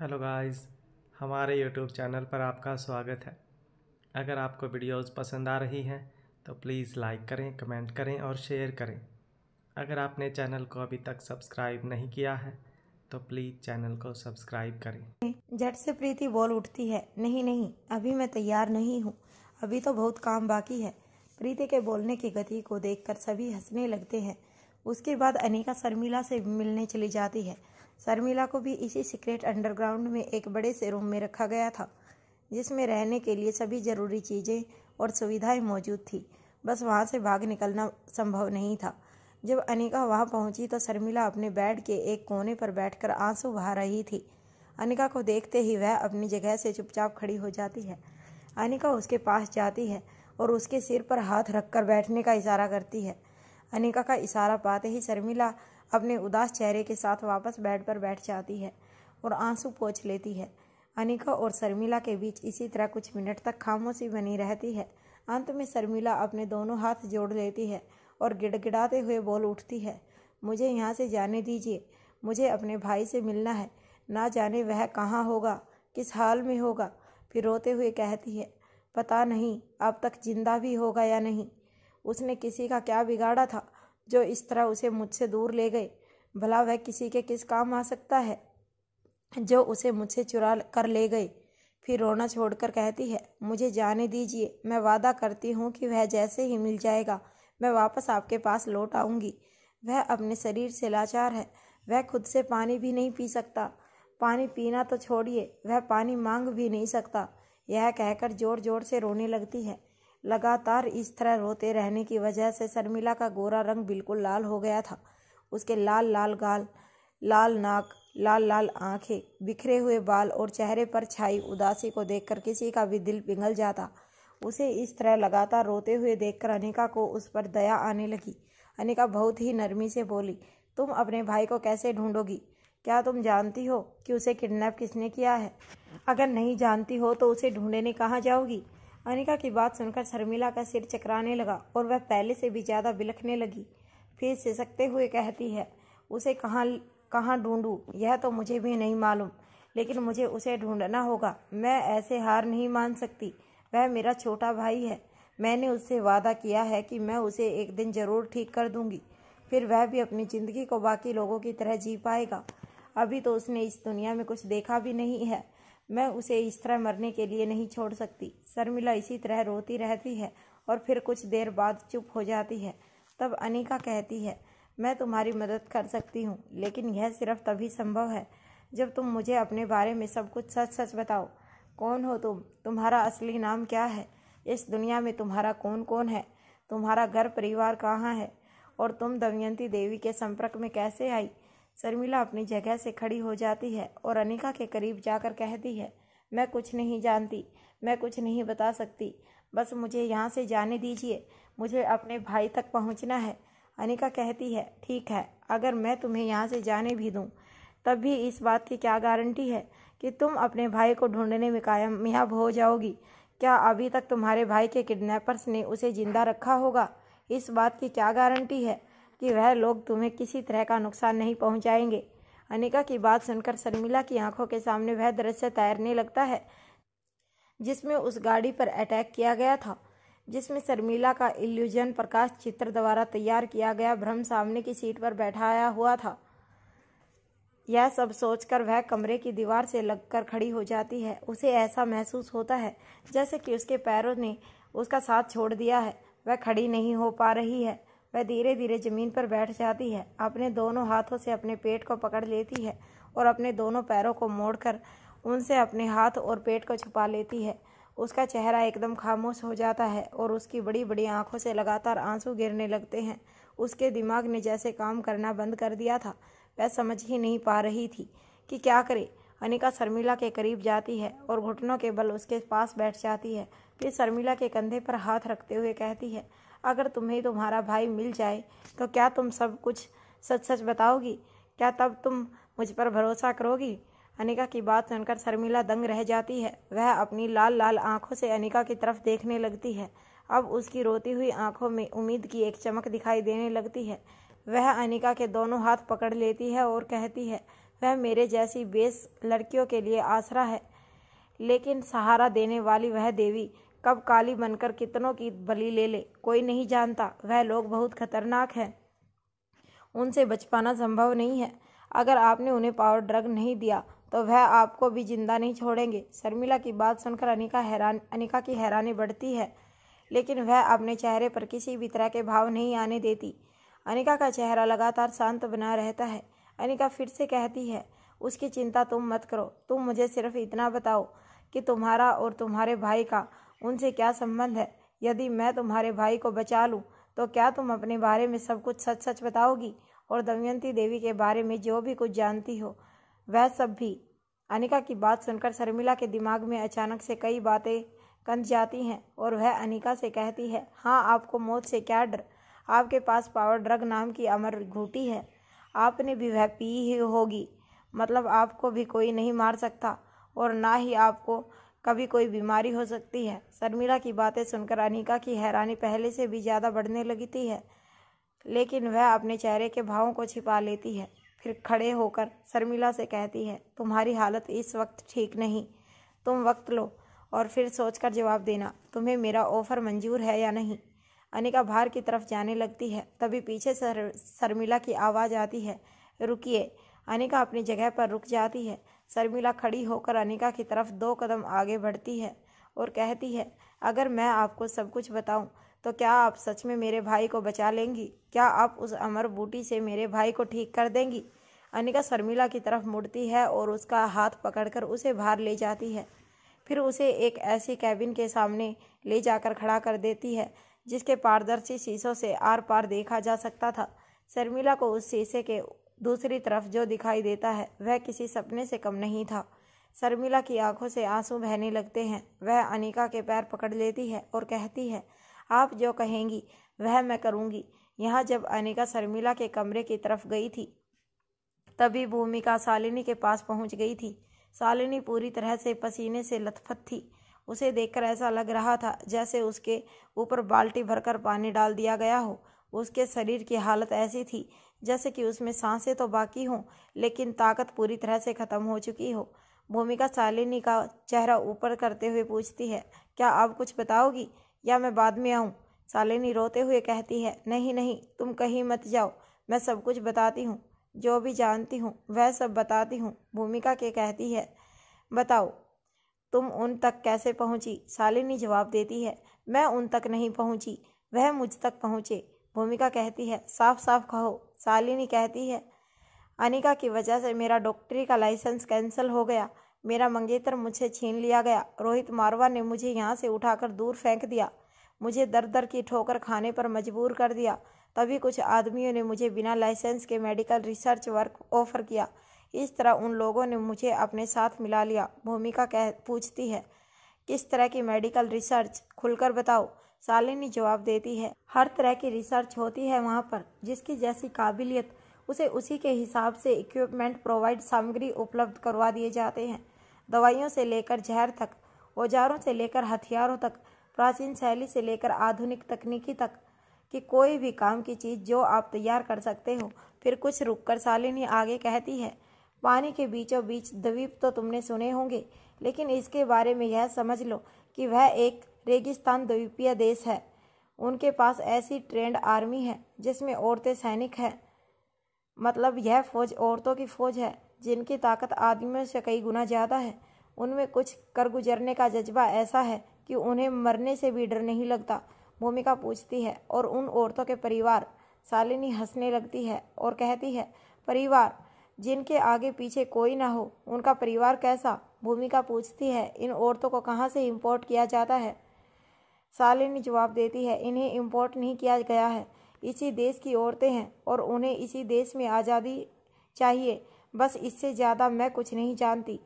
Hello guys, हमारे YouTube channel पर आपका स्वागत है। अगर आपको वीडियोस पसंद आ रही हैं तो प्लीज़ लाइक करें, कमेंट करें और शेयर करें। अगर आपने चैनल को अभी तक सब्सक्राइब नहीं किया है तो प्लीज़ चैनल को सब्सक्राइब करें। झट से प्रीति बोल उठती है, नहीं नहीं, अभी मैं तैयार नहीं हूँ, अभी तो बहुत काम बाकी है। प्रीति के बोलने की गति को देखकर सभी हंसने लगते हैं। उसके बाद अनिका शर्मिला से मिलने चली जाती है। शर्मिला को भी इसी सीक्रेट अंडरग्राउंड में एक बड़े से रूम में रखा गया था, जिसमें रहने के लिए सभी जरूरी चीज़ें और सुविधाएं मौजूद थी। बस वहाँ से भाग निकलना संभव नहीं था। जब अनिका वहाँ पहुँची तो शर्मिला अपने बेड के एक कोने पर बैठकर आंसू बहा रही थी। अनिका को देखते ही वह अपनी जगह से चुपचाप खड़ी हो जाती है। अनिका उसके पास जाती है और उसके सिर पर हाथ रखकर बैठने का इशारा करती है। अनिका का इशारा पाते ही शर्मिला अपने उदास चेहरे के साथ वापस बेड पर बैठ जाती है और आंसू पोंछ लेती है। अनिका और शर्मिला के बीच इसी तरह कुछ मिनट तक खामोशी बनी रहती है। अंत में शर्मिला अपने दोनों हाथ जोड़ लेती है और गिड़गिड़ाते हुए बोल उठती है, मुझे यहाँ से जाने दीजिए, मुझे अपने भाई से मिलना है, ना जाने वह कहाँ होगा, किस हाल में होगा। फिर रोते हुए कहती है, पता नहीं अब तक जिंदा भी होगा या नहीं। उसने किसी का क्या बिगाड़ा था जो इस तरह उसे मुझसे दूर ले गए। भला वह किसी के किस काम आ सकता है जो उसे मुझसे चुरा कर ले गए। फिर रोना छोड़कर कहती है, मुझे जाने दीजिए, मैं वादा करती हूँ कि वह जैसे ही मिल जाएगा मैं वापस आपके पास लौट आऊँगी। वह अपने शरीर से लाचार है, वह खुद से पानी भी नहीं पी सकता, पानी पीना तो छोड़िए वह पानी मांग भी नहीं सकता। यह कहकर जोर जोर से रोने लगती है। लगातार इस तरह रोते रहने की वजह से शर्मिला का गोरा रंग बिल्कुल लाल हो गया था। उसके लाल लाल गाल, लाल नाक, लाल लाल आंखें, बिखरे हुए बाल और चेहरे पर छाई उदासी को देखकर किसी का भी दिल पिघल जाता। उसे इस तरह लगातार रोते हुए देखकर अनिका को उस पर दया आने लगी। अनिका बहुत ही नरमी से बोली, तुम अपने भाई को कैसे ढूंढोगी? क्या तुम जानती हो कि उसे किडनैप किसने किया है? अगर नहीं जानती हो तो उसे ढूंढने कहाँ जाओगी? अनिका की बात सुनकर शर्मिला का सिर चकराने लगा और वह पहले से भी ज़्यादा बिलखने लगी। फिर सिसकते हुए कहती है, उसे कहाँ ढूंढूं? यह तो मुझे भी नहीं मालूम, लेकिन मुझे उसे ढूंढना होगा। मैं ऐसे हार नहीं मान सकती। वह मेरा छोटा भाई है। मैंने उससे वादा किया है कि मैं उसे एक दिन ज़रूर ठीक कर दूंगी। फिर वह भी अपनी ज़िंदगी को बाकी लोगों की तरह जी पाएगा। अभी तो उसने इस दुनिया में कुछ देखा भी नहीं है। मैं उसे इस तरह मरने के लिए नहीं छोड़ सकती। शर्मिला इसी तरह रोती रहती है और फिर कुछ देर बाद चुप हो जाती है। तब अनिका कहती है, मैं तुम्हारी मदद कर सकती हूँ, लेकिन यह सिर्फ तभी संभव है जब तुम मुझे अपने बारे में सब कुछ सच सच बताओ। कौन हो तुम? तुम्हारा असली नाम क्या है? इस दुनिया में तुम्हारा कौन कौन है? तुम्हारा घर परिवार कहाँ है? और तुम दमयंती देवी के संपर्क में कैसे आई? शर्मिला अपनी जगह से खड़ी हो जाती है और अनिका के करीब जाकर कहती है, मैं कुछ नहीं जानती, मैं कुछ नहीं बता सकती, बस मुझे यहाँ से जाने दीजिए, मुझे अपने भाई तक पहुँचना है। अनिका कहती है, ठीक है, अगर मैं तुम्हें यहाँ से जाने भी दूँ तब भी इस बात की क्या गारंटी है कि तुम अपने भाई को ढूंढने में कामयाब हो जाओगी? क्या अभी तक तुम्हारे भाई के किडनैपर्स ने उसे जिंदा रखा होगा? इस बात की क्या गारंटी है कि वह लोग तुम्हें किसी तरह का नुकसान नहीं पहुंचाएंगे? अनिका की बात सुनकर शर्मिला की आंखों के सामने वह दृश्य तैरने लगता है जिसमें उस गाड़ी पर अटैक किया गया था, जिसमें शर्मिला का इल्यूजन प्रकाश चित्र द्वारा तैयार किया गया भ्रम सामने की सीट पर बैठाया हुआ था। यह सब सोचकर वह कमरे की दीवार से लगकर खड़ी हो जाती है। उसे ऐसा महसूस होता है जैसे कि उसके पैरों ने उसका साथ छोड़ दिया है। वह खड़ी नहीं हो पा रही है। वह धीरे धीरे जमीन पर बैठ जाती है, अपने दोनों हाथों से अपने पेट को पकड़ लेती है और अपने दोनों पैरों को मोड़कर उनसे अपने हाथ और पेट को छुपा लेती है। उसका चेहरा एकदम खामोश हो जाता है और उसकी बड़ी बड़ी आंखों से लगातार आंसू गिरने लगते हैं। उसके दिमाग ने जैसे काम करना बंद कर दिया था। वह समझ ही नहीं पा रही थी कि क्या करे। अनिका शर्मिला के करीब जाती है और घुटनों के बल उसके पास बैठ जाती है। फिर शर्मिला के कंधे पर हाथ रखते हुए कहती है, अगर तुम्हें तुम्हारा भाई मिल जाए तो क्या तुम सब कुछ सच सच बताओगी? क्या तब तुम मुझ पर भरोसा करोगी? अनिका की बात सुनकर शर्मिला दंग रह जाती है। वह अपनी लाल लाल आंखों से अनिका की तरफ देखने लगती है। अब उसकी रोती हुई आंखों में उम्मीद की एक चमक दिखाई देने लगती है। वह अनिका के दोनों हाथ पकड़ लेती है और कहती है, वह मेरे जैसी बेस लड़कियों के लिए आसरा है, लेकिन सहारा देने वाली वह देवी कब काली बनकर कितनों की बलि ले ले कोई नहीं जानता। वह लोग बहुत खतरनाक हैं, उनसे बच पाना संभव नहीं है। अगर आपने उन्हें पावर ड्रग नहीं दिया तो वह आपको भी जिंदा नहीं छोड़ेंगे। शर्मिला की बात सुनकर अनिका की हैरानी बढ़ती है, लेकिन वह अपने चेहरे पर किसी भी तरह के भाव नहीं आने देती। अनिका का चेहरा लगातार शांत बना रहता है। अनिका फिर से कहती है, उसकी चिंता तुम मत करो, तुम मुझे सिर्फ इतना बताओ कि तुम्हारा और तुम्हारे भाई का उनसे क्या संबंध है। यदि मैं तुम्हारे भाई को बचा लूं तो क्या तुम अपने बारे में सब कुछ सच सच बताओगी, और दमयंती देवी के बारे में जो भी कुछ जानती हो वह सब भी। अनिका की बात सुनकर शर्मिला के दिमाग में अचानक से कई बातें कंध जाती हैं और वह अनिका से कहती है, हाँ, आपको मौत से क्या डर, आपके पास पावर ड्रग नाम की अमर घूटी है, आपने भी वह पी ही होगी, मतलब आपको भी कोई नहीं मार सकता और ना ही आपको कभी कोई बीमारी हो सकती है। शर्मिला की बातें सुनकर अनिका की हैरानी पहले से भी ज़्यादा बढ़ने लगती है, लेकिन वह अपने चेहरे के भावों को छिपा लेती है। फिर खड़े होकर शर्मिला से कहती है, तुम्हारी हालत इस वक्त ठीक नहीं, तुम वक्त लो और फिर सोचकर जवाब देना, तुम्हें मेरा ऑफर मंजूर है या नहीं। अनिका बाहर की तरफ जाने लगती है, तभी पीछे से शर्मिला की आवाज़ आती है, रुकिए। अनिका अपनी जगह पर रुक जाती है। शर्मिला खड़ी होकर अनिका की तरफ 2 कदम आगे बढ़ती है और कहती है, अगर मैं आपको सब कुछ बताऊं तो क्या आप सच में मेरे भाई को बचा लेंगी? क्या आप उस अमर बूटी से मेरे भाई को ठीक कर देंगी? अनिका शर्मिला की तरफ मुड़ती है और उसका हाथ पकड़कर उसे बाहर ले जाती है। फिर उसे एक ऐसी कैबिन के सामने ले जाकर खड़ा कर देती है जिसके पारदर्शी शीशों से आर पार देखा जा सकता था। शर्मिला को उस शीशे के दूसरी तरफ जो दिखाई देता है वह किसी सपने से कम नहीं था। शर्मिला की आंखों से आंसू बहने लगते हैं। वह अनिका के पैर पकड़ लेती है और कहती है, आप जो कहेंगी वह मैं करूंगी। यहाँ जब अनिका शर्मिला के कमरे की तरफ गई थी तभी भूमिका शालिनी के पास पहुंच गई थी। शालिनी पूरी तरह से पसीने से लथपथ थी। उसे देखकर ऐसा लग रहा था जैसे उसके ऊपर बाल्टी भरकर पानी डाल दिया गया हो। उसके शरीर की हालत ऐसी थी जैसे कि उसमें सांसें तो बाकी हों लेकिन ताकत पूरी तरह से खत्म हो चुकी हो। भूमिका शालिनी का चेहरा ऊपर करते हुए पूछती है, क्या आप कुछ बताओगी या मैं बाद में आऊँ? शालिनी रोते हुए कहती है, नहीं नहीं, तुम कहीं मत जाओ, मैं सब कुछ बताती हूँ, जो भी जानती हूँ वह सब बताती हूँ। भूमिका के कहती है, बताओ तुम उन तक कैसे पहुँची? शालिनी जवाब देती है, मैं उन तक नहीं पहुँची, वह मुझ तक पहुँचे। भूमिका कहती है, साफ साफ कहो। शालिनी कहती है, अनिका की वजह से मेरा डॉक्टरी का लाइसेंस कैंसिल हो गया, मेरा मंगेतर मुझसे छीन लिया गया, रोहित मारवा ने मुझे यहाँ से उठाकर दूर फेंक दिया, मुझे दर दर की ठोकर खाने पर मजबूर कर दिया। तभी कुछ आदमियों ने मुझे बिना लाइसेंस के मेडिकल रिसर्च वर्क ऑफर किया। इस तरह उन लोगों ने मुझे अपने साथ मिला लिया। भूमिका पूछती है, किस तरह की मेडिकल रिसर्च? खुलकर बताओ। शालिनी जवाब देती है, हर तरह की रिसर्च होती है वहाँ पर, जिसकी जैसी काबिलियत उसे उसी के हिसाब से इक्विपमेंट प्रोवाइड सामग्री उपलब्ध करवा दिए जाते हैं। दवाइयों से लेकर जहर तक, औजारों से लेकर हथियारों तक, प्राचीन शैली से लेकर आधुनिक तकनीकी तक कि कोई भी काम की चीज़ जो आप तैयार कर सकते हो। फिर कुछ रुककर शालिनी आगे कहती है, पानी के बीचों बीच द्वीप तो तुमने सुने होंगे, लेकिन इसके बारे में यह समझ लो कि वह एक रेगिस्तान द्वीपीय देश है। उनके पास ऐसी ट्रेंड आर्मी है जिसमें औरतें सैनिक हैं, मतलब यह फौज औरतों की फौज है जिनकी ताकत आदमियों से कई गुना ज़्यादा है। उनमें कुछ कर गुजरने का जज्बा ऐसा है कि उन्हें मरने से भी डर नहीं लगता। भूमिका पूछती है, और उन औरतों के परिवार? शालिनी हंसने लगती है और कहती है, परिवार जिनके आगे पीछे कोई ना हो, उनका परिवार कैसा? भूमिका पूछती है, इन औरतों को कहाँ से इंपोर्ट किया जाता है? शालिनी जवाब देती है, इन्हें इंपोर्ट नहीं किया गया है, इसी देश की औरतें हैं और उन्हें इसी देश में आज़ादी चाहिए, बस इससे ज़्यादा मैं कुछ नहीं जानती।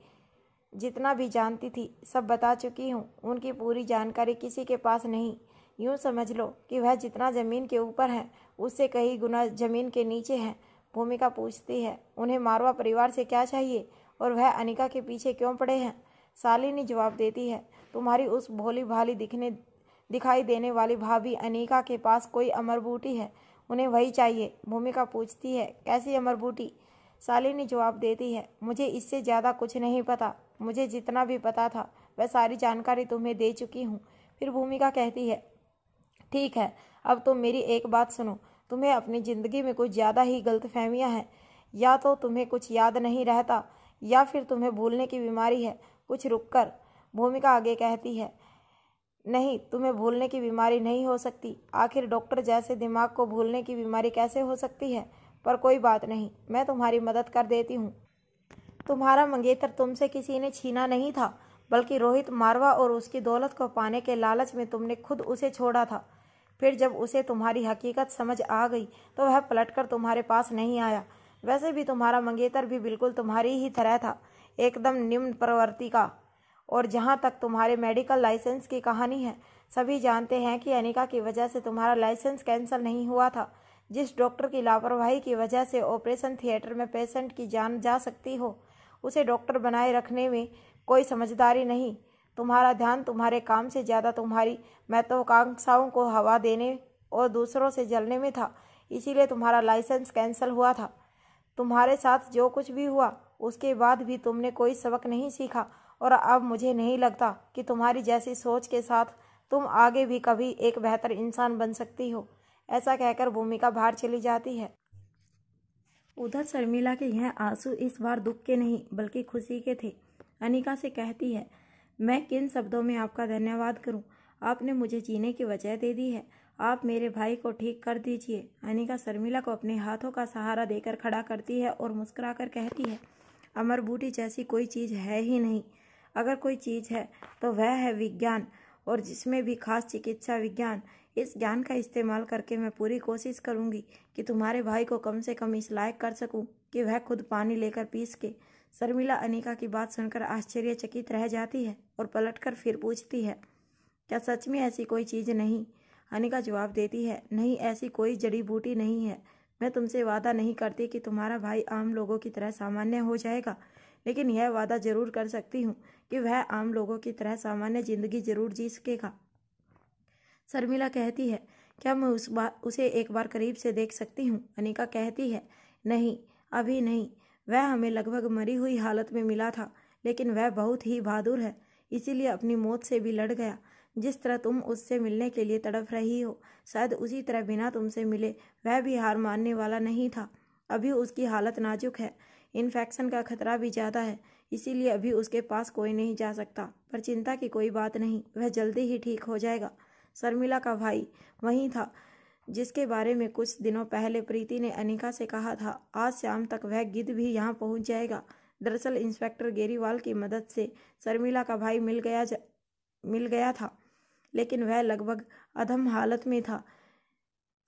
जितना भी जानती थी सब बता चुकी हूँ। उनकी पूरी जानकारी किसी के पास नहीं। यूँ समझ लो कि वह जितना ज़मीन के ऊपर है उससे कई गुना ज़मीन के नीचे है। भूमिका पूछती है, उन्हें मारवा परिवार से क्या चाहिए और वह अनिका के पीछे क्यों पड़े हैं? शालिनी जवाब देती है, तुम्हारी उस भोली भाली दिखाई देने वाली भाभी अनिका के पास कोई अमर बूटी है, उन्हें वही चाहिए। भूमिका पूछती है, कैसी अमर बूटी? शालिनी जवाब देती है, मुझे इससे ज़्यादा कुछ नहीं पता। मुझे जितना भी पता था वह सारी जानकारी तुम्हें दे चुकी हूँ। फिर भूमिका कहती है, ठीक है, अब तुम मेरी एक बात सुनो। तुम्हें अपनी ज़िंदगी में कुछ ज़्यादा ही गलतफहमियाँ हैं। या तो तुम्हें कुछ याद नहीं रहता या फिर तुम्हें भूलने की बीमारी है। कुछ रुक कर भूमिका आगे कहती है, नहीं, तुम्हें भूलने की बीमारी नहीं हो सकती। आखिर डॉक्टर जैसे दिमाग को भूलने की बीमारी कैसे हो सकती है? पर कोई बात नहीं, मैं तुम्हारी मदद कर देती हूँ। तुम्हारा मंगेतर तुमसे किसी ने छीना नहीं था, बल्कि रोहित मारवा और उसकी दौलत को पाने के लालच में तुमने खुद उसे छोड़ा था। फिर जब उसे तुम्हारी हकीकत समझ आ गई तो वह पलटकर तुम्हारे पास नहीं आया। वैसे भी तुम्हारा मंगेतर भी बिल्कुल तुम्हारी ही तरह था, एकदम निम्न प्रवृत्ति का। और जहाँ तक तुम्हारे मेडिकल लाइसेंस की कहानी है, सभी जानते हैं कि अनिका की वजह से तुम्हारा लाइसेंस कैंसिल नहीं हुआ था। जिस डॉक्टर की लापरवाही की वजह से ऑपरेशन थिएटर में पेशेंट की जान जा सकती हो, उसे डॉक्टर बनाए रखने में कोई समझदारी नहीं। तुम्हारा ध्यान तुम्हारे काम से ज़्यादा तुम्हारी महत्वाकांक्षाओं को हवा देने और दूसरों से जलने में था। इसीलिए तुम्हारा लाइसेंस कैंसिल हुआ था। तुम्हारे साथ जो कुछ भी हुआ उसके बाद भी तुमने कोई सबक नहीं सीखा, और अब मुझे नहीं लगता कि तुम्हारी जैसी सोच के साथ तुम आगे भी कभी एक बेहतर इंसान बन सकती हो। ऐसा कहकर भूमिका बाहर चली जाती है। उधर शर्मिला के यह आंसू इस बार दुख के नहीं बल्कि खुशी के थे। अनिका से कहती है, मैं किन शब्दों में आपका धन्यवाद करूं? आपने मुझे जीने की वजह दे दी है। आप मेरे भाई को ठीक कर दीजिए। अनिका शर्मिला को अपने हाथों का सहारा देकर खड़ा करती है और मुस्कुराकर कहती है, अमर बूटी जैसी कोई चीज़ है ही नहीं। अगर कोई चीज़ है तो वह है विज्ञान, और जिसमें भी खास चिकित्सा विज्ञान। इस ज्ञान का इस्तेमाल करके मैं पूरी कोशिश करूंगी कि तुम्हारे भाई को कम से कम इस लायक कर सकूं कि वह खुद पानी लेकर पी सके। शर्मिला अनिका की बात सुनकर आश्चर्यचकित रह जाती है और पलटकर फिर पूछती है, क्या सच में ऐसी कोई चीज़ नहीं? अनिका जवाब देती है, नहीं, ऐसी कोई जड़ी बूटी नहीं है। मैं तुमसे वादा नहीं करती कि तुम्हारा भाई आम लोगों की तरह सामान्य हो जाएगा, लेकिन यह वादा जरूर कर सकती हूँ कि वह आम लोगों की तरह सामान्य जिंदगी जरूर जी सकेगा। शर्मिला कहती है, क्या मैं उसे एक बार करीब से देख सकती हूँ? अनिका कहती है, नहीं, अभी नहीं। वह हमें लगभग मरी हुई हालत में मिला था, लेकिन वह बहुत ही बहादुर है, इसीलिए अपनी मौत से भी लड़ गया। जिस तरह तुम उससे मिलने के लिए तड़प रही हो, शायद उसी तरह बिना तुमसे मिले वह भी हार मानने वाला नहीं था। अभी उसकी हालत नाजुक है, इन्फेक्शन का खतरा भी ज़्यादा है, इसीलिए अभी उसके पास कोई नहीं जा सकता। पर चिंता की कोई बात नहीं, वह जल्दी ही ठीक हो जाएगा। शर्मिला का भाई वहीं था जिसके बारे में कुछ दिनों पहले प्रीति ने अनिका से कहा था। आज शाम तक वह गिद्ध भी यहाँ पहुँच जाएगा। दरअसल इंस्पेक्टर गेरीवाल की मदद से शर्मिला का भाई मिल गया था, लेकिन वह लगभग अधम हालत में था।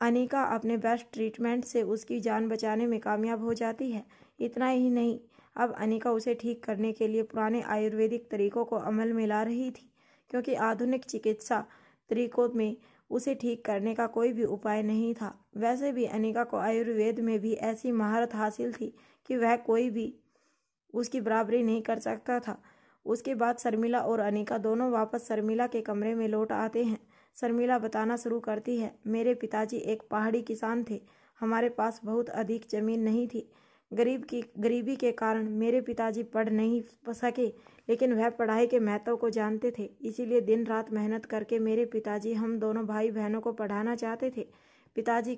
अनिका अपने बेस्ट ट्रीटमेंट से उसकी जान बचाने में कामयाब हो जाती है। इतना ही नहीं, अब अनिका उसे ठीक करने के लिए पुराने आयुर्वेदिक तरीकों को अमल में ला रही थी, क्योंकि आधुनिक चिकित्सा तरीकों में उसे ठीक करने का कोई भी उपाय नहीं था। वैसे भी अनिका को आयुर्वेद में भी ऐसी महारत हासिल थी कि वह कोई भी उसकी बराबरी नहीं कर सकता था। उसके बाद शर्मिला और अनिका दोनों वापस शर्मिला के कमरे में लौट आते हैं। शर्मिला बताना शुरू करती है, मेरे पिताजी एक पहाड़ी किसान थे। हमारे पास बहुत अधिक जमीन नहीं थी। गरीबी के कारण मेरे पिताजी पढ़ नहीं सके, लेकिन वह पढ़ाई के महत्व को जानते थे। इसीलिए दिन रात मेहनत करके मेरे पिताजी हम दोनों भाई बहनों को पढ़ाना चाहते थे। पिताजी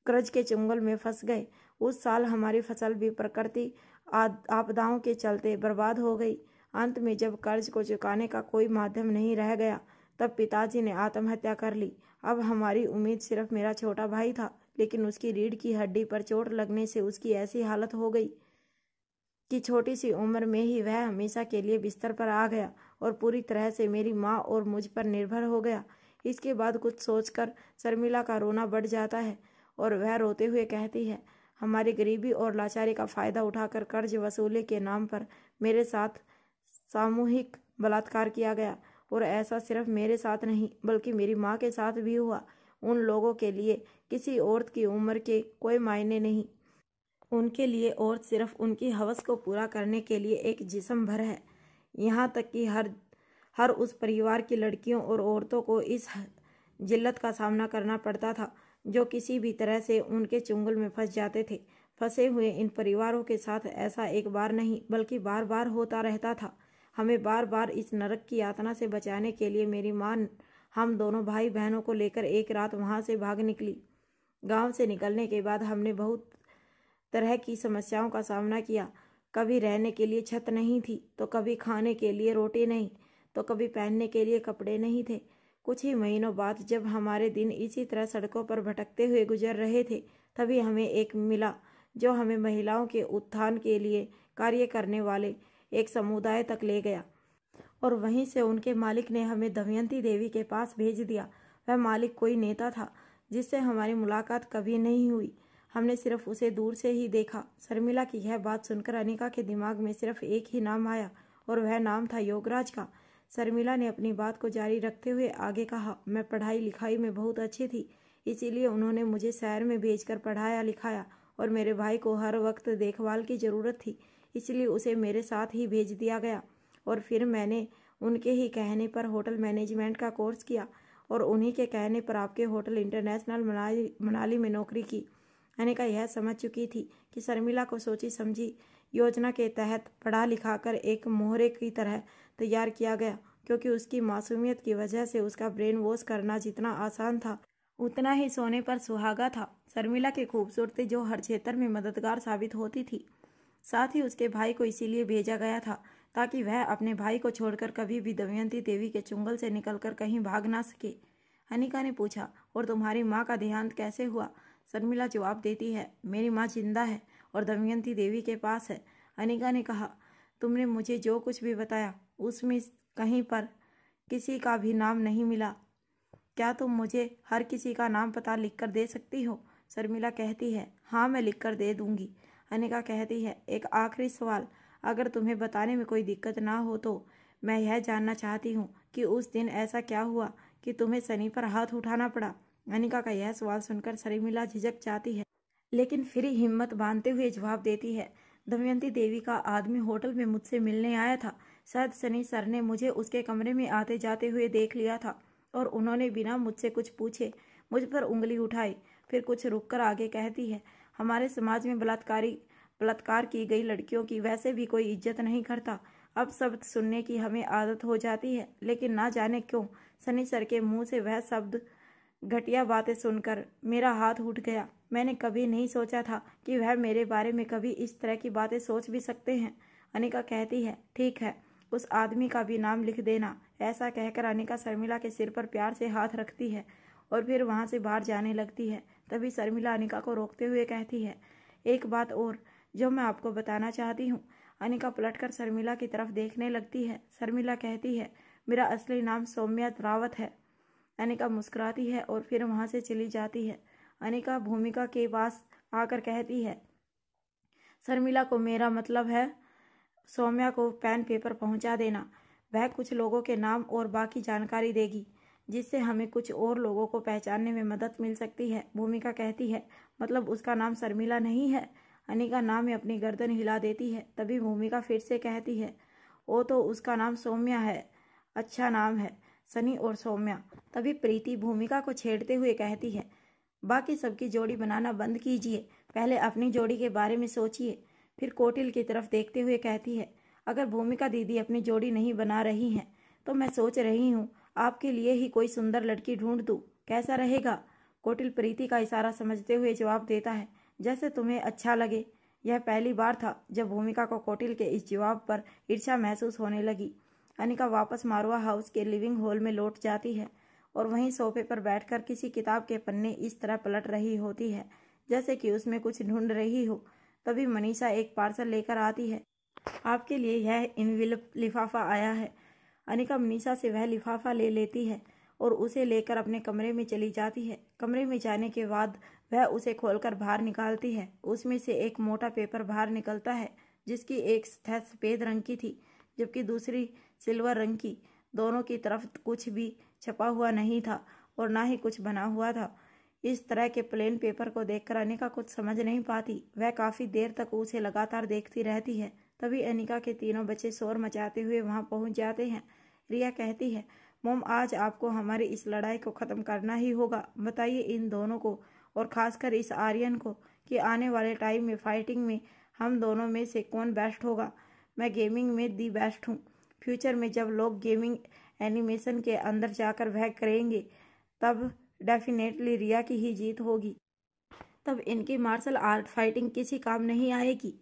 कर्ज के चंगुल में फंस गए। उस साल हमारी फसल भी प्रकृति आपदाओं के चलते बर्बाद हो गई। अंत में जब कर्ज को चुकाने का कोई माध्यम नहीं रह गया, तब पिताजी ने आत्महत्या कर ली। अब हमारी उम्मीद सिर्फ मेरा छोटा भाई था, लेकिन उसकी रीढ़ की हड्डी पर चोट लगने से उसकी ऐसी हालत हो गई कि छोटी सी उम्र में ही वह हमेशा के लिए बिस्तर पर आ गया और पूरी तरह से मेरी माँ और मुझ पर निर्भर हो गया। इसके बाद कुछ सोचकर शर्मिला का रोना बढ़ जाता है और वह रोते हुए कहती है, हमारी गरीबी और लाचारी का फ़ायदा उठाकर कर्ज वसूली के नाम पर मेरे साथ सामूहिक बलात्कार किया गया, और ऐसा सिर्फ मेरे साथ नहीं बल्कि मेरी माँ के साथ भी हुआ। उन लोगों के लिए किसी औरत की उम्र के कोई मायने नहीं। उनके लिए औरत सिर्फ उनकी हवस को पूरा करने के लिए एक जिस्म भर है। यहाँ तक कि हर उस परिवार की लड़कियों और औरतों को इस जिल्लत का सामना करना पड़ता था जो किसी भी तरह से उनके चुंगल में फंस जाते थे। फंसे हुए इन परिवारों के साथ ऐसा एक बार नहीं बल्कि बार बार होता रहता था। हमें बार बार इस नरक की यातना से बचाने के लिए मेरी माँ हम दोनों भाई बहनों को लेकर एक रात वहाँ से भाग निकली। गांव से निकलने के बाद हमने बहुत तरह की समस्याओं का सामना किया। कभी रहने के लिए छत नहीं थी, तो कभी खाने के लिए रोटी नहीं, तो कभी पहनने के लिए कपड़े नहीं थे। कुछ ही महीनों बाद जब हमारे दिन इसी तरह सड़कों पर भटकते हुए गुजर रहे थे, तभी हमें एक मिला जो हमें महिलाओं के उत्थान के लिए कार्य करने वाले एक समुदाय तक ले गया और वहीं से उनके मालिक ने हमें दमयंती देवी के पास भेज दिया। वह मालिक कोई नेता था जिससे हमारी मुलाकात कभी नहीं हुई। हमने सिर्फ उसे दूर से ही देखा। शर्मिला की यह बात सुनकर अनिका के दिमाग में सिर्फ एक ही नाम आया और वह नाम था योगराज का। शर्मिला ने अपनी बात को जारी रखते हुए आगे कहा, मैं पढ़ाई लिखाई में बहुत अच्छी थी, इसीलिए उन्होंने मुझे शहर में भेजकर पढ़ाया लिखाया और मेरे भाई को हर वक्त देखभाल की ज़रूरत थी, इसलिए उसे मेरे साथ ही भेज दिया गया। और फिर मैंने उनके ही कहने पर होटल मैनेजमेंट का कोर्स किया और उन्हीं के कहने पर आपके होटल इंटरनेशनल मनाली में नौकरी की। अनिका यह समझ चुकी थी कि शर्मिला को सोची समझी योजना के तहत पढ़ा लिखा कर एक मोहरे की तरह तैयार किया गया, क्योंकि उसकी मासूमियत की वजह से उसका ब्रेन वॉश करना जितना आसान था उतना ही सोने पर सुहागा था। शर्मिला की खूबसूरती जो हर क्षेत्र में मददगार साबित होती थी। साथ ही उसके भाई को इसीलिए भेजा गया था ताकि वह अपने भाई को छोड़कर कभी भी दमयंती देवी के चुंगल से निकलकर कहीं भाग ना सके। अनिका ने पूछा, और तुम्हारी माँ का देहांत कैसे हुआ? शर्मिला जवाब देती है, मेरी माँ जिंदा है और दमयंती देवी के पास है। अनिका ने कहा, तुमने मुझे जो कुछ भी बताया उसमें कहीं पर किसी का भी नाम नहीं मिला। क्या तुम मुझे हर किसी का नाम पता लिखकर दे सकती हो? शर्मिला कहती है, हाँ मैं लिखकर दे दूंगी। अनिका कहती है, एक आखिरी सवाल, अगर तुम्हें बताने में कोई दिक्कत ना हो तो मैं यह जानना चाहती हूँ कि उस दिन ऐसा क्या हुआ कि तुम्हें सनी पर हाथ उठाना पड़ा? अनिका का यह सवाल सुनकर शर्मिला झिझक जाती है, लेकिन फिर हिम्मत बांधते हुए जवाब देती है, दमयंती देवी का आदमी होटल में मुझसे मिलने आया था। शायद सनी सर ने मुझे उसके कमरे में आते जाते हुए देख लिया था और उन्होंने बिना मुझसे कुछ पूछे मुझ पर उंगली उठाई। फिर कुछ रुककर आगे कहती है, हमारे समाज में बलात्कार की गई लड़कियों की वैसे भी कोई इज्जत नहीं करता। अब शब्द सुनने की हमें आदत हो जाती है, लेकिन ना जाने क्यों सनी सर के मुंह से वह शब्द घटिया बातें सुनकर मेरा हाथ उठ गया। मैंने कभी नहीं सोचा था कि वह मेरे बारे में कभी इस तरह की बातें सोच भी सकते हैं। अनिका कहती है, ठीक है, उस आदमी का भी नाम लिख देना। ऐसा कहकर अनिका शर्मिला के सिर पर प्यार से हाथ रखती है और फिर वहां से बाहर जाने लगती है। तभी शर्मिला अनिका को रोकते हुए कहती है, एक बात और जो मैं आपको बताना चाहती हूँ। अनिका पलटकर शर्मिला की तरफ देखने लगती है। शर्मिला कहती है, मेरा असली नाम सौम्या रावत है। अनिका मुस्कुराती है और फिर वहां से चली जाती है। अनिका भूमिका के पास आकर कहती है, शर्मिला को मेरा मतलब है सौम्या को पेन पेपर पहुंचा देना। वह कुछ लोगों के नाम और बाकी जानकारी देगी जिससे हमें कुछ और लोगों को पहचानने में मदद मिल सकती है। भूमिका कहती है, मतलब उसका नाम शर्मिला नहीं है? अनिका नाम में अपनी गर्दन हिला देती है। तभी भूमिका फिर से कहती है, वो तो उसका नाम सौम्या है, अच्छा नाम है, सनी और सौम्या। तभी प्रीति भूमिका को छेड़ते हुए कहती है, बाकी सबकी जोड़ी बनाना बंद कीजिए, पहले अपनी जोड़ी के बारे में सोचिए। फिर कोटिल की तरफ देखते हुए कहती है, अगर भूमिका दीदी अपनी जोड़ी नहीं बना रही हैं तो मैं सोच रही हूँ आपके लिए ही कोई सुंदर लड़की ढूंढ दूँ, कैसा रहेगा? कोटिल प्रीति का इशारा समझते हुए जवाब देता है, जैसे तुम्हें अच्छा लगे। यह पहली बार था जब भूमिका को कोटिल के इस जवाब पर ईर्ष्या महसूस होने लगी। अनिका वापस मारवा हाउस के लिविंग हॉल में लौट जाती है और वहीं सोफे पर बैठकर किसी किताब के पन्ने इस तरह पलट रही होती है जैसे कि उसमें कुछ ढूंढ रही हो। तभी मनीषा एक पार्सल लेकर आती है, आपके लिए यह इनविलप लिफाफा आया है। अनिका मनीषा से वह लिफाफा ले लेती है और उसे लेकर अपने कमरे में चली जाती है। कमरे में जाने के बाद वह उसे खोलकर बाहर निकालती है। उसमें से एक मोटा पेपर बाहर निकलता है जिसकी एक सतह सफेद रंग की थी जबकि दूसरी सिल्वर रंग की। दोनों की तरफ कुछ भी छपा हुआ नहीं था और ना ही कुछ बना हुआ था। इस तरह के प्लेन पेपर को देखकर अनिका कुछ समझ नहीं पाती। वह काफी देर तक उसे लगातार देखती रहती है। तभी अनिका के तीनों बच्चे शोर मचाते हुए वहां पहुंच जाते हैं। रिया कहती है, मोम आज आपको हमारी इस लड़ाई को खत्म करना ही होगा। बताइए इन दोनों को और खासकर इस आर्यन को कि आने वाले टाइम में फाइटिंग में हम दोनों में से कौन बेस्ट होगा। मैं गेमिंग में दी बेस्ट हूँ। फ्यूचर में जब लोग गेमिंग एनिमेशन के अंदर जाकर वह करेंगे तब डेफिनेटली रिया की ही जीत होगी। तब इनकी मार्शल आर्ट फाइटिंग किसी काम नहीं आएगी।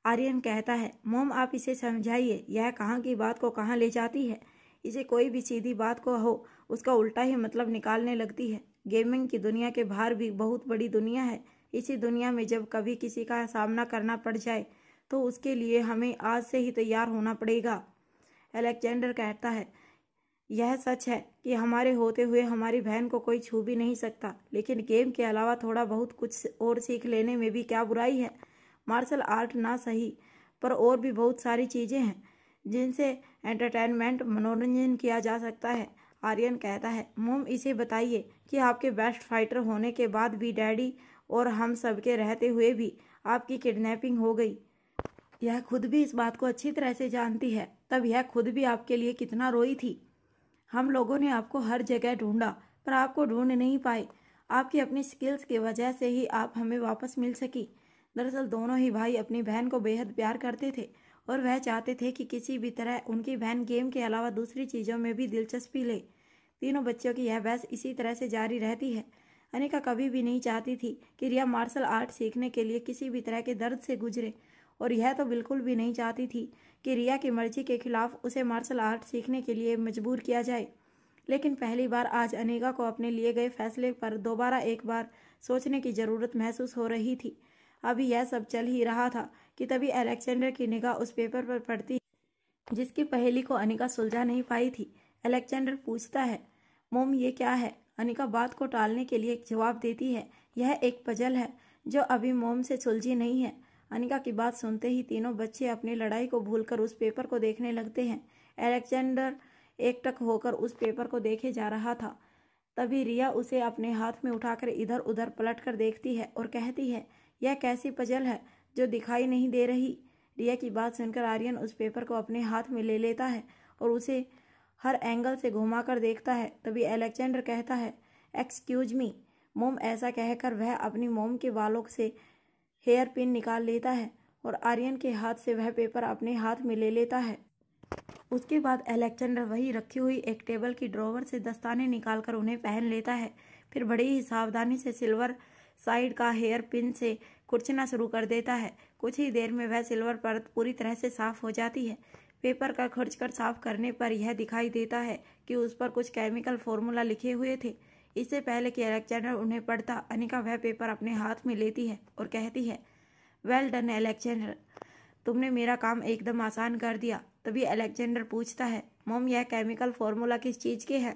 आर्यन कहता है, मॉम आप इसे समझाइए, यह कहाँ की बात को कहाँ ले जाती है। इसे कोई भी सीधी बात को हो उसका उल्टा ही मतलब निकालने लगती है। गेमिंग की दुनिया के बाहर भी बहुत बड़ी दुनिया है। इसी दुनिया में जब कभी किसी का सामना करना पड़ जाए तो उसके लिए हमें आज से ही तैयार होना पड़ेगा। अलेक्जेंडर कहता है, यह सच है कि हमारे होते हुए हमारी बहन को कोई छू भी नहीं सकता, लेकिन गेम के अलावा थोड़ा बहुत कुछ और सीख लेने में भी क्या बुराई है। मार्शल आर्ट ना सही पर और भी बहुत सारी चीज़ें हैं जिनसे एंटरटेनमेंट मनोरंजन किया जा सकता है। आर्यन कहता है, मोम इसे बताइए कि आपके बेस्ट फाइटर होने के बाद भी डैडी और हम सबके रहते हुए भी आपकी किडनैपिंग हो गई। यह खुद भी इस बात को अच्छी तरह से जानती है, तब यह खुद भी आपके लिए कितना रोई थी। हम लोगों ने आपको हर जगह ढूंढा पर आपको ढूंढ नहीं पाए। आपकी अपनी स्किल्स की वजह से ही आप हमें वापस मिल सकी। दरअसल दोनों ही भाई अपनी बहन को बेहद प्यार करते थे और वह चाहते थे कि किसी भी तरह उनकी बहन गेम के अलावा दूसरी चीज़ों में भी दिलचस्पी ले। तीनों बच्चों की यह बहस इसी तरह से जारी रहती है। अनिका कभी भी नहीं चाहती थी कि रिया मार्शल आर्ट सीखने के लिए किसी भी तरह के दर्द से गुजरे, और यह तो बिल्कुल भी नहीं चाहती थी कि रिया की मर्जी के खिलाफ उसे मार्शल आर्ट सीखने के लिए मजबूर किया जाए। लेकिन पहली बार आज अनिका को अपने लिए गए फैसले पर दोबारा एक बार सोचने की ज़रूरत महसूस हो रही थी। अभी यह सब चल ही रहा था कि तभी अलेक्जेंडर की निगाह उस पेपर पर पड़ती जिसकी पहेली को अनिका सुलझा नहीं पाई थी। अलेक्जेंडर पूछता है, मोम ये क्या है। अनिका बात को टालने के लिए एक जवाब देती है, यह एक पजल है जो अभी मोम से सुलझी नहीं है। अनिका की बात सुनते ही तीनों बच्चे अपनी लड़ाई को भूलकर उस पेपर को देखने लगते हैं। अलेक्जेंडर एकटक होकर उस पेपर को देखे जा रहा था। तभी रिया उसे अपने हाथ में उठाकर इधर उधर पलटकर देखती है और कहती है, यह कैसी पजल है जो दिखाई नहीं दे रही। रिया की बात सुनकर आर्यन उस पेपर को अपने हाथ में ले लेता है और उसे हर एंगल से घुमाकर देखता है। तभी अलेक्जेंडर कहता है, एक्सक्यूज मी मोम। ऐसा कहकर वह अपनी मोम के बालों से हेयर पिन निकाल लेता है और आर्यन के हाथ से वह पेपर अपने हाथ में ले लेता है। उसके बाद अलेक्जेंडर वही रखी हुई एक टेबल की ड्रॉवर से दस्ताने निकालकर उन्हें पहन लेता है। फिर बड़ी ही सावधानी से सिल्वर साइड का हेयर पिन से खुरचना शुरू कर देता है। कुछ ही देर में वह सिल्वर परत पूरी तरह से साफ हो जाती है। पेपर का खुरचकर साफ करने पर यह दिखाई देता है कि उस पर कुछ केमिकल फॉर्मूला लिखे हुए थे। इससे पहले कि अलेक्जेंडर उन्हें पढ़ता, अनिका वह पेपर अपने हाथ में लेती है और कहती है, वेल डन अलेक्जेंडर, तुमने मेरा काम एकदम आसान कर दिया। तभी अलेक्जेंडर पूछता है, मॉम यह केमिकल फॉर्मूला किस चीज़ के है?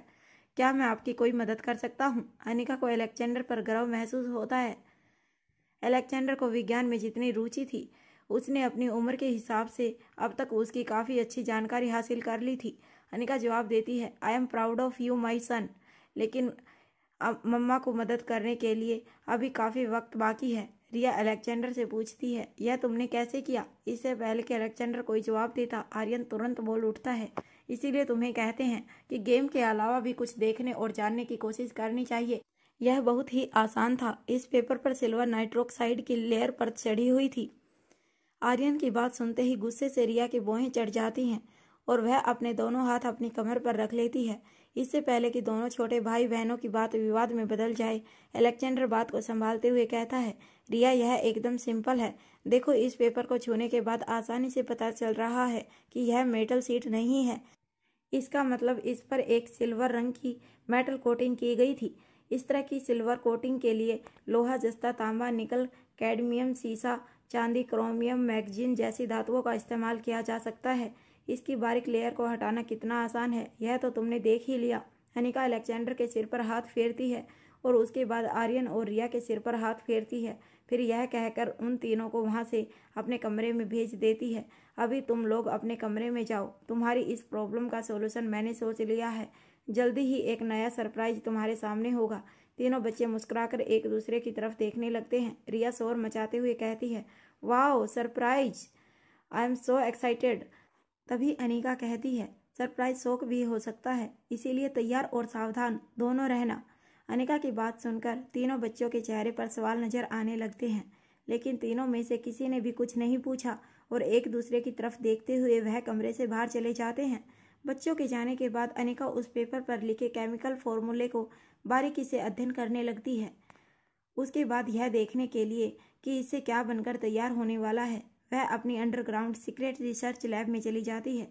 क्या मैं आपकी कोई मदद कर सकता हूँ? अनिका को अलेक्जेंडर पर गर्व महसूस होता है। अलेक्जेंडर को विज्ञान में जितनी रुचि थी उसने अपनी उम्र के हिसाब से अब तक उसकी काफ़ी अच्छी जानकारी हासिल कर ली थी। अनिका जवाब देती है, I am proud of you my son, लेकिन अब मम्मा को मदद करने के लिए अभी काफ़ी वक्त बाकी है। रिया अलेक्जेंडर से पूछती है, यह तुमने कैसे किया? इससे पहले कि अलेक्जेंडर कोई जवाब देता, आर्यन तुरंत बोल उठता है, इसीलिए तुम्हें कहते हैं कि गेम के अलावा भी कुछ देखने और जानने की कोशिश करनी चाहिए। यह बहुत ही आसान था। इस पेपर पर सिल्वर नाइट्रोक्साइड की लेयर पर चढ़ी हुई थी। आर्यन की बात सुनते ही गुस्से से रिया की भौहें चढ़ जाती हैं और वह अपने दोनों हाथ अपनी कमर पर रख लेती है। इससे पहले कि दोनों छोटे भाई बहनों की बात विवाद में बदल जाए, अलेक्जेंडर बात को संभालते हुए कहता है, रिया यह एकदम सिंपल है। देखो, इस पेपर को छूने के बाद आसानी से पता चल रहा है कि यह मेटल शीट नहीं है। इसका मतलब इस पर एक सिल्वर रंग की मेटल कोटिंग की गई थी। इस तरह की सिल्वर कोटिंग के लिए लोहा, जस्ता, तांबा, निकल, कैडमियम, सीसा, चांदी, क्रोमियम, मैग्नीशियम जैसी धातुओं का इस्तेमाल किया जा सकता है। इसकी बारीक लेयर को हटाना कितना आसान है यह तो तुमने देख ही लिया। अनिका अलेक्जेंडर के सिर पर हाथ फेरती है और उसके बाद आर्यन और रिया के सिर पर हाथ फेरती है। फिर यह कहकर उन तीनों को वहां से अपने कमरे में भेज देती है। अभी तुम लोग अपने कमरे में जाओ, तुम्हारी इस प्रॉब्लम का सोल्यूशन मैंने सोच लिया है। जल्दी ही एक नया सरप्राइज तुम्हारे सामने होगा। तीनों बच्चे मुस्कुराकर एक दूसरे की तरफ देखने लगते हैं। रिया शोर मचाते हुए कहती है, wow surprise, I am so excited. तभी अनिका कहती है, सरप्राइज शौक भी हो सकता है, इसीलिए तैयार और सावधान दोनों रहना। अनिका की बात सुनकर तीनों बच्चों के चेहरे पर सवाल नजर आने लगते हैं। लेकिन तीनों में से किसी ने भी कुछ नहीं पूछा और एक दूसरे की तरफ देखते हुए वह कमरे से बाहर चले जाते हैं। बच्चों के जाने के बाद अनिका उस पेपर पर लिखे केमिकल फॉर्मूले को बारीकी से अध्ययन करने लगती है। उसके बाद यह देखने के लिए कि इससे क्या बनकर तैयार होने वाला है, वह अपनी अंडरग्राउंड सीक्रेट रिसर्च लैब में चली जाती है।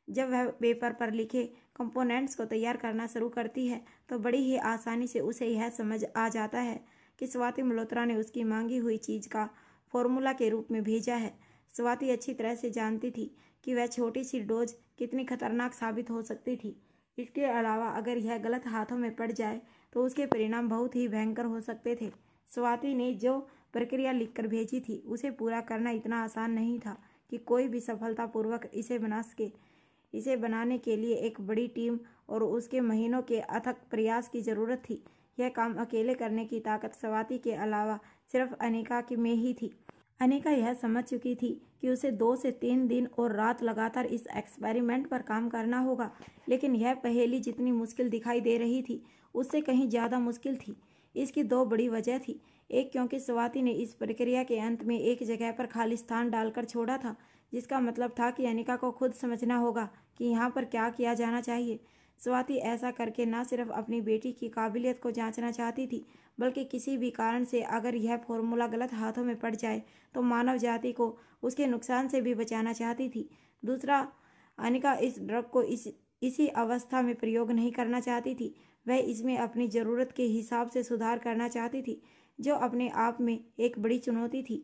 जब वह पेपर पर लिखे कंपोनेंट्स को तैयार करना शुरू करती है तो बड़ी ही आसानी से उसे यह समझ आ जाता है कि स्वाति मल्होत्रा ने उसकी मांगी हुई चीज़ का फॉर्मूला के रूप में भेजा है। स्वाति अच्छी तरह से जानती थी कि वह छोटी सी डोज कितनी खतरनाक साबित हो सकती थी। इसके अलावा अगर यह गलत हाथों में पड़ जाए तो उसके परिणाम बहुत ही भयंकर हो सकते थे। स्वाति ने जो प्रक्रिया लिखकर भेजी थी उसे पूरा करना इतना आसान नहीं था कि कोई भी सफलतापूर्वक इसे बना सके। इसे बनाने के लिए एक बड़ी टीम और उसके महीनों के अथक प्रयास की जरूरत थी। यह काम अकेले करने की ताकत स्वाति के अलावा सिर्फ अनिका की में ही थी। अनिका यह समझ चुकी थी कि उसे 2 से 3 दिन और रात लगातार इस एक्सपेरिमेंट पर काम करना होगा, लेकिन यह पहेली जितनी मुश्किल दिखाई दे रही थी उससे कहीं ज़्यादा मुश्किल थी। इसकी 2 बड़ी वजह थी। एक, क्योंकि स्वाति ने इस प्रक्रिया के अंत में एक जगह पर खाली स्थान डालकर छोड़ा था, जिसका मतलब था कि अनिका को खुद समझना होगा कि यहाँ पर क्या किया जाना चाहिए। स्वाति ऐसा करके न सिर्फ अपनी बेटी की काबिलियत को जांचना चाहती थी, बल्कि किसी भी कारण से अगर यह फॉर्मूला गलत हाथों में पड़ जाए तो मानव जाति को उसके नुकसान से भी बचाना चाहती थी। दूसरा, अनिका इस ड्रग को इसी अवस्था में प्रयोग नहीं करना चाहती थी। वह इसमें अपनी ज़रूरत के हिसाब से सुधार करना चाहती थी, जो अपने आप में एक बड़ी चुनौती थी।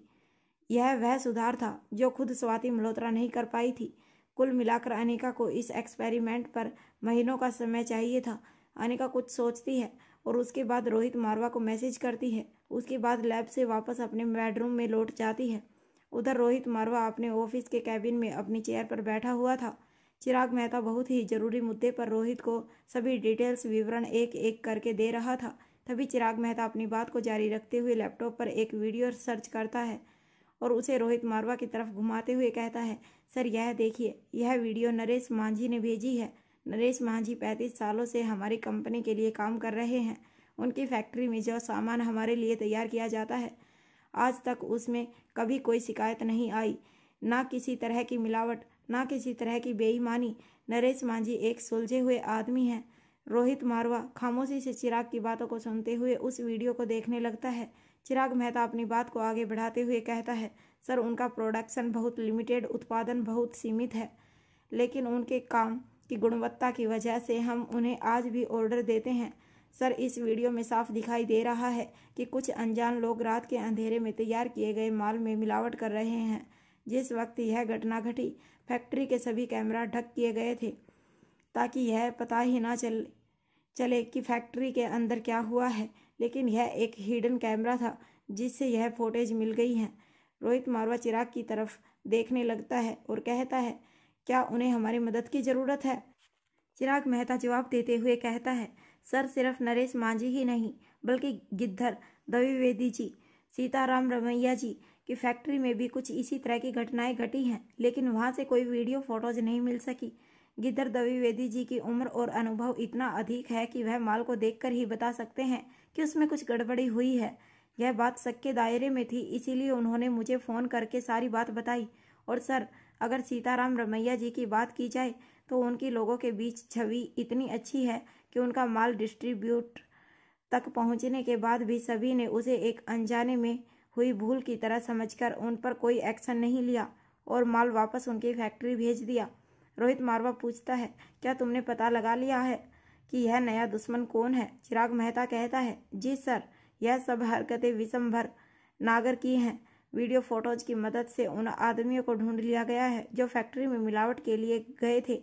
यह वह सुधार था जो खुद स्वाति मल्होत्रा नहीं कर पाई थी। कुल मिलाकर अनिका को इस एक्सपेरिमेंट पर महीनों का समय चाहिए था। अनिका कुछ सोचती है और उसके बाद रोहित मारवा को मैसेज करती है। उसके बाद लैब से वापस अपने बेडरूम में लौट जाती है। उधर रोहित मारवा अपने ऑफिस के कैबिन में अपनी चेयर पर बैठा हुआ था। चिराग मेहता बहुत ही जरूरी मुद्दे पर रोहित को सभी डिटेल्स विवरण एक एक करके दे रहा था। तभी चिराग मेहता अपनी बात को जारी रखते हुए लैपटॉप पर एक वीडियो सर्च करता है और उसे रोहित मारवा की तरफ घुमाते हुए कहता है, सर यह देखिए, यह वीडियो नरेश मांझी ने भेजी है। नरेश मांझी 35 सालों से हमारी कंपनी के लिए काम कर रहे हैं। उनकी फैक्ट्री में जो सामान हमारे लिए तैयार किया जाता है, आज तक उसमें कभी कोई शिकायत नहीं आई, ना किसी तरह की मिलावट, ना किसी तरह की बेईमानी। नरेश मांझी एक सुलझे हुए आदमी हैं। रोहित मारवा खामोशी से चिराग की बातों को सुनते हुए उस वीडियो को देखने लगता है। चिराग मेहता अपनी बात को आगे बढ़ाते हुए कहता है, सर उनका प्रोडक्शन बहुत लिमिटेड, उत्पादन बहुत सीमित है, लेकिन उनके काम की गुणवत्ता की वजह से हम उन्हें आज भी ऑर्डर देते हैं। सर इस वीडियो में साफ दिखाई दे रहा है कि कुछ अनजान लोग रात के अंधेरे में तैयार किए गए माल में मिलावट कर रहे हैं। जिस वक्त यह घटना घटी, फैक्ट्री के सभी कैमरा ढक किए गए थे ताकि यह पता ही ना चले कि फैक्ट्री के अंदर क्या हुआ है, लेकिन यह एक हिडन कैमरा था जिससे यह फुटेज मिल गई है। रोहित मारवा चिराग की तरफ देखने लगता है और कहता है, क्या उन्हें हमारी मदद की ज़रूरत है? चिराग मेहता जवाब देते हुए कहता है, सर सिर्फ नरेश मांझी ही नहीं, बल्कि गिद्धर द्विवेदी जी, सीताराम रमैया जी की फैक्ट्री में भी कुछ इसी तरह की घटनाएं घटी हैं, लेकिन वहां से कोई वीडियो फोटोज नहीं मिल सकी। गिद्धर द्विवेदी जी की उम्र और अनुभव इतना अधिक है कि वह माल को देखकर ही बता सकते हैं कि उसमें कुछ गड़बड़ी हुई है। यह बात शक के दायरे में थी, इसीलिए उन्होंने मुझे फ़ोन करके सारी बात बताई। और सर, अगर सीताराम रमैया जी की बात की जाए तो उनकी लोगों के बीच छवि इतनी अच्छी है कि उनका माल डिस्ट्रीब्यूट तक पहुंचने के बाद भी सभी ने उसे एक अनजाने में हुई भूल की तरह समझकर उन पर कोई एक्शन नहीं लिया और माल वापस उनकी फैक्ट्री भेज दिया। रोहित मारवा पूछता है, क्या तुमने पता लगा लिया है कि यह नया दुश्मन कौन है? चिराग मेहता कहता है, जी सर, यह सब हरकतें विशंभर नागर की हैं। वीडियो फोटोज की मदद से उन आदमियों को ढूंढ लिया गया है जो फैक्ट्री में मिलावट के लिए गए थे।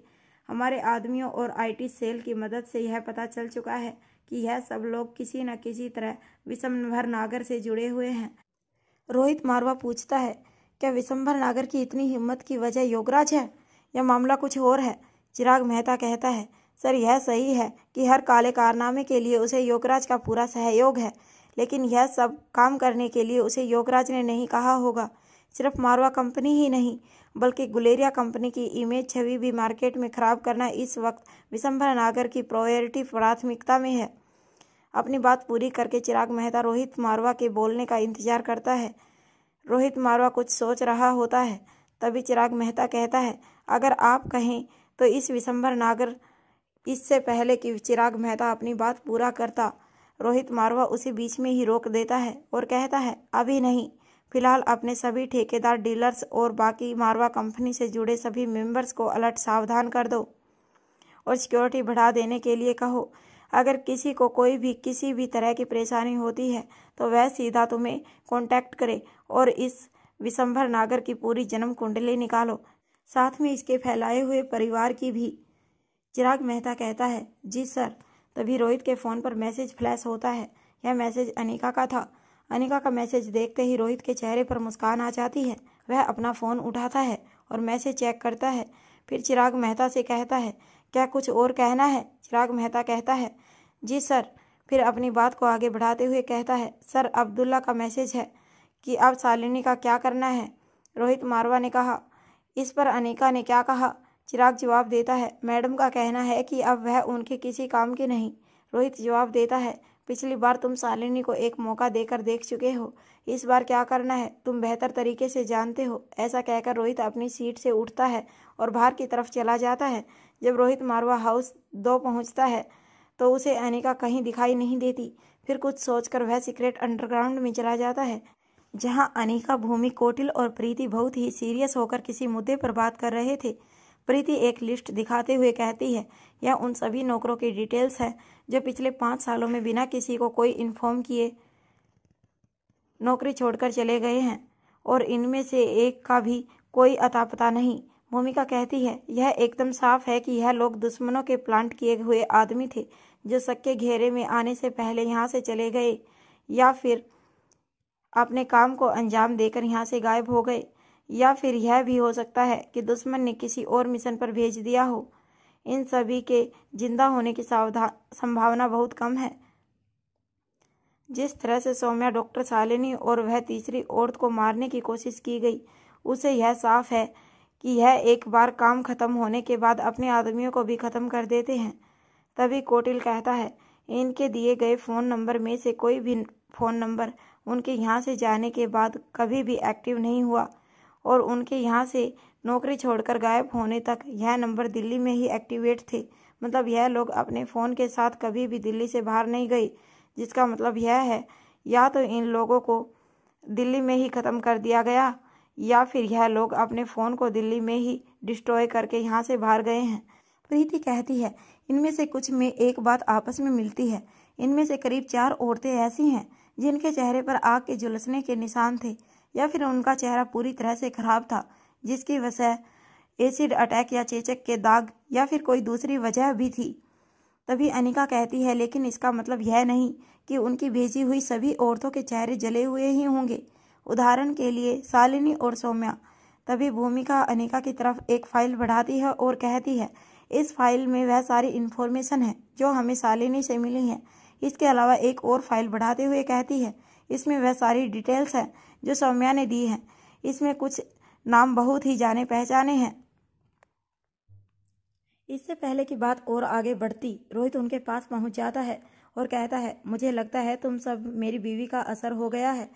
हमारे आदमियों और आईटी सेल की मदद से यह पता चल चुका है कि यह सब लोग किसी न किसी तरह विशंभर नागर से जुड़े हुए हैं। रोहित मारवा पूछता है, क्या विशंभर नागर की इतनी हिम्मत की वजह योगराज है या मामला कुछ और है? चिराग मेहता कहता है, सर यह सही है कि हर काले कारनामे के लिए उसे योगराज का पूरा सहयोग है, लेकिन यह सब काम करने के लिए उसे योगराज ने नहीं कहा होगा। सिर्फ मारवा कंपनी ही नहीं, बल्कि गुलेरिया कंपनी की इमेज छवि भी मार्केट में खराब करना इस वक्त विशंभर नागर की प्राथमिकता में है। अपनी बात पूरी करके चिराग मेहता रोहित मारवा के बोलने का इंतजार करता है। रोहित मारवा कुछ सोच रहा होता है। तभी चिराग मेहता कहता है, अगर आप कहें तो इस विशंभर नागर। इससे पहले कि चिराग मेहता अपनी बात पूरा करता, रोहित मारवा उसे बीच में ही रोक देता है और कहता है, अभी नहीं, फिलहाल अपने सभी ठेकेदार, डीलर्स और बाकी मारवा कंपनी से जुड़े सभी मेंबर्स को अलर्ट सावधान कर दो और सिक्योरिटी बढ़ा देने के लिए कहो। अगर किसी को कोई भी किसी भी तरह की परेशानी होती है तो वह सीधा तुम्हें कांटेक्ट करे और इस विशंभर नागर की पूरी जन्म कुंडली निकालो, साथ में इसके फैलाए हुए परिवार की भी। चिराग मेहता कहता है, जी सर। तभी रोहित के फ़ोन पर मैसेज फ्लैश होता है। यह मैसेज अनिका का था। अनिका का मैसेज देखते ही रोहित के चेहरे पर मुस्कान आ जाती है। वह अपना फ़ोन उठाता है और मैसेज चेक करता है। फिर चिराग मेहता से कहता है, क्या कुछ और कहना है? चिराग मेहता कहता है, जी सर। फिर अपनी बात को आगे बढ़ाते हुए कहता है, सर, अब्दुल्ला का मैसेज है कि अब शालिनी का क्या करना है। रोहित मारवा ने कहा। इस पर अनिका ने क्या कहा? चिराग जवाब देता है, मैडम का कहना है कि अब वह उनके किसी काम की नहीं। रोहित जवाब देता है, पिछली बार तुम शालिनी को एक मौका देकर देख चुके हो, इस बार क्या करना है तुम बेहतर तरीके से जानते हो। ऐसा कहकर रोहित अपनी सीट से उठता है और बाहर की तरफ चला जाता है। जब रोहित मारवा हाउस 2 पहुंचता है तो उसे अनिका कहीं दिखाई नहीं देती। फिर कुछ सोचकर वह सीक्रेट अंडरग्राउंड में चला जाता है, जहां अनिका, भूमि, कोटिल और प्रीति बहुत ही सीरियस होकर किसी मुद्दे पर बात कर रहे थे। प्रीति एक लिस्ट दिखाते हुए कहती है, यह उन सभी नौकरों की डिटेल्स है जो पिछले 5 सालों में बिना किसी को कोई इन्फॉर्म किए नौकरी छोड़कर चले गए हैं और इनमें से एक का भी कोई अता पता नहीं। भूमिका कहती है, यह एकदम साफ है कि यह लोग दुश्मनों के प्लांट किए हुए आदमी थे जो शक के घेरे में आने से पहले यहाँ से चले गए या फिर अपने काम को अंजाम देकर यहाँ से गायब हो गए, या फिर यह भी हो सकता है कि दुश्मन ने किसी और मिशन पर भेज दिया हो। इन सभी के जिंदा होने की संभावना बहुत कम है। जिस तरह से सौम्या, डॉक्टर शालिनी और वह तीसरी औरत को मारने की कोशिश की गई, उससे यह साफ है कि यह एक बार काम खत्म होने के बाद अपने आदमियों को भी खत्म कर देते हैं। तभी कोटिल कहता है, इनके दिए गए फ़ोन नंबर में से कोई भी फ़ोन नंबर उनके यहाँ से जाने के बाद कभी भी एक्टिव नहीं हुआ और उनके यहाँ से नौकरी छोड़कर गायब होने तक यह नंबर दिल्ली में ही एक्टिवेट थे। मतलब यह लोग अपने फ़ोन के साथ कभी भी दिल्ली से बाहर नहीं गए, जिसका मतलब यह है या तो इन लोगों को दिल्ली में ही ख़त्म कर दिया गया या फिर यह लोग अपने फ़ोन को दिल्ली में ही डिस्ट्रॉय करके यहाँ से बाहर गए हैं। प्रीति कहती है, इनमें से कुछ में एक बात आपस में मिलती है। इनमें से करीब 4 औरतें ऐसी हैं जिनके चेहरे पर आग के झुलसने के निशान थे, या फिर उनका चेहरा पूरी तरह से खराब था, जिसकी वजह एसिड अटैक या चेचक के दाग या फिर कोई दूसरी वजह भी थी। तभी अनिका कहती है, लेकिन इसका मतलब यह नहीं कि उनकी भेजी हुई सभी औरतों के चेहरे जले हुए ही होंगे। उदाहरण के लिए शालिनी और सौम्या। तभी भूमिका अनिका की तरफ एक फाइल बढ़ाती है और कहती है, इस फाइल में वह सारी इन्फॉर्मेशन है जो हमें शालिनी से मिली है। इसके अलावा एक और फाइल बढ़ाते हुए कहती है, इसमें वह सारी डिटेल्स है जो सौम्या ने दी है। इसमें कुछ नाम बहुत ही जाने पहचाने हैं। इससे पहले कि बात और आगे बढ़ती, रोहित उनके पास पहुंच जाता है और कहता है, मुझे लगता है तुम सब मेरी बीवी का असर हो गया है,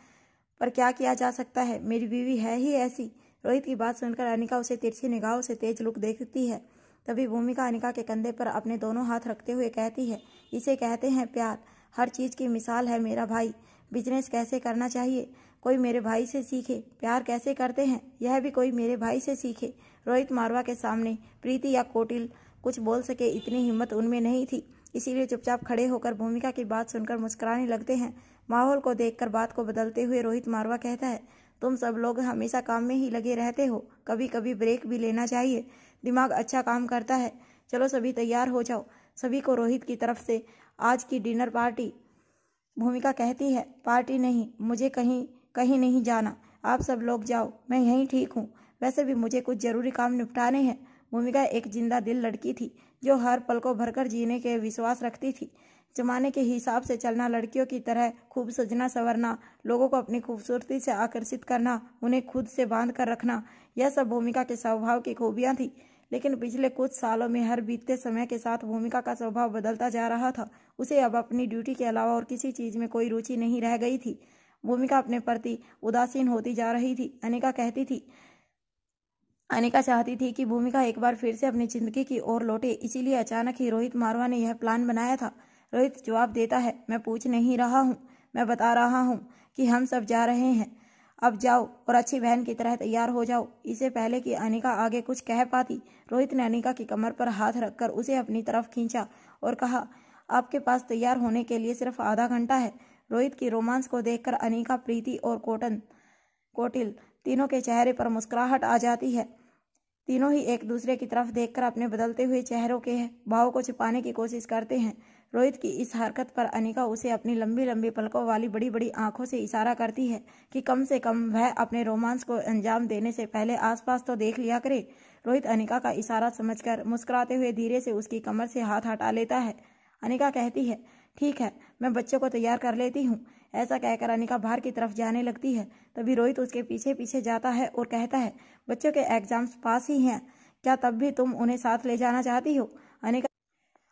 पर क्या किया जा सकता है, मेरी बीवी है ही ऐसी। रोहित की बात सुनकर अनिका उसे तिरछी निगाहों से तेज लुक देखती है। तभी भूमिका अनिका के कंधे पर अपने दोनों हाथ रखते हुए कहती है, इसे कहते हैं प्यार। हर चीज़ की मिसाल है मेरा भाई। बिजनेस कैसे करना चाहिए कोई मेरे भाई से सीखे, प्यार कैसे करते हैं यह भी कोई मेरे भाई से सीखे। रोहित मारवा के सामने प्रीति या कोटिल कुछ बोल सके इतनी हिम्मत उनमें नहीं थी, इसीलिए चुपचाप खड़े होकर भूमिका की बात सुनकर मुस्कुराने लगते हैं। माहौल को देखकर बात को बदलते हुए रोहित मारवा कहता है, तुम सब लोग हमेशा काम में ही लगे रहते हो, कभी कभी ब्रेक भी लेना चाहिए, दिमाग अच्छा काम करता है। चलो सभी तैयार हो जाओ, सभी को रोहित की तरफ से आज की डिनर पार्टी। भूमिका कहती है, पार्टी नहीं, मुझे कहीं नहीं जाना, आप सब लोग जाओ, मैं यहीं ठीक हूँ, वैसे भी मुझे कुछ ज़रूरी काम निपटाने हैं। भूमिका एक जिंदा दिल लड़की थी जो हर पल को भरकर जीने के विश्वास रखती थी। जमाने के हिसाब से चलना, लड़कियों की तरह खूब सजना संवरना, लोगों को अपनी खूबसूरती से आकर्षित करना, उन्हें खुद से बांध कर रखना, यह सब भूमिका के स्वभाव की खूबियां थी। लेकिन पिछले कुछ सालों में हर बीतते समय के साथ भूमिका का स्वभाव बदलता जा रहा था। उसे अब अपनी ड्यूटी के अलावा और किसी चीज़ में कोई रुचि नहीं रह गई थी। भूमिका अपने प्रति उदासीन होती जा रही थी। अनिका चाहती थी कि भूमिका एक बार फिर से अपनी जिंदगी की ओर लौटे, इसीलिए अचानक ही रोहित मारवा ने यह प्लान बनाया था। रोहित जवाब देता है, मैं पूछ नहीं रहा हूँ, मैं बता रहा हूँ कि हम सब जा रहे हैं। अब जाओ और अच्छी बहन की तरह तैयार हो जाओ। इससे पहले कि अनिका आगे कुछ कह पाती, रोहित ने अनिका की कमर पर हाथ रखकर उसे अपनी तरफ खींचा और कहा, आपके पास तैयार होने के लिए सिर्फ आधा घंटा है। रोहित की रोमांस को देखकर अनिका, प्रीति और कोटिल तीनों के चेहरे पर मुस्कुराहट आ जाती है। तीनों ही एक दूसरे की तरफ देखकर अपने बदलते हुए चेहरों के भाव को छिपाने की कोशिश करते हैं। रोहित की इस हरकत पर अनिका उसे अपनी लंबी लंबी पलकों वाली बड़ी बड़ी आंखों से इशारा करती है कि कम से कम वह अपने रोमांस को अंजाम देने से पहले आसपास तो देख लिया करे। रोहित अनिका का इशारा समझकर मुस्कुराते हुए धीरे से उसकी कमर से हाथ हटा लेता है। अनिका कहती है, ठीक है, मैं बच्चों को तैयार कर लेती हूँ। ऐसा कहकर अनिका बाहर की तरफ जाने लगती है। तभी रोहित उसके पीछे पीछे जाता है और कहता है, बच्चों के एग्जाम्स पास ही हैं, क्या तब भी तुम उन्हें साथ ले जाना चाहती हो?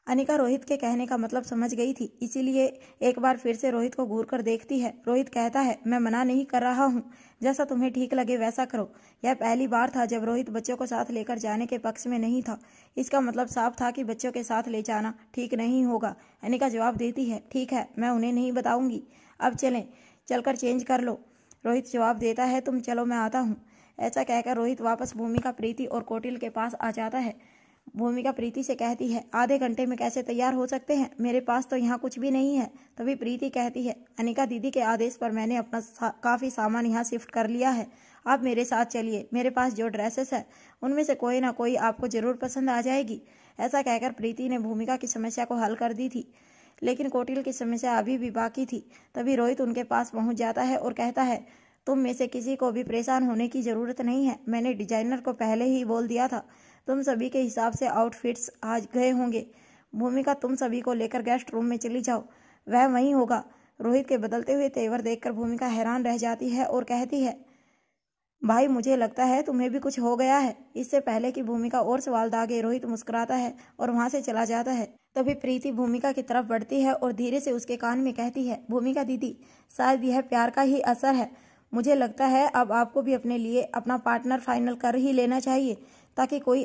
अनिका रोहित के कहने का मतलब समझ गई थी, इसीलिए एक बार फिर से रोहित को घूर कर देखती है। रोहित कहता है, मैं मना नहीं कर रहा हूँ, जैसा तुम्हें ठीक लगे वैसा करो। यह पहली बार था जब रोहित बच्चों को साथ लेकर जाने के पक्ष में नहीं था। इसका मतलब साफ था कि बच्चों के साथ ले जाना ठीक नहीं होगा। अनिका जवाब देती है, ठीक है, मैं उन्हें नहीं बताऊंगी। अब चलें, चलकर चेंज कर लो। रोहित जवाब देता है, तुम चलो, मैं आता हूँ। ऐसा कहकर रोहित वापस भूमिका, प्रीति और कोटिल के पास आ जाता है। भूमिका प्रीति से कहती है, आधे घंटे में कैसे तैयार हो सकते हैं? मेरे पास तो यहाँ कुछ भी नहीं है। तभी प्रीति कहती है, अनिका दीदी के आदेश पर मैंने अपना काफ़ी सामान यहाँ शिफ्ट कर लिया है। आप मेरे साथ चलिए, मेरे पास जो ड्रेसेस है उनमें से कोई ना कोई आपको ज़रूर पसंद आ जाएगी। ऐसा कहकर प्रीति ने भूमिका की समस्या को हल कर दी थी, लेकिन कोटिल की समस्या अभी भी बाकी थी। तभी रोहित उनके पास पहुँच जाता है और कहता है, तुम में से किसी को भी परेशान होने की ज़रूरत नहीं है। मैंने डिजाइनर को पहले ही बोल दिया था, तुम सभी के हिसाब से आउटफिट्स आज गए होंगे। भूमिका, तुम सभी को लेकर गेस्ट रूम में चली जाओ, वह वहीं होगा। रोहित के बदलते हुए तेवर देखकर भूमिका हैरान रह जाती है और कहती है, भाई मुझे लगता है तुम्हें भी कुछ हो गया है। इससे पहले कि भूमिका और सवाल दागे, रोहित मुस्कुराता है और वहां से चला जाता है। तभी प्रीति भूमिका की तरफ बढ़ती है और धीरे से उसके कान में कहती है, भूमिका दीदी, शायद यह प्यार का ही असर है। मुझे लगता है अब आपको भी अपने लिए अपना पार्टनर फाइनल कर ही लेना चाहिए, ताकि कोई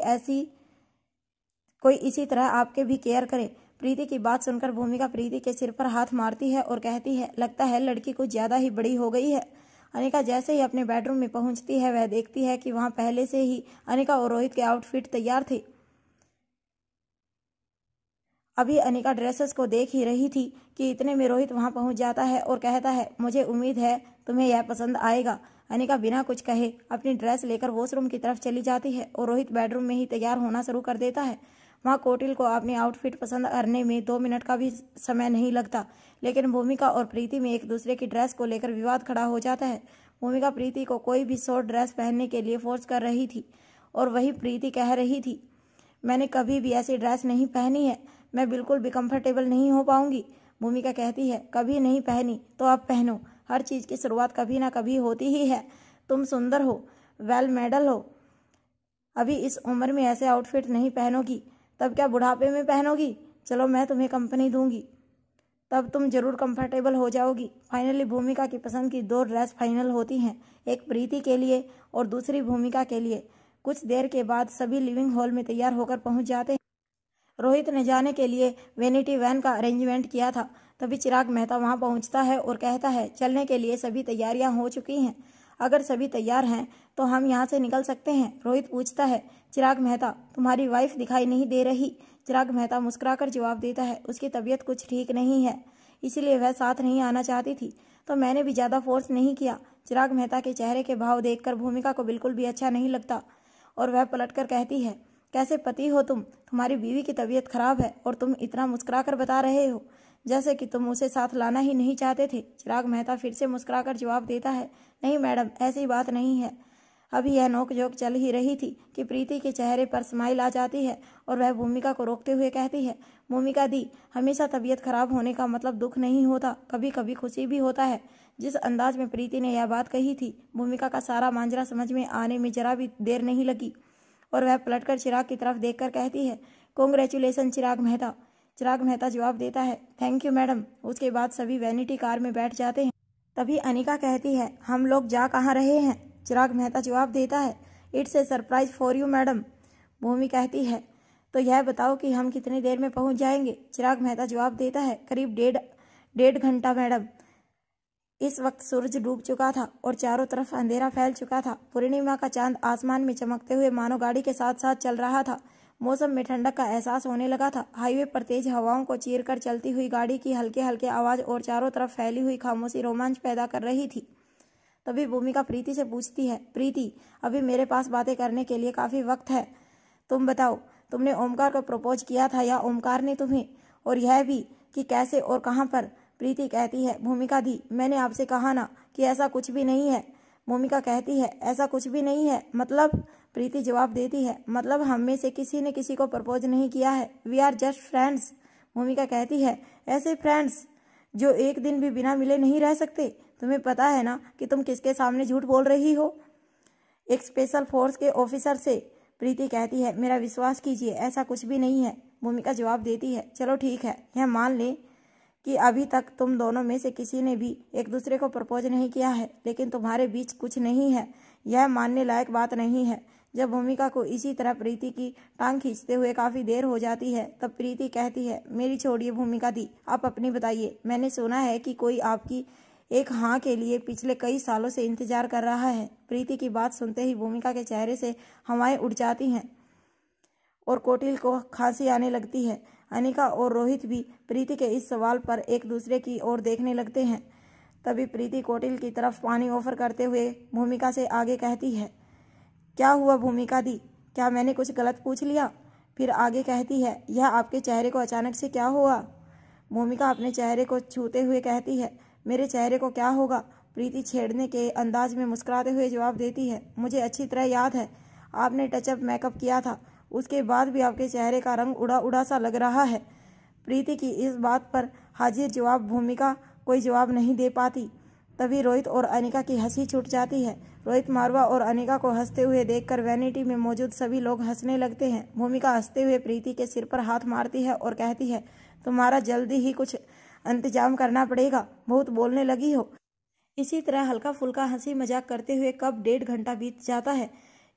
इसी तरह आपके भी केयर करे। प्रीति की बात सुनकर भूमिका प्रीति के सिर पर हाथ मारती है और कहती है, लगता है लड़की कुछ ज्यादा ही बड़ी हो गई है। अनिका जैसे ही अपने बेडरूम में पहुंचती है, वह देखती है कि वहां पहले से ही अनिका और रोहित के आउटफिट तैयार थे। अभी अनिका ड्रेसेस को देख ही रही थी कि इतने में रोहित वहां पहुंच जाता है और कहता है, मुझे उम्मीद है तुम्हें यह पसंद आएगा। अनिका बिना कुछ कहे अपनी ड्रेस लेकर वॉशरूम की तरफ चली जाती है और रोहित बेडरूम में ही तैयार होना शुरू कर देता है। वहाँ कोटिल को अपनी आउटफिट पसंद करने में 2 मिनट का भी समय नहीं लगता, लेकिन भूमिका और प्रीति में एक दूसरे की ड्रेस को लेकर विवाद खड़ा हो जाता है। भूमिका प्रीति को कोई भी शॉर्ट ड्रेस पहनने के लिए फोर्स कर रही थी और वही प्रीति कह रही थी, मैंने कभी भी ऐसी ड्रेस नहीं पहनी है, मैं बिल्कुल भी कंफर्टेबल नहीं हो पाऊंगी। भूमिका कहती है, कभी नहीं पहनी तो अब पहनो, हर चीज़ की शुरुआत कभी ना कभी होती ही है। तुम सुंदर हो, वेल मेडल हो, अभी इस उम्र में ऐसे आउटफिट नहीं पहनोगी, तब क्या बुढ़ापे में पहनोगी? चलो मैं तुम्हें कंपनी दूंगी, तब तुम जरूर कंफर्टेबल हो जाओगी। फाइनली भूमिका की पसंद की 2 ड्रेस फाइनल होती हैं, एक प्रीति के लिए और दूसरी भूमिका के लिए। कुछ देर के बाद सभी लिविंग हॉल में तैयार होकर पहुंच जाते हैं। रोहित ने जाने के लिए वेनिटी वैन का अरेंजमेंट किया था। तभी चिराग मेहता वहां पहुंचता है और कहता है, चलने के लिए सभी तैयारियां हो चुकी हैं, अगर सभी तैयार हैं तो हम यहाँ से निकल सकते हैं। रोहित पूछता है, चिराग मेहता, तुम्हारी वाइफ दिखाई नहीं दे रही? चिराग मेहता मुस्कुराकर जवाब देता है, उसकी तबीयत कुछ ठीक नहीं है, इसीलिए वह साथ नहीं आना चाहती थी, तो मैंने भी ज़्यादा फोर्स नहीं किया। चिराग मेहता के चेहरे के भाव देखकर भूमिका को बिल्कुल भी अच्छा नहीं लगता और वह पलटकर कहती है, कैसे पति हो तुम? तुम्हारी बीवी की तबीयत खराब है और तुम इतना मुस्कुराकर बता रहे हो जैसे कि तुम उसे साथ लाना ही नहीं चाहते थे। चिराग मेहता फिर से मुस्कुराकर जवाब देता है, नहीं मैडम, ऐसी बात नहीं है। अभी यह नोकझोंक चल ही रही थी कि प्रीति के चेहरे पर स्माइल आ जाती है और वह भूमिका को रोकते हुए कहती है, भूमिका दी, हमेशा तबीयत खराब होने का मतलब दुख नहीं होता, कभी कभी खुशी भी होता है। जिस अंदाज में प्रीति ने यह बात कही थी, भूमिका का सारा मांजरा समझ में आने में जरा भी देर नहीं लगी और वह पलटकर चिराग की तरफ देखकर कहती है, कॉन्ग्रेचुलेसन चिराग मेहता। चिराग मेहता जवाब देता है, थैंक यू मैडम। उसके बाद सभी वैनिटी कार में बैठ जाते हैं। तभी अनिका कहती है, हम लोग जा कहाँ रहे हैं? चिराग मेहता जवाब देता है, it's a surprise for you madam. Bhoomi कहती है, तो यह बताओ कि हम कितनी देर में पहुंच जाएंगे? चिराग मेहता जवाब देता है, करीब डेढ़ घंटा मैडम। इस वक्त सूरज डूब चुका था और चारों तरफ अंधेरा फैल चुका था। पूर्णिमा का चांद आसमान में चमकते हुए मानो गाड़ी के साथ साथ चल रहा था। मौसम में ठंडक का एहसास होने लगा था। हाईवे पर तेज हवाओं को चीरकर चलती हुई गाड़ी की हल्के हल्के आवाज और चारों तरफ फैली हुई खामोशी रोमांच पैदा कर रही थी। तभी भूमिका प्रीति से पूछती है, प्रीति, अभी मेरे पास बातें करने के लिए काफी वक्त है। तुम बताओ, तुमने ओमकार को प्रपोज किया था या ओमकार ने तुम्हें? और यह भी कि कैसे और कहाँ पर? प्रीति कहती है, भूमिका दी, मैंने आपसे कहा ना कि ऐसा कुछ भी नहीं है। भूमिका कहती है, ऐसा कुछ भी नहीं है मतलब? प्रीति जवाब देती है, मतलब हम में से किसी ने किसी को प्रपोज नहीं किया है। We are just friends. Bhumika कहती है, ऐसे फ्रेंड्स जो एक दिन भी बिना मिले नहीं रह सकते? तुम्हें पता है ना कि तुम किसके सामने झूठ बोल रही हो? एक स्पेशल फोर्स के ऑफिसर से। प्रीति कहती है, मेरा विश्वास कीजिए, ऐसा कुछ भी नहीं है। भूमिका जवाब देती है, चलो ठीक है, यह मान लें कि अभी तक तुम दोनों में से किसी ने भी एक दूसरे को प्रपोज नहीं किया है, लेकिन तुम्हारे बीच कुछ नहीं है, यह मानने लायक बात नहीं है। जब भूमिका को इसी तरह प्रीति की टांग खींचते हुए काफी देर हो जाती है, तब प्रीति कहती है, मेरी छोड़िए भूमिका दी, आप अपनी बताइए। मैंने सुना है कि कोई आपकी एक हाँ के लिए पिछले कई सालों से इंतजार कर रहा है। प्रीति की बात सुनते ही भूमिका के चेहरे से हवाएं उड़ जाती हैं और कोटिल को खांसी आने लगती है। अनिका और रोहित भी प्रीति के इस सवाल पर एक दूसरे की ओर देखने लगते हैं। तभी प्रीति कोटिल की तरफ पानी ऑफर करते हुए भूमिका से आगे कहती है, क्या हुआ भूमिका दी, क्या मैंने कुछ गलत पूछ लिया? फिर आगे कहती है, यह आपके चेहरे को अचानक से क्या हुआ? भूमिका अपने चेहरे को छूते हुए कहती है, मेरे चेहरे को क्या होगा? प्रीति छेड़ने के अंदाज में मुस्कुराते हुए जवाब देती है, मुझे अच्छी तरह याद है, आपने टचअप मेकअप किया था, उसके बाद भी आपके चेहरे का रंग उड़ा उड़ा सा लग रहा है। प्रीति की इस बात पर हाजिर जवाब भूमिका कोई जवाब नहीं दे पाती। तभी रोहित और अनिका की हंसी छूट जाती है। रोहित मारवा और अनिका को हंसते हुए देखकर वैनिटी में मौजूद सभी लोग हंसने लगते हैं। भूमिका हंसते हुए प्रीति के सिर पर हाथ मारती है और कहती है, तुम्हारा जल्दी ही कुछ इंतजाम करना पड़ेगा, बहुत बोलने लगी हो। इसी तरह हल्का फुल्का हंसी मजाक करते हुए कब 1.5 घंटा बीत जाता है,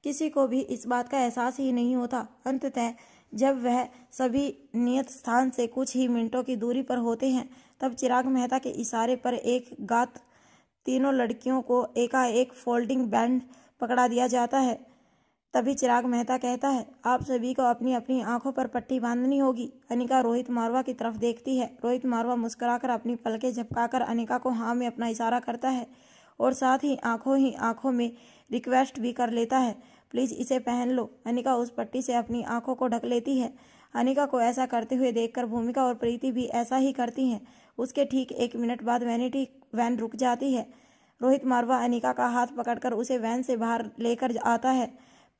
किसी को भी इस बात का एहसास ही नहीं होता। अंततः जब वह सभी नियत स्थान से कुछ ही मिनटों की दूरी पर होते हैं, तब चिराग मेहता के इशारे पर एक गात तीनों लड़कियों को एकाएक फोल्डिंग बैंड पकड़ा दिया जाता है। तभी चिराग मेहता कहता है, आप सभी को अपनी अपनी आंखों पर पट्टी बांधनी होगी। अनिका रोहित मारवा की तरफ देखती है। रोहित मारवा मुस्कुराकर अपनी पलकें झपकाकर अनिका को हाँ में अपना इशारा करता है और साथ ही आंखों में रिक्वेस्ट भी कर लेता है, प्लीज इसे पहन लो। अनिका उस पट्टी से अपनी आंखों को ढक लेती है। अनिका को ऐसा करते हुए देखकर भूमिका और प्रीति भी ऐसा ही करती हैं। उसके ठीक 1 मिनट बाद वैनिटी वैन रुक जाती है। रोहित मारवा अनिका का हाथ पकड़कर उसे वैन से बाहर लेकर आता है।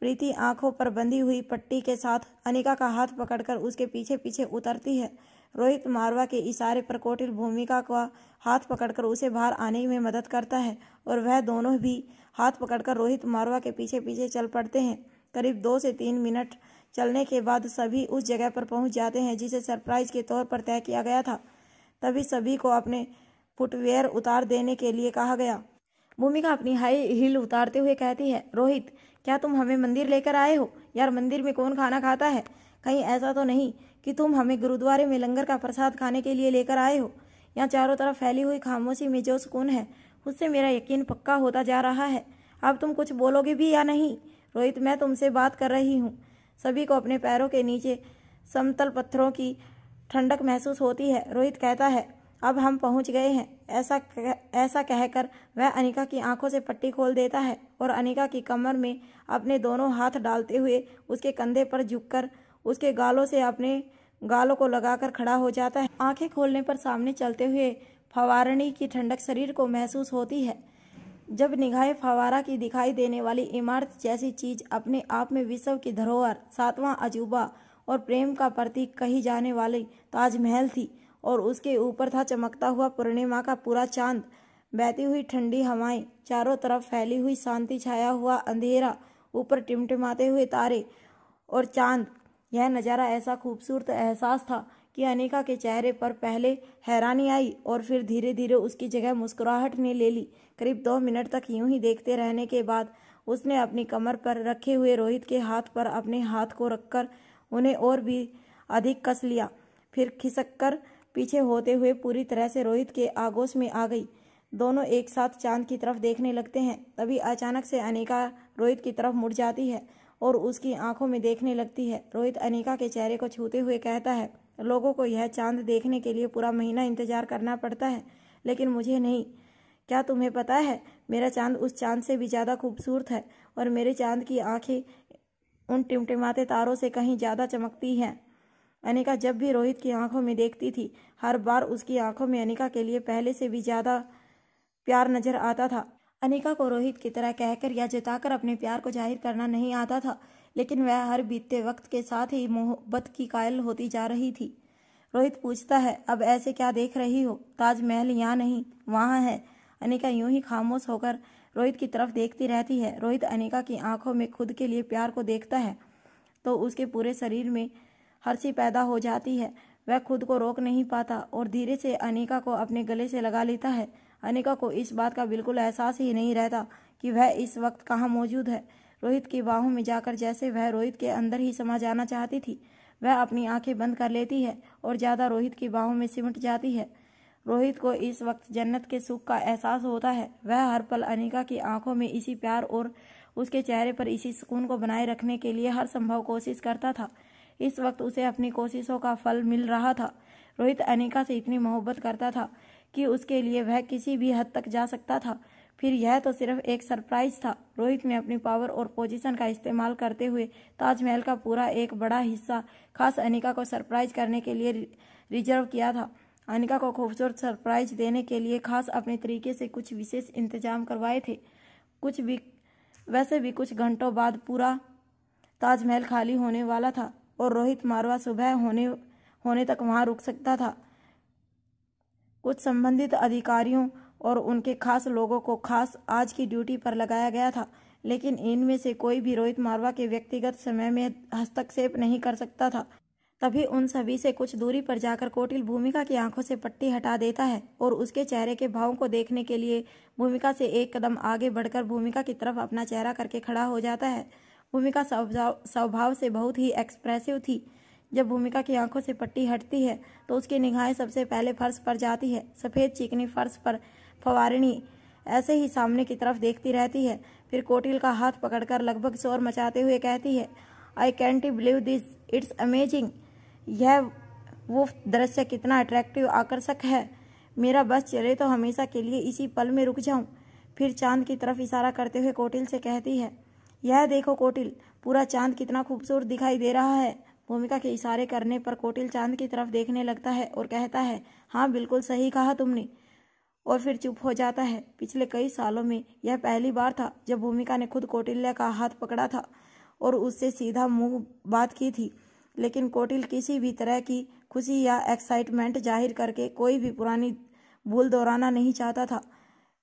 प्रीति आंखों पर बंधी हुई पट्टी के साथ अनिका का हाथ पकड़कर उसके पीछे पीछे उतरती है। रोहित मारवा के इशारे पर कोटिल भूमिका का हाथ पकड़कर उसे बाहर आने में मदद करता है और वह दोनों भी हाथ पकड़कर रोहित मारवा के पीछे पीछे चल पड़ते हैं। करीब 2 से 3 मिनट चलने के बाद सभी उस जगह पर पहुंच जाते हैं जिसे सरप्राइज के तौर पर तय किया गया था। तभी सभी को अपने फुटवेयर उतार देने के लिए कहा गया। भूमिका अपनी हाई हील उतारते हुए कहती है, रोहित, क्या तुम हमें मंदिर लेकर आए हो? यार, मंदिर में कौन खाना खाता है? कहीं ऐसा तो नहीं कि तुम हमें गुरुद्वारे में लंगर का प्रसाद खाने के लिए लेकर आए हो? यहाँ चारों तरफ फैली हुई खामोशी में जो सुकून है, उससे मेरा यकीन पक्का होता जा रहा है। अब तुम कुछ बोलोगे भी या नहीं? रोहित, मैं तुमसे बात कर रही हूँ। सभी को अपने पैरों के नीचे समतल पत्थरों की ठंडक महसूस होती है। रोहित कहता है, अब हम पहुंच गए हैं। ऐसा कहकर वह अनिका की आंखों से पट्टी खोल देता है और अनिका की कमर में अपने दोनों हाथ डालते हुए उसके कंधे पर झुककर उसके गालों से अपने गालों को लगाकर खड़ा हो जाता है। आंखें खोलने पर सामने चलते हुए फवारणी की ठंडक शरीर को महसूस होती है। जब निगाहें फवारा की दिखाई देने वाली इमारत जैसी चीज अपने आप में विश्व की धरोहर, 7वां अजूबा और प्रेम का प्रतीक कही जाने वाली ताजमहल थी और उसके ऊपर था चमकता हुआ पूर्णिमा का पूरा चांद, बहती हुई ठंडी हवाएं, चारों तरफ फैली हुई शांति, छाया हुआ अंधेरा, ऊपर टिमटिमाते हुए तारे और चांद। यह नज़ारा ऐसा खूबसूरत एहसास था कि अनिका के चेहरे पर पहले हैरानी आई और फिर धीरे धीरे उसकी जगह मुस्कुराहट ने ले ली। करीब 2 मिनट तक यूं ही देखते रहने के बाद उसने अपनी कमर पर रखे हुए रोहित के हाथ पर अपने हाथ को रखकर उन्हें और भी अधिक कस लिया। फिर खिसक पीछे होते हुए पूरी तरह से रोहित के आगोश में आ गई। दोनों एक साथ चांद की तरफ देखने लगते हैं। तभी अचानक से अनिका रोहित की तरफ मुड़ जाती है और उसकी आंखों में देखने लगती है। रोहित अनिका के चेहरे को छूते हुए कहता है, लोगों को यह चांद देखने के लिए पूरा महीना इंतजार करना पड़ता है, लेकिन मुझे नहीं। क्या तुम्हें पता है, मेरा चांद उस चांद से भी ज़्यादा खूबसूरत है और मेरे चांद की आंखें उन टिमटिमाते तारों से कहीं ज़्यादा चमकती हैं। अनिका जब भी रोहित की आंखों में देखती थी, हर बार उसकी आंखों में अनिका के लिए पहले से भी ज़्यादा प्यार नजर आता था। अनिका को रोहित की तरह कहकर या जताकर अपने प्यार को जाहिर करना नहीं आता था, लेकिन वह हर बीतते वक्त के साथ ही मोहब्बत की कायल होती जा रही थी। रोहित पूछता है, अब ऐसे क्या देख रही हो? ताजमहल यहाँ नहीं, वहाँ है। अनिका यूं ही खामोश होकर रोहित की तरफ देखती रहती है। रोहित अनिका की आंखों में खुद के लिए प्यार को देखता है तो उसके पूरे शरीर में हर्षी पैदा हो जाती है। वह खुद को रोक नहीं पाता और धीरे से अनिका को अपने गले से लगा लेता है। अनिका को इस बात का बिल्कुल एहसास ही नहीं रहता कि वह इस वक्त कहाँ मौजूद है। रोहित की बाहों में जाकर जैसे वह रोहित के अंदर ही समा जाना चाहती थी, वह अपनी आंखें बंद कर लेती है और ज़्यादा रोहित की बाहों में सिमट जाती है। रोहित को इस वक्त जन्नत के सुख का एहसास होता है। वह हर पल अनिका की आंखों में इसी प्यार और उसके चेहरे पर इसी सुकून को बनाए रखने के लिए हर संभव कोशिश करता था। इस वक्त उसे अपनी कोशिशों का फल मिल रहा था। रोहित अनिका से इतनी मोहब्बत करता था कि उसके लिए वह किसी भी हद तक जा सकता था। फिर यह तो सिर्फ एक सरप्राइज था। रोहित ने अपनी पावर और पोजीशन का इस्तेमाल करते हुए ताजमहल का पूरा एक बड़ा हिस्सा खास अनिका को सरप्राइज करने के लिए रिजर्व किया था। अनिका को खूबसूरत सरप्राइज देने के लिए खास अपने तरीके से कुछ विशेष इंतजाम करवाए थे। वैसे भी कुछ घंटों बाद पूरा ताजमहल खाली होने वाला था और रोहित मारवा सुबह होने तक वहां रुक सकता था। कुछ संबंधित अधिकारियों और उनके खास लोगों को खास आज की ड्यूटी पर लगाया गया था, लेकिन इनमें से कोई भी रोहित मारवा के व्यक्तिगत समय में हस्तक्षेप नहीं कर सकता था। तभी उन सभी से कुछ दूरी पर जाकर कौटिल भूमिका की आंखों से पट्टी हटा देता है और उसके चेहरे के भावों को देखने के लिए भूमिका से एक कदम आगे बढ़कर भूमिका की तरफ अपना चेहरा करके खड़ा हो जाता है। भूमिका स्वभाव से बहुत ही एक्सप्रेसिव थी। जब भूमिका की आंखों से पट्टी हटती है तो उसकी निगाहें सबसे पहले फर्श पर जाती है। सफ़ेद चिकनी फर्श पर फवारनी ऐसे ही सामने की तरफ देखती रहती है। फिर कौटिल का हाथ पकड़कर लगभग शोर मचाते हुए कहती है, I can't believe this, it's amazing. यह वो दृश्य कितना अट्रैक्टिव, आकर्षक है। मेरा बस चले तो हमेशा के लिए इसी पल में रुक जाऊं। फिर चांद की तरफ इशारा करते हुए कौटिल से कहती है, यह देखो कौटिल, पूरा चांद कितना खूबसूरत दिखाई दे रहा है। भूमिका के इशारे करने पर कौटिल चांद की तरफ देखने लगता है और कहता है, हाँ बिल्कुल सही कहा तुमने, और फिर चुप हो जाता है। पिछले कई सालों में यह पहली बार था जब भूमिका ने खुद कौटिल्य का हाथ पकड़ा था और उससे सीधा मुंह बात की थी। लेकिन कौटिल किसी भी तरह की खुशी या एक्साइटमेंट जाहिर करके कोई भी पुरानी भूल दोहराना नहीं चाहता था।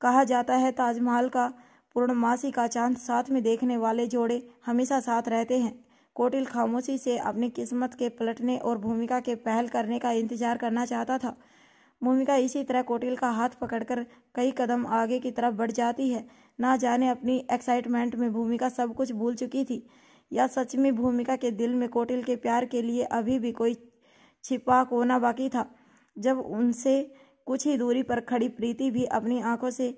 कहा जाता है ताजमहल का पूर्णमासी का चांद साथ में देखने वाले जोड़े हमेशा साथ रहते हैं। कौटिल खामोशी से अपनी किस्मत के पलटने और भूमिका के पहल करने का इंतजार करना चाहता था। भूमिका इसी तरह कौटिल का हाथ पकड़कर कई कदम आगे की तरफ बढ़ जाती है। ना जाने अपनी एक्साइटमेंट में भूमिका सब कुछ भूल चुकी थी या सच में भूमिका के दिल में कौटिल के प्यार के लिए अभी भी कोई छिपा कोना बाकी था। जब उनसे कुछ ही दूरी पर खड़ी प्रीति भी अपनी आंखों से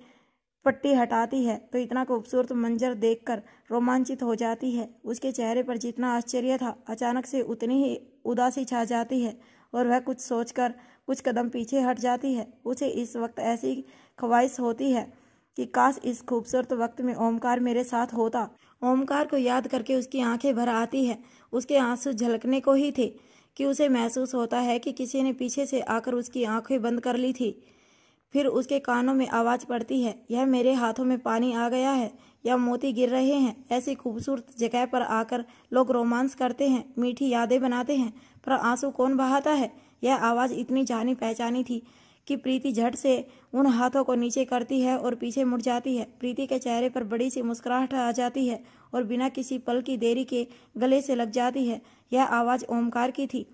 पट्टी हटाती है तो इतना खूबसूरत मंजर देखकर रोमांचित हो जाती है। उसके चेहरे पर जितना आश्चर्य था, अचानक से उतनी ही उदासी छा जाती है और वह कुछ सोचकर कुछ कदम पीछे हट जाती है। उसे इस वक्त ऐसी ख्वाहिश होती है कि काश इस खूबसूरत वक्त में ओमकार मेरे साथ होता। ओमकार को याद करके उसकी आंखें भर आती है। उसके आंसू झलकने को ही थे कि उसे महसूस होता है कि किसी ने पीछे से आकर उसकी आंखें बंद कर ली थी। फिर उसके कानों में आवाज पड़ती है, यह मेरे हाथों में पानी आ गया है या मोती गिर रहे हैं। ऐसी खूबसूरत जगह पर आकर लोग रोमांस करते हैं, मीठी यादें बनाते हैं, पर आंसू कौन बहाता है? यह आवाज इतनी जानी पहचानी थी कि प्रीति झट से उन हाथों को नीचे करती है और पीछे मुड़ जाती है। प्रीति के चेहरे पर बड़ी सी मुस्कुराहट आ जाती है और बिना किसी पल की देरी के गले से लग जाती है। यह आवाज ओमकार की थी।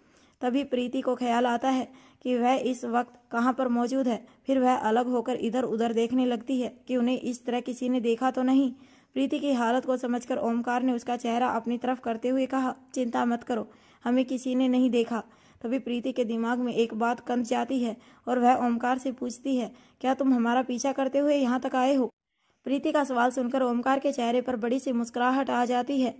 तभी प्रीति को ख्याल आता है कि वह इस वक्त कहाँ पर मौजूद है। फिर वह अलग होकर इधर उधर देखने लगती है कि उन्हें इस तरह किसी ने देखा तो नहीं। प्रीति की हालत को समझकर ओमकार ने उसका चेहरा अपनी तरफ करते हुए कहा, चिंता मत करो, हमें किसी ने नहीं देखा। तभी प्रीति के दिमाग में एक बात कंस जाती है और वह ओमकार से पूछती है, क्या तुम हमारा पीछा करते हुए यहाँ तक आए हो? प्रीति का सवाल सुनकर ओमकार के चेहरे पर बड़ी सी मुस्कुराहट आ जाती है।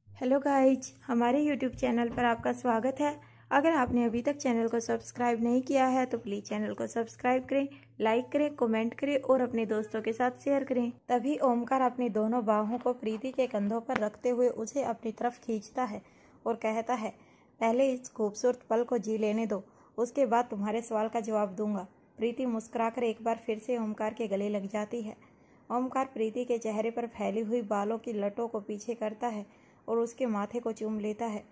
हेलो गाइज, हमारे यूट्यूब चैनल पर आपका स्वागत है। अगर आपने अभी तक चैनल को सब्सक्राइब नहीं किया है तो प्लीज़ चैनल को सब्सक्राइब करें, लाइक करें, कमेंट करें और अपने दोस्तों के साथ शेयर करें। तभी ओमकार अपनी दोनों बाहों को प्रीति के कंधों पर रखते हुए उसे अपनी तरफ खींचता है और कहता है, पहले इस खूबसूरत पल को जी लेने दो, उसके बाद तुम्हारे सवाल का जवाब दूंगा। प्रीति मुस्कुराकर एक बार फिर से ओमकार के गले लग जाती है। ओमकार प्रीति के चेहरे पर फैली हुई बालों की लटों को पीछे करता है और उसके माथे को चूम लेता है।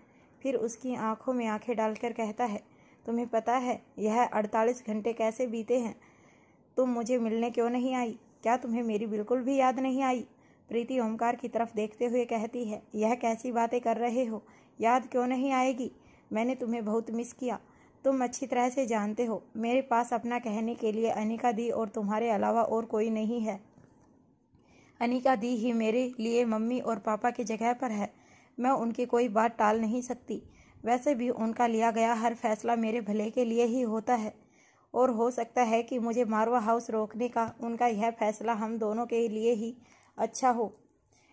फिर उसकी आंखों में आंखें डालकर कहता है, तुम्हें पता है यह 48 घंटे कैसे बीते हैं? तुम मुझे मिलने क्यों नहीं आई? क्या तुम्हें मेरी बिल्कुल भी याद नहीं आई? प्रीति ओमकार की तरफ देखते हुए कहती है, यह कैसी बातें कर रहे हो? याद क्यों नहीं आएगी? मैंने तुम्हें बहुत मिस किया। तुम अच्छी तरह से जानते हो मेरे पास अपना कहने के लिए अनिका दी और तुम्हारे अलावा और कोई नहीं है। अनिका दी ही मेरे लिए मम्मी और पापा की जगह पर है। मैं उनकी कोई बात टाल नहीं सकती। वैसे भी उनका लिया गया हर फैसला मेरे भले के लिए ही होता है और हो सकता है कि मुझे मारवा हाउस रोकने का उनका यह फैसला हम दोनों के लिए ही अच्छा हो।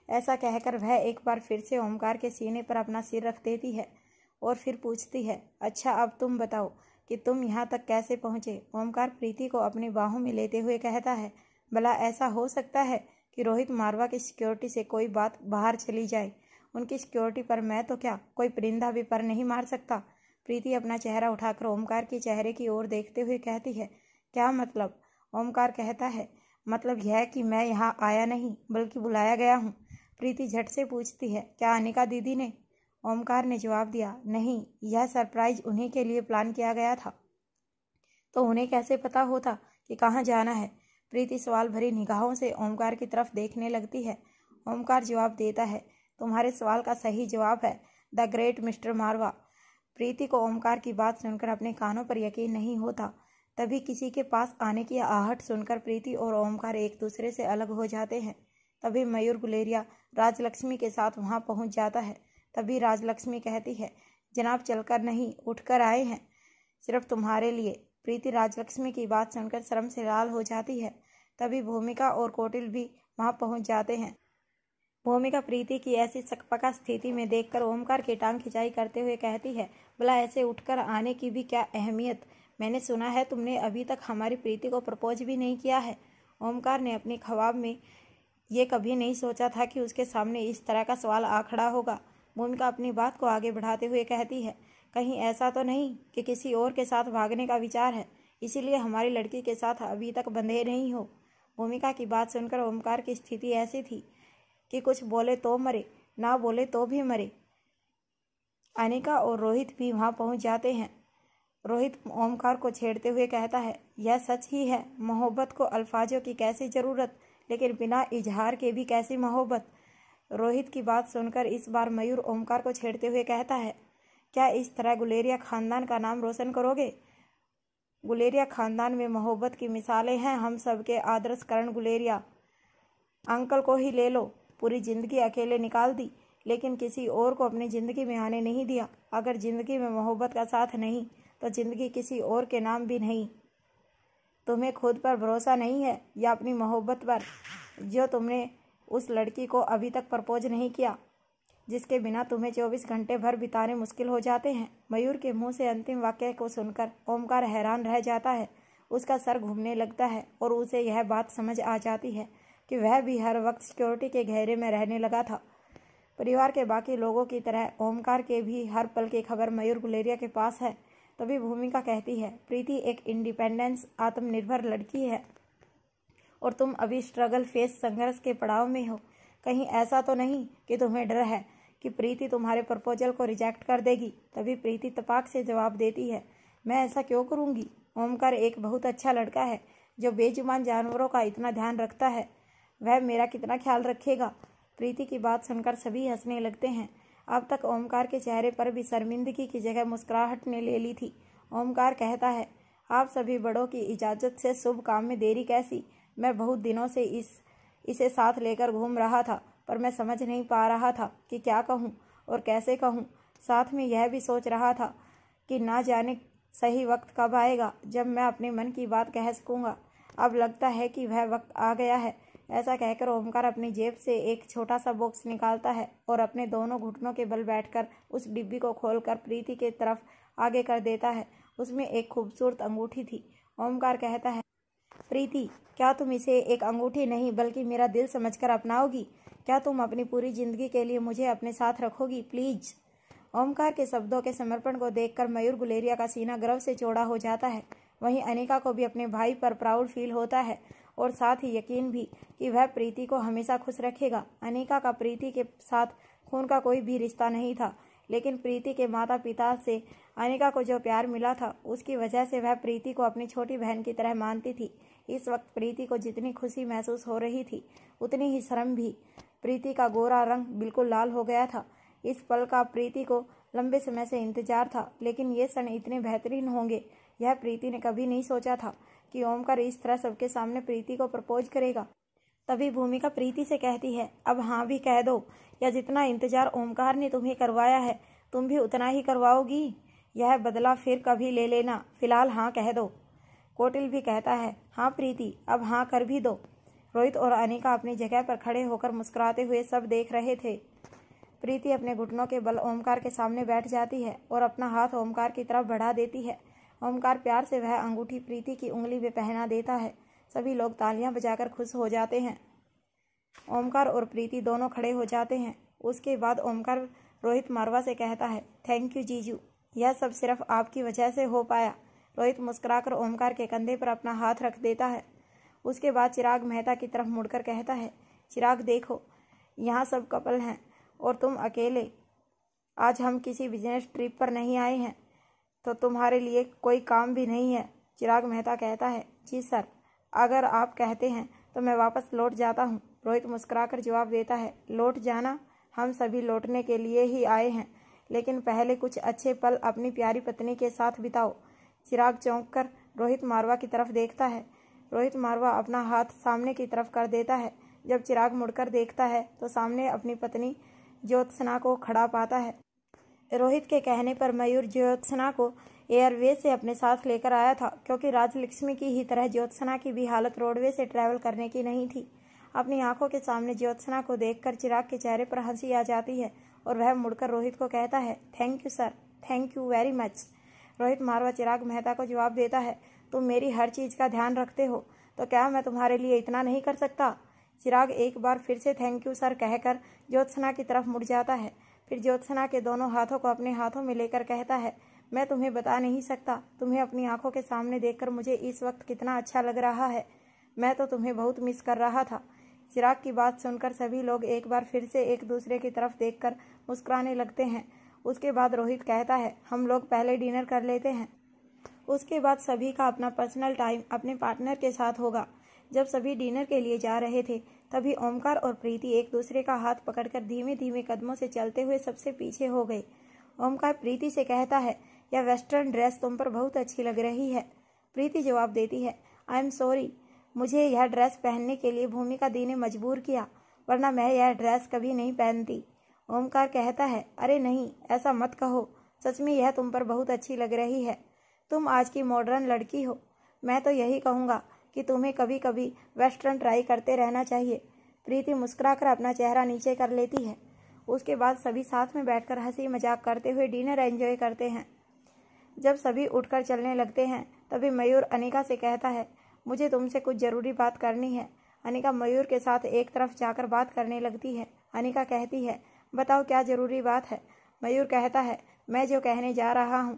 ऐसा कहकर वह एक बार फिर से ओमकार के सीने पर अपना सिर रख देती है और फिर पूछती है, अच्छा अब तुम बताओ कि तुम यहाँ तक कैसे पहुँचे? ओमकार प्रीति को अपनी बाहों में लेते हुए कहता है, भला ऐसा हो सकता है कि रोहित मारवा की सिक्योरिटी से कोई बात बाहर चली जाए? उनकी सिक्योरिटी पर मैं तो क्या, कोई परिंदा भी पर नहीं मार सकता। प्रीति अपना चेहरा उठाकर ओमकार के चेहरे की ओर देखते हुए कहती है, क्या मतलब? ओमकार कहता है, मतलब यह कि मैं यहाँ आया नहीं बल्कि बुलाया गया हूँ। प्रीति झट से पूछती है, क्या अनिका दीदी ने? ओमकार ने जवाब दिया, नहीं, यह सरप्राइज उन्हीं के लिए प्लान किया गया था। तो उन्हें कैसे पता होता कि कहाँ जाना है? प्रीति सवाल भरी निगाहों से ओमकार की तरफ देखने लगती है। ओमकार जवाब देता है, तुम्हारे सवाल का सही जवाब है द ग्रेट मिस्टर मारवा। प्रीति को ओमकार की बात सुनकर अपने कानों पर यकीन नहीं होता। तभी किसी के पास आने की आहट सुनकर प्रीति और ओमकार एक दूसरे से अलग हो जाते हैं। तभी मयूर गुलेरिया राजलक्ष्मी के साथ वहां पहुंच जाता है। तभी राजलक्ष्मी कहती है, जनाब चलकर नहीं उठकर आए हैं, सिर्फ तुम्हारे लिए। प्रीति राजलक्ष्मी की बात सुनकर शर्म से लाल हो जाती है। तभी भूमिका और कौटिल भी वहां पहुंच जाते हैं। भूमिका प्रीति की ऐसी सकपका स्थिति में देखकर ओमकार की टांग खिंचाई करते हुए कहती है, भला ऐसे उठकर आने की भी क्या अहमियत? मैंने सुना है तुमने अभी तक हमारी प्रीति को प्रपोज भी नहीं किया है। ओमकार ने अपने ख्वाब में ये कभी नहीं सोचा था कि उसके सामने इस तरह का सवाल आ खड़ा होगा। भूमिका अपनी बात को आगे बढ़ाते हुए कहती है, कहीं ऐसा तो नहीं कि किसी और के साथ भागने का विचार है, इसीलिए हमारी लड़की के साथ अभी तक बंधे नहीं हो। भूमिका की बात सुनकर ओमकार की स्थिति ऐसी थी कि कुछ बोले तो मरे, ना बोले तो भी मरे। अनिका और रोहित भी वहां पहुंच जाते हैं। रोहित ओमकार को छेड़ते हुए कहता है, यह सच ही है, मोहब्बत को अल्फाजों की कैसी ज़रूरत, लेकिन बिना इजहार के भी कैसी मोहब्बत। रोहित की बात सुनकर इस बार मयूर ओमकार को छेड़ते हुए कहता है, क्या इस तरह गुलेरिया खानदान का नाम रोशन करोगे? गुलेरिया खानदान में मोहब्बत की मिसालें हैं हम सबके आदर्श करण गुलेरिया। अंकल को ही ले लो, पूरी ज़िंदगी अकेले निकाल दी लेकिन किसी और को अपनी ज़िंदगी में आने नहीं दिया। अगर ज़िंदगी में मोहब्बत का साथ नहीं तो ज़िंदगी किसी और के नाम भी नहीं। तुम्हें खुद पर भरोसा नहीं है या अपनी मोहब्बत पर, जो तुमने उस लड़की को अभी तक प्रपोज नहीं किया, जिसके बिना तुम्हें 24 घंटे भर बिताने मुश्किल हो जाते हैं। मयूर के मुंह से अंतिम वाक्य को सुनकर ओमकार हैरान रह जाता है। उसका सर घूमने लगता है और उसे यह बात समझ आ जाती है कि वह भी हर वक्त सिक्योरिटी के घेरे में रहने लगा था। परिवार के बाकी लोगों की तरह ओमकार के भी हर पल की खबर मयूर गुलेरिया के पास है। तभी भूमिका कहती है, प्रीति एक इंडिपेंडेंस आत्मनिर्भर लड़की है और तुम अभी स्ट्रगल फेस संघर्ष के पड़ाव में हो। कहीं ऐसा तो नहीं कि तुम्हें डर है कि प्रीति तुम्हारे प्रपोजल को रिजेक्ट कर देगी? तभी प्रीति तपाक से जवाब देती है, मैं ऐसा क्यों करूँगी? ओमकार एक बहुत अच्छा लड़का है जो बेजुबान जानवरों का इतना ध्यान रखता है, वह मेरा कितना ख्याल रखेगा। प्रीति की बात सुनकर सभी हंसने लगते हैं। अब तक ओमकार के चेहरे पर भी शर्मिंदगी की जगह मुस्कुराहट ने ले ली थी। ओमकार कहता है, आप सभी बड़ों की इजाज़त से शुभ काम में देरी कैसी? मैं बहुत दिनों से इसे साथ लेकर घूम रहा था, पर मैं समझ नहीं पा रहा था कि क्या कहूँ और कैसे कहूँ। साथ में यह भी सोच रहा था कि ना जाने सही वक्त कब आएगा जब मैं अपने मन की बात कह सकूँगा। अब लगता है कि वह वक्त आ गया है। ऐसा कहकर ओमकार अपनी जेब से एक छोटा सा बॉक्स निकालता है और अपने दोनों घुटनों के बल बैठकर उस डिब्बी को खोलकर प्रीति के तरफ आगे कर देता है। उसमें एक खूबसूरत अंगूठी थी। ओमकार कहता है, प्रीति, क्या तुम इसे एक अंगूठी नहीं बल्कि मेरा दिल समझकर अपनाओगी? क्या तुम अपनी पूरी जिंदगी के लिए मुझे अपने साथ रखोगी? प्लीज। ओमकार के शब्दों के समर्पण को देखकर मयूर गुलेरिया का सीना गर्व से चौड़ा हो जाता है। वहीं अनिका को भी अपने भाई पर प्राउड फील होता है और साथ ही यकीन भी कि वह प्रीति को हमेशा खुश रखेगा। अनिका का प्रीति के साथ खून का कोई भी रिश्ता नहीं था, लेकिन प्रीति के माता पिता से अनिका को जो प्यार मिला था उसकी वजह से वह प्रीति को अपनी छोटी बहन की तरह मानती थी। इस वक्त प्रीति को जितनी खुशी महसूस हो रही थी उतनी ही शर्म भी। प्रीति का गोरा रंग बिल्कुल लाल हो गया था। इस पल का प्रीति को लंबे समय से इंतजार था, लेकिन ये क्षण इतने बेहतरीन होंगे यह प्रीति ने कभी नहीं सोचा था कि ओमकार इस तरह सबके सामने प्रीति को प्रपोज करेगा। तभी भूमिका प्रीति से कहती है, अब हाँ भी कह दो, या जितना इंतजार ओमकार ने तुम्हें करवाया है तुम भी उतना ही करवाओगी? यह बदला फिर कभी ले लेना, फिलहाल हाँ कह दो। कोटिल भी कहता है, हाँ प्रीति, अब हाँ कर भी दो। रोहित और अनिका अपनी जगह पर खड़े होकर मुस्कुराते हुए सब देख रहे थे। प्रीति अपने घुटनों के बल ओमकार के सामने बैठ जाती है और अपना हाथ ओमकार की तरफ बढ़ा देती है। ओमकार प्यार से वह अंगूठी प्रीति की उंगली में पहना देता है। सभी लोग तालियां बजाकर खुश हो जाते हैं। ओमकार और प्रीति दोनों खड़े हो जाते हैं। उसके बाद ओमकार रोहित मारवा से कहता है, थैंक यू जीजू, यह सब सिर्फ आपकी वजह से हो पाया। रोहित मुस्कुराकर ओमकार के कंधे पर अपना हाथ रख देता है। उसके बाद चिराग मेहता की तरफ मुड़कर कहता है, चिराग देखो, यहाँ सब कपल हैं और तुम अकेले। आज हम किसी बिजनेस ट्रिप पर नहीं आए हैं, तो तुम्हारे लिए कोई काम भी नहीं है। चिराग मेहता कहता है, जी सर, अगर आप कहते हैं तो मैं वापस लौट जाता हूँ। रोहित मुस्कुराकर जवाब देता है, लौट जाना? हम सभी लौटने के लिए ही आए हैं, लेकिन पहले कुछ अच्छे पल अपनी प्यारी पत्नी के साथ बिताओ। चिराग चौंक कर रोहित मारवा की तरफ देखता है। रोहित मारवा अपना हाथ सामने की तरफ कर देता है। जब चिराग मुड़कर देखता है तो सामने अपनी पत्नी ज्योत्सना को खड़ा पाता है। रोहित के कहने पर मयूर ज्योत्सना को एयरवे से अपने साथ लेकर आया था, क्योंकि राजलक्ष्मी की ही तरह ज्योत्सना की भी हालत रोडवे से ट्रैवल करने की नहीं थी। अपनी आंखों के सामने ज्योत्सना को देखकर चिराग के चेहरे पर हंसी आ जाती है और वह मुड़कर रोहित को कहता है, thank you sir, thank you very much. Rohit Marwah Chirag Mehta को जवाब देता है, तुम मेरी हर चीज़ का ध्यान रखते हो, तो क्या मैं तुम्हारे लिए इतना नहीं कर सकता? चिराग एक बार फिर से थैंक यू सर कहकर ज्योत्सना की तरफ मुड़ जाता है। फिर ज्योत्सना के दोनों हाथों को अपने हाथों में लेकर कहता है, मैं तुम्हें बता नहीं सकता, तुम्हें अपनी आंखों के सामने देखकर मुझे इस वक्त कितना अच्छा लग रहा है। मैं तो तुम्हें बहुत मिस कर रहा था। चिराग की बात सुनकर सभी लोग एक बार फिर से एक दूसरे की तरफ देखकर मुस्कुराने लगते हैं। उसके बाद रोहित कहता है, हम लोग पहले डिनर कर लेते हैं, उसके बाद सभी का अपना पर्सनल टाइम अपने पार्टनर के साथ होगा। जब सभी डिनर के लिए जा रहे थे तभी ओमकार और प्रीति एक दूसरे का हाथ पकड़कर धीमे धीमे कदमों से चलते हुए सबसे पीछे हो गए। ओमकार प्रीति से कहता है, यह वेस्टर्न ड्रेस तुम पर बहुत अच्छी लग रही है। प्रीति जवाब देती है, आई एम सॉरी, मुझे यह ड्रेस पहनने के लिए भूमिका दी ने मजबूर किया, वरना मैं यह ड्रेस कभी नहीं पहनती। ओमकार कहता है, अरे नहीं, ऐसा मत कहो, सच में यह तुम पर बहुत अच्छी लग रही है। तुम आज की मॉडर्न लड़की हो। मैं तो यही कहूँगा कि तुम्हें कभी कभी वेस्टर्न ट्राई करते रहना चाहिए। प्रीति मुस्कुराकर अपना चेहरा नीचे कर लेती है। उसके बाद सभी साथ में बैठकर हंसी मजाक करते हुए डिनर एंजॉय करते हैं। जब सभी उठकर चलने लगते हैं तभी मयूर अनिका से कहता है, मुझे तुमसे कुछ ज़रूरी बात करनी है। अनिका मयूर के साथ एक तरफ जाकर बात करने लगती है। अनिका कहती है, बताओ क्या ज़रूरी बात है। मयूर कहता है, मैं जो कहने जा रहा हूँ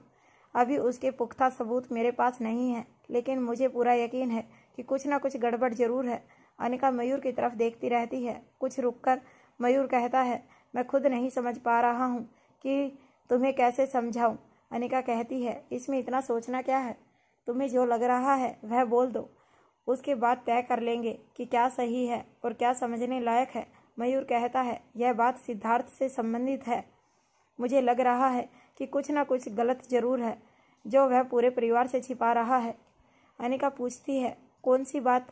अभी उसके पुख्ता सबूत मेरे पास नहीं है, लेकिन मुझे पूरा यकीन है कि कुछ ना कुछ गड़बड़ जरूर है। अनिका मयूर की तरफ देखती रहती है। कुछ रुककर मयूर कहता है, मैं खुद नहीं समझ पा रहा हूँ कि तुम्हें कैसे समझाऊँ। अनिका कहती है, इसमें इतना सोचना क्या है, तुम्हें जो लग रहा है वह बोल दो, उसके बाद तय कर लेंगे कि क्या सही है और क्या समझने लायक है। मयूर कहता है, यह बात सिद्धार्थ से संबंधित है। मुझे लग रहा है कि कुछ ना कुछ गलत जरूर है जो वह पूरे परिवार से छिपा रहा है। अनिका पूछती है, कौन सी बात?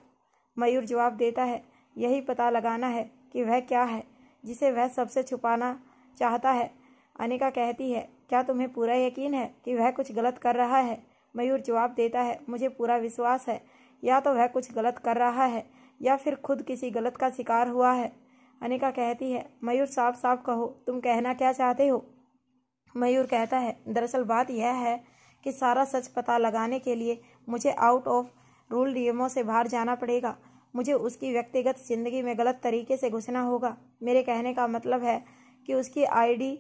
मयूर जवाब देता है, यही पता लगाना है कि वह क्या है जिसे वह सबसे छुपाना चाहता है। अनिका कहती है, क्या तुम्हें पूरा यकीन है कि वह कुछ गलत कर रहा है? मयूर जवाब देता है, मुझे पूरा विश्वास है। या तो वह कुछ गलत कर रहा है या फिर खुद किसी गलत का शिकार हुआ है। अनिका कहती है, मयूर साफ साफ कहो, तुम कहना क्या चाहते हो? मयूर कहता है, दरअसल बात यह है कि सारा सच पता लगाने के लिए मुझे आउट ऑफ रूल नियमों से बाहर जाना पड़ेगा। मुझे उसकी व्यक्तिगत जिंदगी में गलत तरीके से घुसना होगा। मेरे कहने का मतलब है कि उसकी आईडी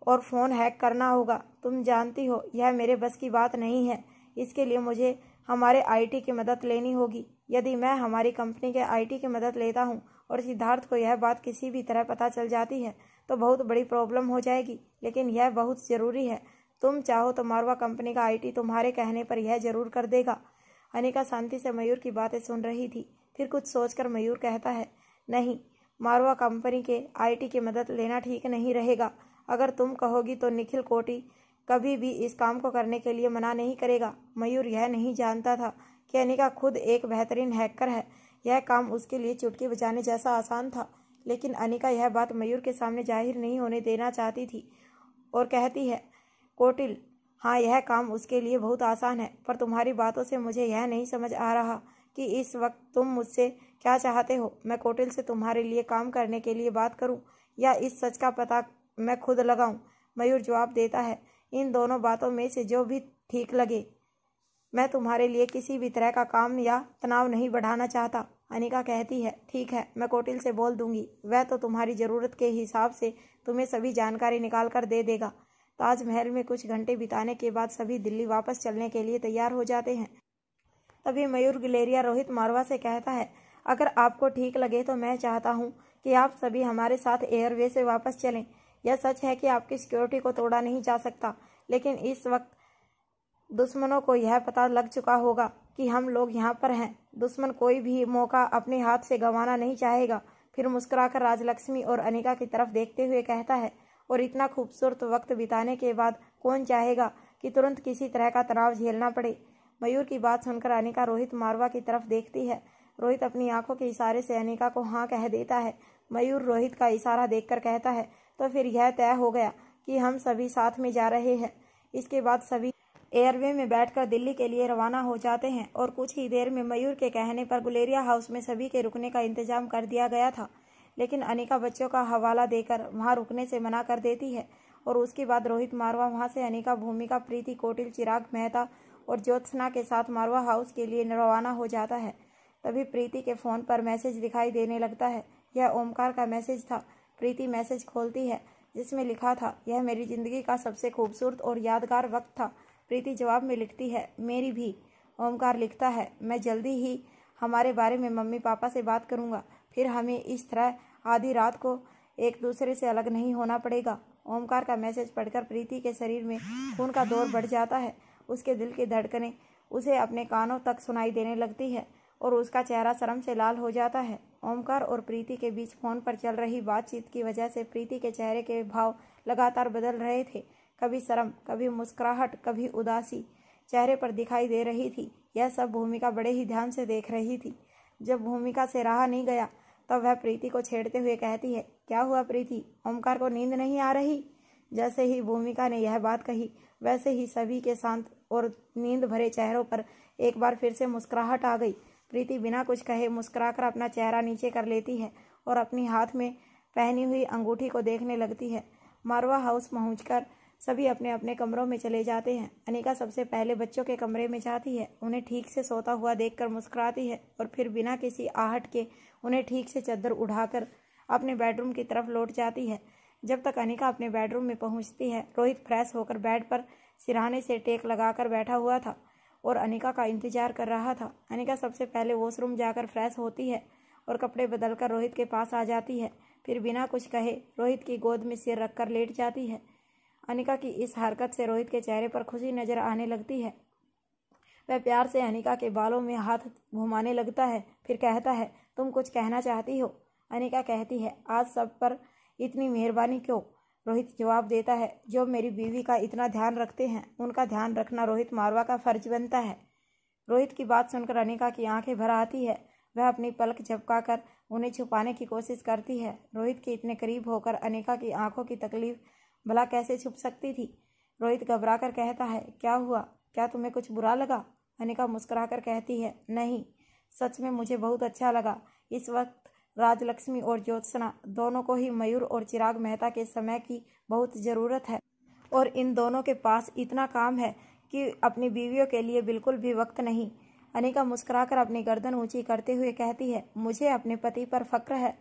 और फ़ोन हैक करना होगा। तुम जानती हो यह मेरे बस की बात नहीं है। इसके लिए मुझे हमारे आईटी की मदद लेनी होगी। यदि मैं हमारी कंपनी के आईटी की मदद लेता हूँ और सिद्धार्थ को यह बात किसी भी तरह पता चल जाती है तो बहुत बड़ी प्रॉब्लम हो जाएगी, लेकिन यह बहुत ज़रूरी है। तुम चाहो तो मारवा कंपनी का आईटी तुम्हारे कहने पर यह जरूर कर देगा। अनिका शांति से मयूर की बातें सुन रही थी। फिर कुछ सोचकर मयूर कहता है, नहीं, मारवा कंपनी के आईटी की मदद लेना ठीक नहीं रहेगा। अगर तुम कहोगी तो निखिल कोटी कभी भी इस काम को करने के लिए मना नहीं करेगा। मयूर यह नहीं जानता था कि अनिका खुद एक बेहतरीन हैकर है। यह काम उसके लिए चुटकी बजाने जैसा आसान था, लेकिन अनिका यह बात मयूर के सामने जाहिर नहीं होने देना चाहती थी और कहती है, कोटिल, हाँ, यह काम उसके लिए बहुत आसान है, पर तुम्हारी बातों से मुझे यह नहीं समझ आ रहा कि इस वक्त तुम मुझसे क्या चाहते हो। मैं कोटिल से तुम्हारे लिए काम करने के लिए बात करूं या इस सच का पता मैं खुद लगाऊं? मयूर जवाब देता है, इन दोनों बातों में से जो भी ठीक लगे। मैं तुम्हारे लिए किसी भी तरह का काम या तनाव नहीं बढ़ाना चाहता। अनिका कहती है, ठीक है, मैं कोटिल से बोल दूंगी। वह तो तुम्हारी ज़रूरत के हिसाब से तुम्हें सभी जानकारी निकाल कर दे देगा। ताजमहल में कुछ घंटे बिताने के बाद सभी दिल्ली वापस चलने के लिए तैयार हो जाते हैं। तभी मयूर गुलेरिया रोहित मारवा से कहता है, अगर आपको ठीक लगे तो मैं चाहता हूँ कि आप सभी हमारे साथ एयरवे से वापस चलें। यह सच है कि आपकी सिक्योरिटी को तोड़ा नहीं जा सकता, लेकिन इस वक्त दुश्मनों को यह पता लग चुका होगा कि हम लोग यहाँ पर हैं। दुश्मन कोई भी मौका अपने हाथ से गंवाना नहीं चाहेगा। फिर मुस्कुराकर राजलक्ष्मी और अनिका की तरफ देखते हुए कहता है, और इतना खूबसूरत वक्त बिताने के बाद कौन चाहेगा कि तुरंत किसी तरह का तनाव झेलना पड़े। मयूर की बात सुनकर अनिका रोहित मारवा की तरफ देखती है। रोहित अपनी आंखों के इशारे से अनिका को हाँ कह देता है। मयूर रोहित का इशारा देखकर कहता है, तो फिर यह तय हो गया कि हम सभी साथ में जा रहे हैं। इसके बाद सभी एयरवे में बैठकर दिल्ली के लिए रवाना हो जाते हैं और कुछ ही देर में मयूर के कहने पर गुलेरिया हाउस में सभी के रुकने का इंतजाम कर दिया गया था, लेकिन अनिका बच्चों का हवाला देकर वहां रुकने से मना कर देती है। और उसके बाद रोहित मारवा वहां से अनिका, भूमिका, प्रीति, कोटिल, चिराग मेहता और ज्योत्सना के साथ मारवा हाउस के लिए रवाना हो जाता है। तभी प्रीति के फ़ोन पर मैसेज दिखाई देने लगता है। यह ओमकार का मैसेज था। प्रीति मैसेज खोलती है जिसमें लिखा था, यह मेरी ज़िंदगी का सबसे खूबसूरत और यादगार वक्त था। प्रीति जवाब में लिखती है, मेरी भी। ओमकार लिखता है, मैं जल्दी ही हमारे बारे में मम्मी पापा से बात करूँगा, फिर हमें इस तरह आधी रात को एक दूसरे से अलग नहीं होना पड़ेगा। ओमकार का मैसेज पढ़कर प्रीति के शरीर में खून का दौर बढ़ जाता है। उसके दिल की धड़कनें उसे अपने कानों तक सुनाई देने लगती है और उसका चेहरा शर्म से लाल हो जाता है। ओमकार और प्रीति के बीच फ़ोन पर चल रही बातचीत की वजह से प्रीति के चेहरे के भाव लगातार बदल रहे थे। कभी शर्म, कभी मुस्कुराहट, कभी उदासी चेहरे पर दिखाई दे रही थी। यह सब भूमिका बड़े ही ध्यान से देख रही थी। जब भूमिका से रहा नहीं गया तब वह प्रीति को छेड़ते हुए कहती है, क्या हुआ प्रीति, ओमकार को नींद नहीं आ रही? जैसे ही भूमिका ने यह बात कही वैसे ही सभी के शांत और नींद भरे चेहरों पर एक बार फिर से मुस्कुराहट आ गई। प्रीति बिना कुछ कहे मुस्कुराकर अपना चेहरा नीचे कर लेती है और अपनी हाथ में पहनी हुई अंगूठी को देखने लगती है। मारवा हाउस पहुंचकर सभी अपने अपने कमरों में चले जाते हैं। अनिका सबसे पहले बच्चों के कमरे में जाती है। उन्हें ठीक से सोता हुआ देखकर मुस्कुराती है और फिर बिना किसी आहट के उन्हें ठीक से चादर उठाकर अपने बेडरूम की तरफ लौट जाती है। जब तक अनिका अपने बेडरूम में पहुंचती है, रोहित फ्रेश होकर बेड पर सिरहाने से टेक लगाकर बैठा हुआ था और अनिका का इंतजार कर रहा था। अनिका सबसे पहले वॉशरूम जाकर फ्रेश होती है और कपड़े बदलकर रोहित के पास आ जाती है। फिर बिना कुछ कहे रोहित की गोद में सिर रखकर लेट जाती है। अनिका की इस हरकत से रोहित के चेहरे पर खुशी नजर आने लगती है। वह प्यार से अनिका के बालों में हाथ घुमाने लगता है, फिर कहता है, तुम कुछ कहना चाहती हो? अनिका कहती है, आज सब पर इतनी मेहरबानी क्यों? रोहित जवाब देता है, जो मेरी बीवी का इतना ध्यान रखते हैं उनका ध्यान रखना रोहित मारवा का फर्ज बनता है। रोहित की बात सुनकर अनिका की आंखें भर आती है। वह अपनी पलक झपकाकर उन्हें छुपाने की कोशिश करती है। रोहित के इतने करीब होकर अनिका की आंखों की तकलीफ भला कैसे छुप सकती थी? रोहित घबराकर कहता है, क्या हुआ? क्या तुम्हें कुछ बुरा लगा? अनिका मुस्कुराकर कहती है, नहीं, सच में मुझे बहुत अच्छा लगा। इस वक्त राजलक्ष्मी और ज्योत्सना दोनों को ही मयूर और चिराग मेहता के समय की बहुत ज़रूरत है और इन दोनों के पास इतना काम है कि अपनी बीवियों के लिए बिल्कुल भी वक्त नहीं। अनिका मुस्कुराकर अपनी गर्दन ऊंची करते हुए कहती है, मुझे अपने पति पर फक्र है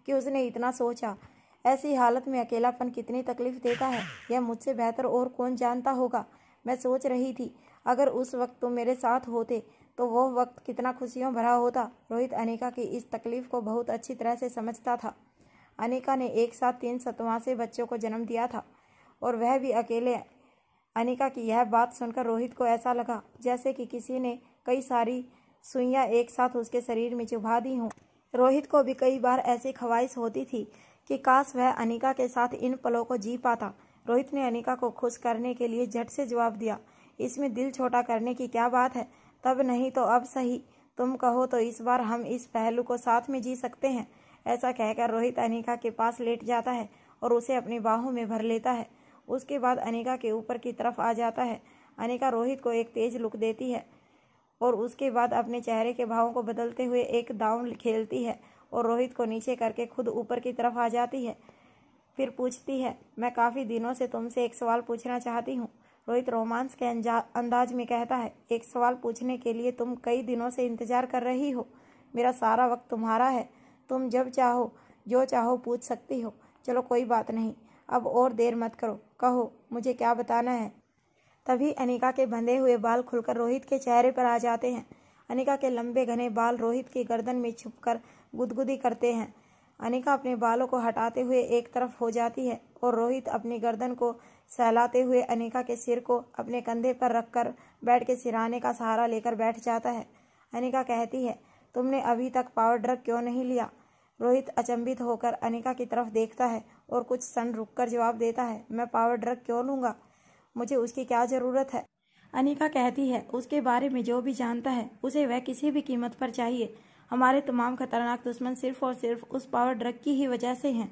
कि उसने इतना सोचा। ऐसी हालत में अकेलापन कितनी तकलीफ देता है, यह मुझसे बेहतर और कौन जानता होगा। मैं सोच रही थी, अगर उस वक्त तुम मेरे साथ होते तो वो वक्त कितना खुशियों भरा होता। रोहित अनिका की इस तकलीफ को बहुत अच्छी तरह से समझता था। अनिका ने एक साथ 3 सतवासे बच्चों को जन्म दिया था और वह भी अकेले। अनिका की यह बात सुनकर रोहित को ऐसा लगा जैसे कि किसी ने कई सारी सुइयां एक साथ उसके शरीर में चुभा दी हों। रोहित को भी कई बार ऐसी ख्वाहिश होती थी कि काश वह अनिका के साथ इन पलों को जी पाता। रोहित ने अनिका को खुश करने के लिए झट से जवाब दिया, इसमें दिल छोटा करने की क्या बात है? तब नहीं तो अब सही, तुम कहो तो इस बार हम इस पहलू को साथ में जी सकते हैं। ऐसा कहकर रोहित अनिका के पास लेट जाता है और उसे अपनी बाहों में भर लेता है। उसके बाद अनिका के ऊपर की तरफ आ जाता है। अनिका रोहित को एक तेज लुक देती है और उसके बाद अपने चेहरे के भावों को बदलते हुए एक दांव खेलती है और रोहित को नीचे करके खुद ऊपर की तरफ आ जाती है। फिर पूछती है, मैं काफ़ी दिनों से तुमसे एक सवाल पूछना चाहती हूँ। रोहित रोमांस के अंदाज में कहता है, एक सवाल पूछने के लिए तुम कई दिनों से इंतजार कर रही हो। मेरा सारा वक्त तुम्हारा है, तुम जब चाहो जो चाहो पूछ सकती हो। चलो कोई बात नहीं, अब और देर मत करो, कहो मुझे क्या बताना है। तभी अनिका के बंधे हुए बाल खुलकर रोहित के चेहरे पर आ जाते हैं। अनिका के लंबे घने बाल रोहित की गर्दन में छुपकर गुदगुदी करते हैं। अनिका अपने बालों को हटाते हुए एक तरफ हो जाती है और रोहित अपनी गर्दन को सहलाते हुए अनिका के सिर को अपने कंधे पर रखकर बेड के सिरहाने का सहारा लेकर बैठ जाता है। अनिका कहती है, तुमने अभी तक पावर ड्रग क्यों नहीं लिया? रोहित अचंभित होकर अनिका की तरफ देखता है और कुछ क्षण रुककर जवाब देता है, मैं पावर ड्रग क्यों लूँगा? मुझे उसकी क्या ज़रूरत है? अनिका कहती है, उसके बारे में जो भी जानता है उसे वह किसी भी कीमत पर चाहिए। हमारे तमाम खतरनाक दुश्मन सिर्फ और सिर्फ उस पावर ड्रग की ही वजह से हैं।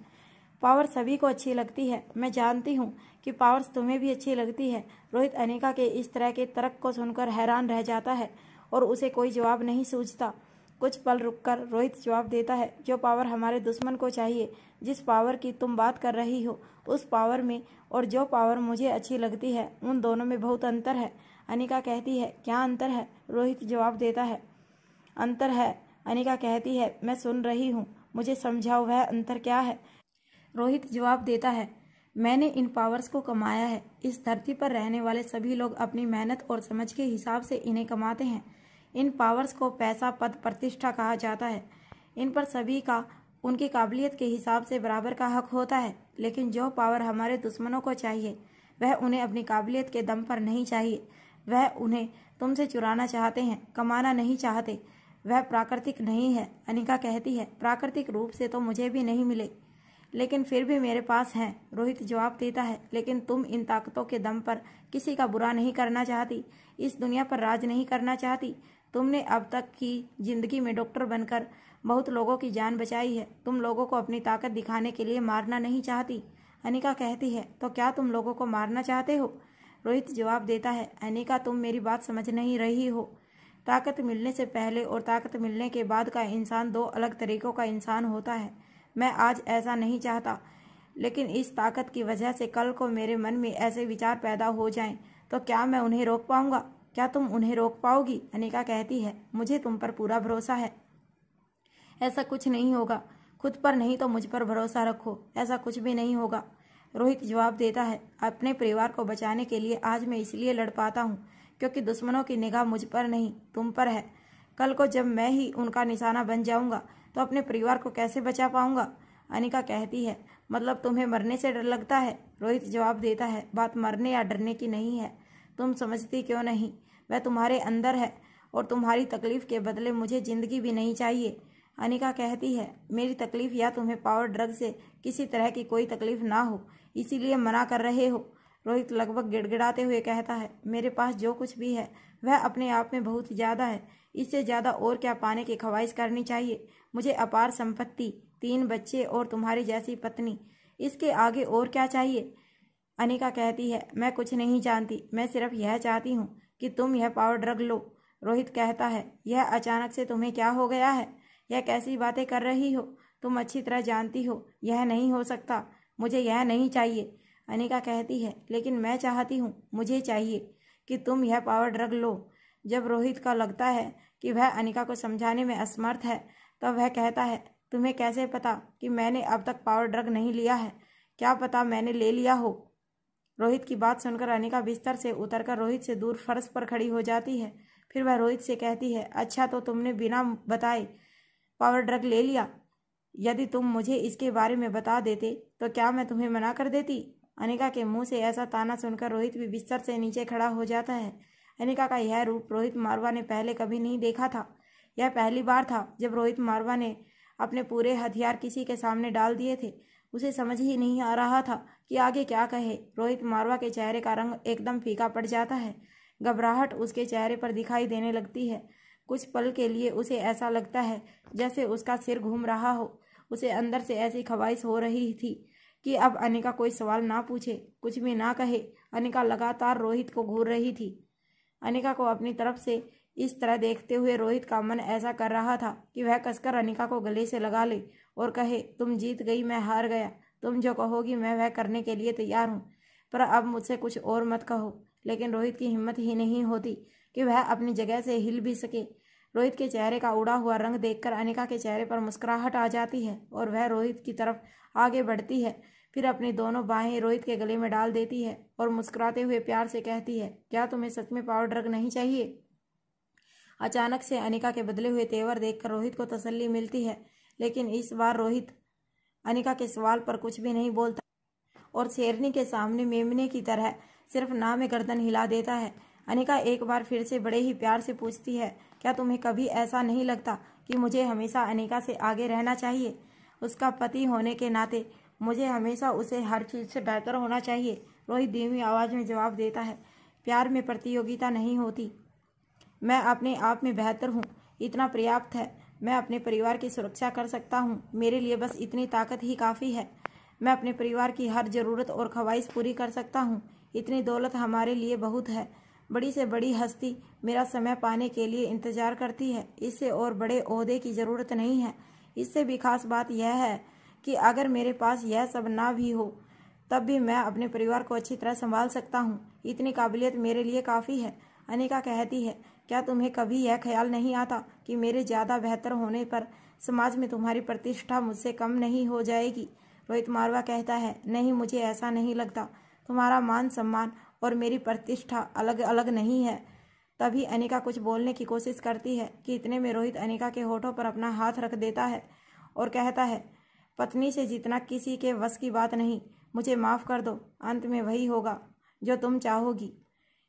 पावर सभी को अच्छी लगती है, मैं जानती हूँ कि पावर्स तुम्हें भी अच्छी लगती है। रोहित अनिका के इस तरह के तर्क को सुनकर हैरान रह जाता है और उसे कोई जवाब नहीं सूझता। कुछ पल रुककर रोहित जवाब देता है, जो पावर हमारे दुश्मन को चाहिए, जिस पावर की तुम बात कर रही हो उस पावर में और जो पावर मुझे अच्छी लगती है उन दोनों में बहुत अंतर है। अनिका कहती है, क्या अंतर है? रोहित जवाब देता है, अंतर है। अनिका कहती है, मैं सुन रही हूँ, मुझे समझाओ वह अंतर क्या है? रोहित जवाब देता है, मैंने इन पावर्स को कमाया है। इस धरती पर रहने वाले सभी लोग अपनी मेहनत और समझ के हिसाब से इन्हें कमाते हैं। इन पावर्स को पैसा, पद, प्रतिष्ठा कहा जाता है। इन पर सभी का उनकी काबिलियत के हिसाब से बराबर का हक होता है। लेकिन जो पावर हमारे दुश्मनों को चाहिए वह उन्हें अपनी काबिलियत के दम पर नहीं चाहिए। वह उन्हें तुमसे चुराना चाहते हैं, कमाना नहीं चाहते। वह प्राकृतिक नहीं है। अनिका कहती है, प्राकृतिक रूप से तो मुझे भी नहीं मिले, लेकिन फिर भी मेरे पास हैं। रोहित जवाब देता है, लेकिन तुम इन ताकतों के दम पर किसी का बुरा नहीं करना चाहती, इस दुनिया पर राज नहीं करना चाहती। तुमने अब तक की जिंदगी में डॉक्टर बनकर बहुत लोगों की जान बचाई है। तुम लोगों को अपनी ताकत दिखाने के लिए मारना नहीं चाहती। अनिका कहती है, तो क्या तुम लोगों को मारना चाहते हो? रोहित जवाब देता है, अनिका तुम मेरी बात समझ नहीं रही हो। ताकत मिलने से पहले और ताकत मिलने के बाद का इंसान दो अलग तरीकों का इंसान होता है। मैं आज ऐसा नहीं चाहता, लेकिन इस ताकत की वजह से कल को मेरे मन में ऐसे विचार पैदा हो जाएं तो क्या मैं उन्हें रोक पाऊंगा? क्या तुम उन्हें रोक पाओगी? अनिका कहती है, मुझे तुम पर पूरा भरोसा है। ऐसा कुछ नहीं होगा। खुद पर नहीं तो मुझ पर भरोसा रखो, ऐसा कुछ भी नहीं होगा। रोहित जवाब देता है, अपने परिवार को बचाने के लिए आज मैं इसलिए लड़ पाता हूँ क्योंकि दुश्मनों की निगाह मुझ पर नहीं तुम पर है। कल को जब मैं ही उनका निशाना बन जाऊंगा तो अपने परिवार को कैसे बचा पाऊंगा? अनिका कहती है, मतलब तुम्हें मरने से डर लगता है? रोहित जवाब देता है, बात मरने या डरने की नहीं है। तुम समझती क्यों नहीं? वह तुम्हारे अंदर है और तुम्हारी तकलीफ के बदले मुझे जिंदगी भी नहीं चाहिए। अनिका कहती है, मेरी तकलीफ या तुम्हें पावर ड्रग से किसी तरह की कोई तकलीफ ना हो इसीलिए मना कर रहे हो। रोहित लगभग गिड़गिड़ाते हुए कहता है, मेरे पास जो कुछ भी है वह अपने आप में बहुत ज़्यादा है। इससे ज़्यादा और क्या पाने की ख्वाहिश करनी चाहिए। मुझे अपार संपत्ति, 3 बच्चे और तुम्हारी जैसी पत्नी, इसके आगे और क्या चाहिए। अनिका कहती है, मैं कुछ नहीं जानती, मैं सिर्फ यह चाहती हूँ कि तुम यह पावर ड्रग लो। रोहित कहता है, यह अचानक से तुम्हें क्या हो गया है? यह कैसी बातें कर रही हो? तुम अच्छी तरह जानती हो यह नहीं हो सकता। मुझे यह नहीं चाहिए। अनिका कहती है, लेकिन मैं चाहती हूँ, मुझे चाहिए कि तुम यह पावर ड्रग लो। जब रोहित का लगता है कि वह अनिका को समझाने में असमर्थ है तब वह कहता है, तुम्हें कैसे पता कि मैंने अब तक पावर ड्रग नहीं लिया है? क्या पता मैंने ले लिया हो। रोहित की बात सुनकर अनिका बिस्तर से उतरकर रोहित से दूर फर्श पर खड़ी हो जाती है। फिर वह रोहित से कहती है, अच्छा तो तुमने बिना बताए पावर ड्रग ले लिया। यदि तुम मुझे इसके बारे में बता देते तो क्या मैं तुम्हें मना कर देती? अनिका के मुंह से ऐसा ताना सुनकर रोहित भी बिस्तर से नीचे खड़ा हो जाता है। अनिका का यह रूप रोहित मारवा ने पहले कभी नहीं देखा था। यह पहली बार था जब रोहित मारवा ने अपने पूरे हथियार किसी के सामने डाल दिए थे। उसे समझ ही नहीं आ रहा था कि आगे क्या कहे। रोहित मारवा के चेहरे का रंग एकदम फीका पड़ जाता है। घबराहट उसके चेहरे पर दिखाई देने लगती है। कुछ पल के लिए उसे ऐसा लगता है जैसे उसका सिर घूम रहा हो। उसे अंदर से ऐसी ख्वाहिश हो रही थी कि अब अनिका कोई सवाल ना पूछे, कुछ भी ना कहे। अनिका लगातार रोहित को घूर रही थी। अनिका को अपनी तरफ से इस तरह देखते हुए रोहित का मन ऐसा कर रहा था कि वह कसकर अनिका को गले से लगा ले और कहे, तुम जीत गई, मैं हार गया। तुम जो कहोगी मैं वह करने के लिए तैयार हूँ, पर अब मुझसे कुछ और मत कहो। लेकिन रोहित की हिम्मत ही नहीं होती कि वह अपनी जगह से हिल भी सके। रोहित के चेहरे का उड़ा हुआ रंग देखकर अनिका के चेहरे पर मुस्कुराहट आ जाती है और वह रोहित की तरफ आगे बढ़ती है। फिर अपनी दोनों बाहें रोहित के गले में डाल देती है और मुस्कुराते हुए प्यार से कहती है, क्या तुम्हें सच में पावर ड्रग नहीं चाहिए? अचानक से अनिका के बदले हुए तेवर देखकर रोहित को तसल्ली मिलती है, लेकिन इस बार रोहित अनिका के सवाल पर कुछ भी नहीं बोलता और शेरनी के सामने मेमने की तरह सिर्फ ना में गर्दन हिला देता है। अनिका एक बार फिर से बड़े ही प्यार से पूछती है, क्या तुम्हें कभी ऐसा नहीं लगता कि मुझे हमेशा अनिका से आगे रहना चाहिए? उसका पति होने के नाते मुझे हमेशा उसे हर चीज़ से बेहतर होना चाहिए। रोहित धीमी आवाज़ में जवाब देता है, प्यार में प्रतियोगिता नहीं होती। मैं अपने आप में बेहतर हूँ, इतना पर्याप्त है। मैं अपने परिवार की सुरक्षा कर सकता हूँ। मेरे लिए बस इतनी ताकत ही काफ़ी है। मैं अपने परिवार की हर ज़रूरत और ख्वाहिश पूरी कर सकता हूँ। इतनी दौलत हमारे लिए बहुत है। बड़ी से बड़ी हस्ती मेरा समय पाने के लिए इंतज़ार करती है। इससे और बड़े ओहदे की ज़रूरत नहीं है। इससे भी खास बात यह है कि अगर मेरे पास यह सब ना भी हो तब भी मैं अपने परिवार को अच्छी तरह संभाल सकता हूँ। इतनी काबिलियत मेरे लिए काफ़ी है। अनिका कहती है, क्या तुम्हें कभी यह ख्याल नहीं आता कि मेरे ज़्यादा बेहतर होने पर समाज में तुम्हारी प्रतिष्ठा मुझसे कम नहीं हो जाएगी? रोहित मारवा कहता है, नहीं, मुझे ऐसा नहीं लगता। तुम्हारा मान सम्मान और मेरी प्रतिष्ठा अलग अलग नहीं है। तभी अनिका कुछ बोलने की कोशिश करती है कि इतने में रोहित अनिका के होठों पर अपना हाथ रख देता है और कहता है, पत्नी से जीतना किसी के वश की बात नहीं। मुझे माफ़ कर दो। अंत में वही होगा जो तुम चाहोगी।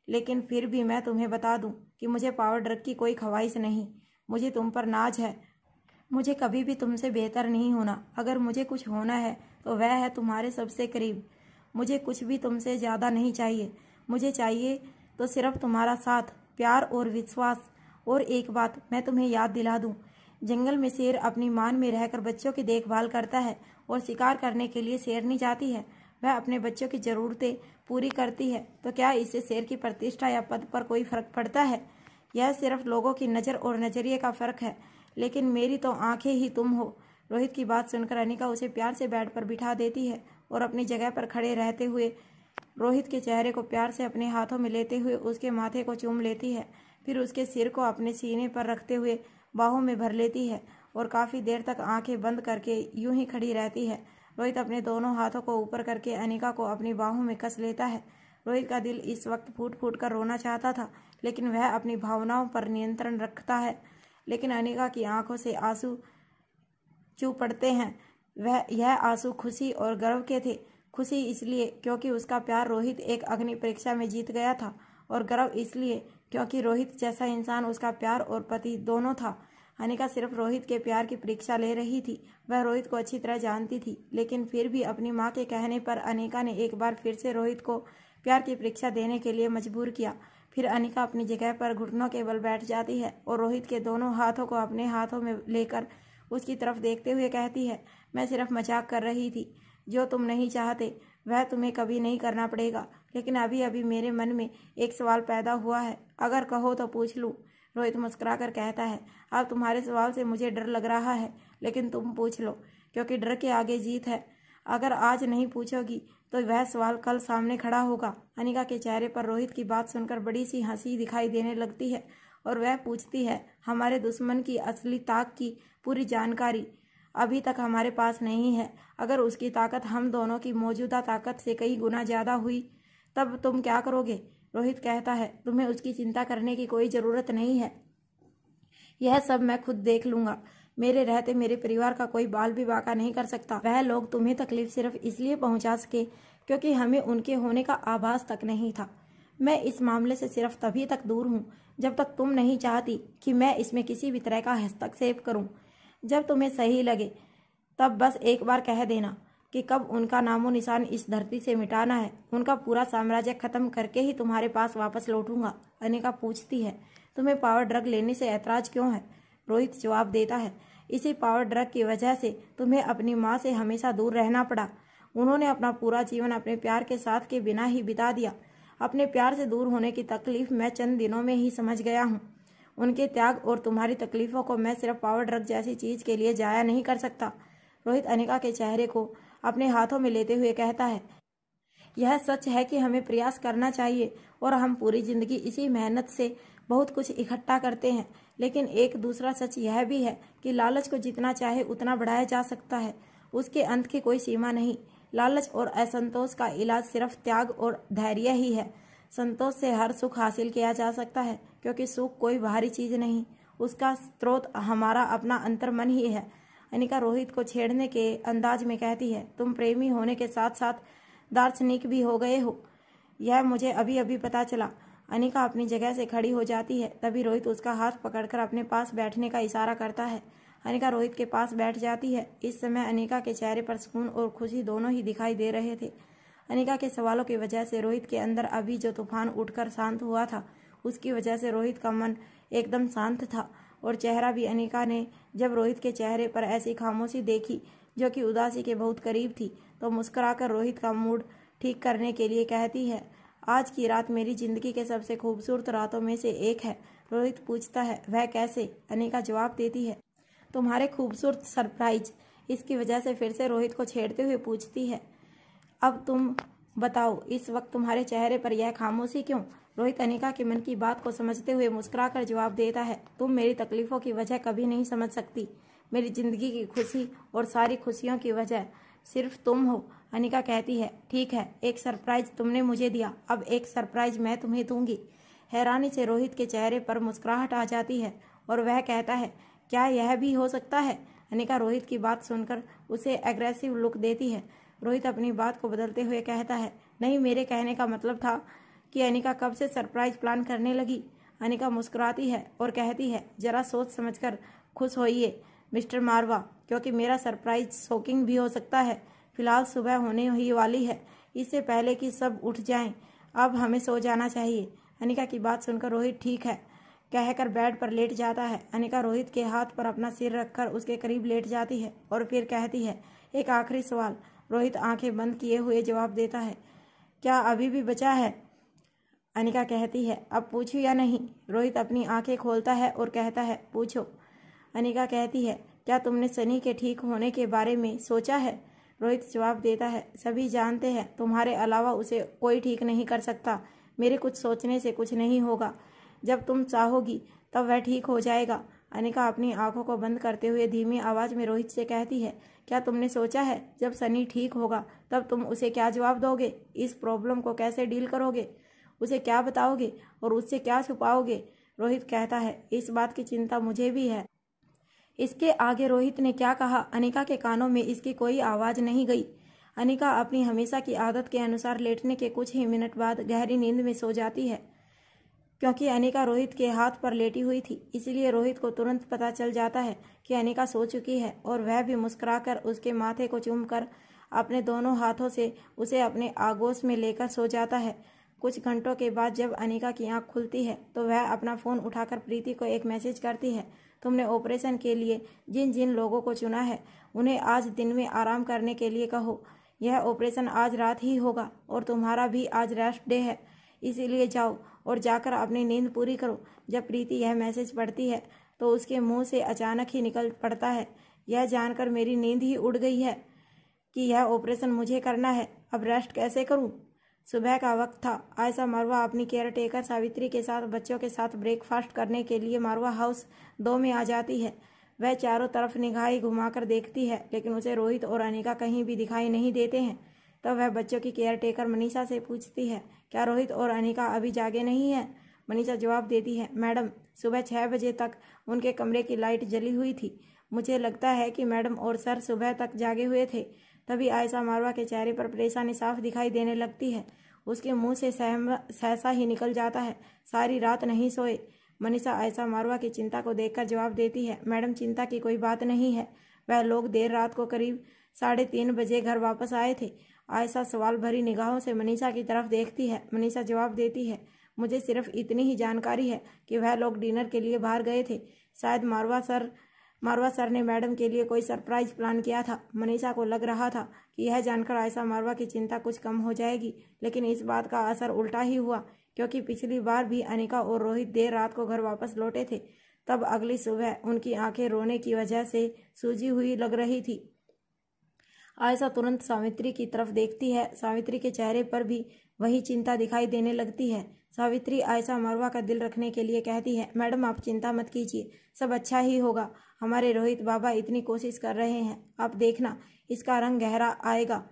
लेकिन फिर भी मैं तुम्हें बता दूं कि मुझे पावर ड्रग की कोई ख्वाहिश नहीं। मुझे तुम पर नाज है। मुझे कभी भी तुमसे बेहतर नहीं होना। अगर मुझे कुछ होना है तो वह है तुम्हारे सबसे करीब। मुझे कुछ भी तुमसे ज़्यादा नहीं चाहिए। मुझे चाहिए तो सिर्फ तुम्हारा साथ, प्यार और विश्वास। और एक बात मैं तुम्हें याद दिला दूं, जंगल में शेर अपनी मान में रहकर बच्चों की देखभाल करता है और शिकार करने के लिए शेरनी जाती है। वह अपने बच्चों की ज़रूरतें पूरी करती है। तो क्या इससे शेर की प्रतिष्ठा या पद पर कोई फ़र्क पड़ता है? यह सिर्फ लोगों की नज़र और नज़रिए का फ़र्क है। लेकिन मेरी तो आंखें ही तुम हो। रोहित की बात सुनकर अनिका उसे प्यार से बेड पर बिठा देती है और अपनी जगह पर खड़े रहते हुए रोहित के चेहरे को प्यार से अपने हाथों में लेते हुए उसके माथे को चूम लेती है। फिर उसके सिर को अपने सीने पर रखते हुए बाहों में भर लेती है और काफ़ी देर तक आंखें बंद करके यूं ही खड़ी रहती है। रोहित अपने दोनों हाथों को ऊपर करके अनिका को अपनी बाहों में कस लेता है। रोहित का दिल इस वक्त फूट फूट कर रोना चाहता था, लेकिन वह अपनी भावनाओं पर नियंत्रण रखता है। लेकिन अनिका की आंखों से आंसू चू पड़ते हैं। यह आंसू खुशी और गर्व के थे। खुशी इसलिए क्योंकि उसका प्यार रोहित एक अग्नि परीक्षा में जीत गया था, और गर्व इसलिए क्योंकि रोहित जैसा इंसान उसका प्यार और पति दोनों था। अनिका सिर्फ रोहित के प्यार की परीक्षा ले रही थी। वह रोहित को अच्छी तरह जानती थी, लेकिन फिर भी अपनी माँ के कहने पर अनिका ने एक बार फिर से रोहित को प्यार की परीक्षा देने के लिए मजबूर किया। फिर अनिका अपनी जगह पर घुटनों के बल बैठ जाती है और रोहित के दोनों हाथों को अपने हाथों में लेकर उसकी तरफ देखते हुए कहती है, मैं सिर्फ मजाक कर रही थी। जो तुम नहीं चाहते वह तुम्हें कभी नहीं करना पड़ेगा, लेकिन अभी अभी मेरे मन में एक सवाल पैदा हुआ है, अगर कहो तो पूछ लूँ। रोहित मुस्कुराकर कहता है, अब तुम्हारे सवाल से मुझे डर लग रहा है, लेकिन तुम पूछ लो, क्योंकि डर के आगे जीत है। अगर आज नहीं पूछोगी तो वह सवाल कल सामने खड़ा होगा। अनिका के चेहरे पर रोहित की बात सुनकर बड़ी सी हंसी दिखाई देने लगती है और वह पूछती है, हमारे दुश्मन की असली ताकत की पूरी जानकारी अभी तक हमारे पास नहीं है। अगर उसकी ताकत हम दोनों की मौजूदा ताकत से कई गुना ज़्यादा हुई तब तुम क्या करोगे? रोहित कहता है, तुम्हें उसकी चिंता करने की कोई ज़रूरत नहीं है, यह सब मैं खुद देख लूँगा। मेरे रहते मेरे परिवार का कोई बाल भी बाका नहीं कर सकता। वह लोग तुम्हें तकलीफ सिर्फ इसलिए पहुँचा सके क्योंकि हमें उनके होने का आभास तक नहीं था। मैं इस मामले से सिर्फ तभी तक दूर हूँ जब तक तुम नहीं चाहती कि मैं इसमें किसी भी तरह का हस्तक्षेप करूँ। जब तुम्हें सही लगे तब बस एक बार कह देना कि कब उनका नामो निशान इस धरती से मिटाना है। उनका पूरा साम्राज्य खत्म करके ही तुम्हारे पास वापस लौटूंगा। अनिका पूछती है, तुम्हें पावर ड्रग लेने से ऐतराज क्यों है? रोहित जवाब देता है, इसी पावर ड्रग की वजह से तुम्हें अपनी माँ से हमेशा दूर रहना पड़ा। उन्होंने अपना पूरा जीवन अपने प्यार के साथ के बिना ही बिता दिया। अपने प्यार से दूर होने की तकलीफ मैं चंद दिनों में ही समझ गया हूँ। उनके त्याग और तुम्हारी तकलीफों को मैं सिर्फ पावर ड्रग जैसी चीज के लिए जाया नहीं कर सकता। रोहित अनिका के चेहरे को अपने हाथों में लेते हुए कहता है, यह सच है कि हमें प्रयास करना चाहिए और हम पूरी जिंदगी इसी मेहनत से बहुत कुछ इकट्ठा करते हैं, लेकिन एक दूसरा सच यह भी है कि लालच को जितना चाहे उतना बढ़ाया जा सकता है, उसके अंत की कोई सीमा नहीं। लालच और असंतोष का इलाज सिर्फ त्याग और धैर्य ही है। संतोष से हर सुख हासिल किया जा सकता है, क्योंकि सुख कोई बाहरी चीज नहीं, उसका स्रोत हमारा अपना अंतर्मन ही है। अनिका रोहित को छेड़ने के अंदाज में कहती है, तुम प्रेमी होने के साथ साथ दार्शनिक भी हो गए हो, यह मुझे अभी अभी पता चला। अनिका अपनी जगह से खड़ी हो जाती है, तभी रोहित उसका हाथ पकड़कर अपने पास बैठने का इशारा करता है। अनिका रोहित के पास बैठ जाती है। इस समय अनिका के चेहरे पर सुकून और खुशी दोनों ही दिखाई दे रहे थे। अनिका के सवालों की वजह से रोहित के अंदर अभी जो तूफान उठकर शांत हुआ था, उसकी वजह से रोहित का मन एकदम शांत था और चेहरा भी। अनिका ने जब रोहित के चेहरे पर ऐसी खामोशी देखी जो कि उदासी के बहुत करीब थी, तो मुस्कुराकर रोहित का मूड ठीक करने के लिए कहती है, आज की रात मेरी जिंदगी के सबसे खूबसूरत रातों में से एक है। रोहित पूछता है, वह कैसे? अनिका जवाब देती है, तुम्हारे खूबसूरत सरप्राइज। इसकी वजह से फिर से रोहित को छेड़ते हुए पूछती है, अब तुम बताओ, इस वक्त तुम्हारे चेहरे पर यह खामोशी क्यों? रोहित अनिका के मन की बात को समझते हुए मुस्कुराकर जवाब देता है, तुम मेरी तकलीफों की वजह कभी नहीं समझ सकती। मेरी जिंदगी की खुशी और सारी खुशियों की वजह सिर्फ तुम हो। अनिका कहती है, ठीक है, एक सरप्राइज तुमने मुझे दिया, अब एक सरप्राइज मैं तुम्हें दूंगी। हैरानी से रोहित के चेहरे पर मुस्कुराहट आ जाती है और वह कहता है, क्या यह भी हो सकता है? अनिका रोहित की बात सुनकर उसे एग्रेसिव लुक देती है। रोहित अपनी बात को बदलते हुए कहता है, नहीं, मेरे कहने का मतलब था कि अनिका कब से सरप्राइज प्लान करने लगी। अनिका मुस्कुराती है और कहती है, जरा सोच समझकर खुश होइए मिस्टर मारवा, क्योंकि मेरा सरप्राइज शॉकिंग भी हो सकता है। फिलहाल सुबह होने ही वाली है, इससे पहले कि सब उठ जाएं, अब हमें सो जाना चाहिए। अनिका की बात सुनकर रोहित ठीक है कहकर बेड पर लेट जाता है। अनिका रोहित के हाथ पर अपना सिर रखकर उसके करीब लेट जाती है और फिर कहती है, एक आखिरी सवाल। रोहित आंखें बंद किए हुए जवाब देता है, क्या अभी भी बचा है? अनिका कहती है, अब पूछूं या नहीं? रोहित अपनी आंखें खोलता है और कहता है, पूछो। अनिका कहती है, क्या तुमने सनी के ठीक होने के बारे में सोचा है? रोहित जवाब देता है, सभी जानते हैं, तुम्हारे अलावा उसे कोई ठीक नहीं कर सकता। मेरे कुछ सोचने से कुछ नहीं होगा, जब तुम चाहोगी तब वह ठीक हो जाएगा। अनिका अपनी आंखों को बंद करते हुए धीमी आवाज में रोहित से कहती है, क्या तुमने सोचा है जब सनी ठीक होगा तब तुम उसे क्या जवाब दोगे? इस प्रॉब्लम को कैसे डील करोगे? उसे क्या बताओगे और उससे क्या छुपाओगे? रोहित कहता है, इस बात की चिंता मुझे भी है। इसके आगे रोहित ने क्या कहा, अनिका के कानों में इसकी कोई आवाज नहीं गई। अनिका अपनी हमेशा की आदत के अनुसार लेटने के कुछ ही मिनट बाद गहरी नींद में सो जाती है, क्योंकि अनिका रोहित के हाथ पर लेटी हुई थी, इसलिए रोहित को तुरंत पता चल जाता है कि अनिका सो चुकी है और वह भी मुस्कुराकर उसके माथे को चूमकर अपने दोनों हाथों से उसे अपने आगोश में लेकर सो जाता है। कुछ घंटों के बाद जब अनिका की आंख खुलती है तो वह अपना फ़ोन उठाकर प्रीति को एक मैसेज करती है, तुमने ऑपरेशन के लिए जिन जिन लोगों को चुना है उन्हें आज दिन में आराम करने के लिए कहो। यह ऑपरेशन आज रात ही होगा और तुम्हारा भी आज रेस्ट डे है, इसीलिए जाओ और जाकर अपनी नींद पूरी करो। जब प्रीति यह मैसेज पढ़ती है तो उसके मुंह से अचानक ही निकल पड़ता है, यह जानकर मेरी नींद ही उड़ गई है कि यह ऑपरेशन मुझे करना है, अब रेस्ट कैसे करूं। सुबह का वक्त था। आयशा मरवा अपनी केयर टेकर सावित्री के साथ बच्चों के साथ ब्रेकफास्ट करने के लिए मरवा हाउस 2 में आ जाती है। वह चारों तरफ निगाहें घुमाकर देखती है, लेकिन उसे रोहित और अनिका कहीं भी दिखाई नहीं देते हैं। तब वह बच्चों की केयर टेकर मनीषा से पूछती है, क्या रोहित और अनिका अभी जागे नहीं हैं? मनीषा जवाब देती है, मैडम सुबह 6 बजे तक उनके कमरे की लाइट जली हुई थी। मुझे लगता है कि मैडम और सर सुबह तक जागे हुए थे। तभी आयशा मारवा के चेहरे पर परेशानी साफ दिखाई देने लगती है। उसके मुंह से सहसा ही निकल जाता है, सारी रात नहीं सोए। मनीषा आयशा मारवा की चिंता को देखकर जवाब देती है, मैडम चिंता की कोई बात नहीं है, वह लोग देर रात को करीब 3:30 बजे घर वापस आए थे। आयशा सवाल भरी निगाहों से मनीषा की तरफ देखती है। मनीषा जवाब देती है, मुझे सिर्फ इतनी ही जानकारी है कि वह लोग डिनर के लिए बाहर गए थे। शायद मारवा सर ने मैडम के लिए कोई सरप्राइज प्लान किया था। मनीषा को लग रहा था कि यह जानकर आयशा मारवा की चिंता कुछ कम हो जाएगी, लेकिन इस बात का असर उल्टा ही हुआ, क्योंकि पिछली बार भी अनिका और रोहित देर रात को घर वापस लौटे थे। तब अगली सुबह उनकी आंखें रोने की वजह से सूजी हुई लग रही थी। आयशा तुरंत सावित्री की तरफ देखती है। सावित्री के चेहरे पर भी वही चिंता दिखाई देने लगती है। सावित्री आयशा मरवा का दिल रखने के लिए कहती है, मैडम आप चिंता मत कीजिए, सब अच्छा ही होगा। हमारे रोहित बाबा इतनी कोशिश कर रहे हैं, आप देखना इसका रंग गहरा आएगा।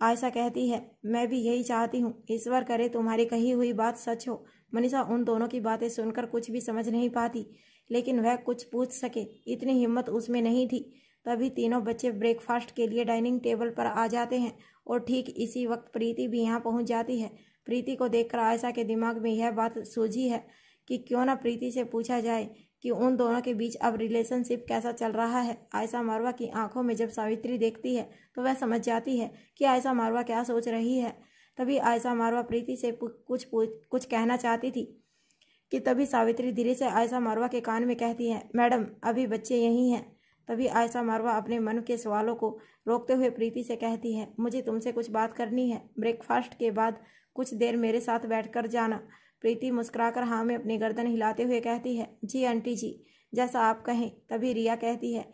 आयशा कहती है, मैं भी यही चाहती हूँ, ईश्वर करे तुम्हारी कही हुई बात सच हो। मनीषा उन दोनों की बातें सुनकर कुछ भी समझ नहीं पाती, लेकिन वह कुछ पूछ सके इतनी हिम्मत उसमें नहीं थी। तभी तीनों बच्चे ब्रेकफास्ट के लिए डाइनिंग टेबल पर आ जाते हैं और ठीक इसी वक्त प्रीति भी यहाँ पहुँच जाती है। प्रीति को देखकर आयशा के दिमाग में यह बात सूझी है कि क्यों ना प्रीति से पूछा जाए कि उन दोनों के बीच अब रिलेशनशिप कैसा चल रहा है। आयशा मारवा की आंखों में जब सावित्री देखती है तो वह समझ जाती है कि आयशा मारवा क्या सोच रही है। तभी आयशा मारवा प्रीति से कुछ कहना चाहती थी कि तभी सावित्री धीरे से आयशा मारवा के कान में कहती है, मैडम अभी बच्चे यहीं हैं। तभी आयशा मारवा अपने मन के सवालों को रोकते हुए प्रीति से कहती है, मुझे तुमसे कुछ बात करनी है, ब्रेकफास्ट के बाद कुछ देर मेरे साथ बैठकर जाना। प्रीति मुस्कुराकर हाँ में अपनी गर्दन हिलाते हुए कहती है, जी आंटी जी, जैसा आप कहें। तभी रिया कहती है,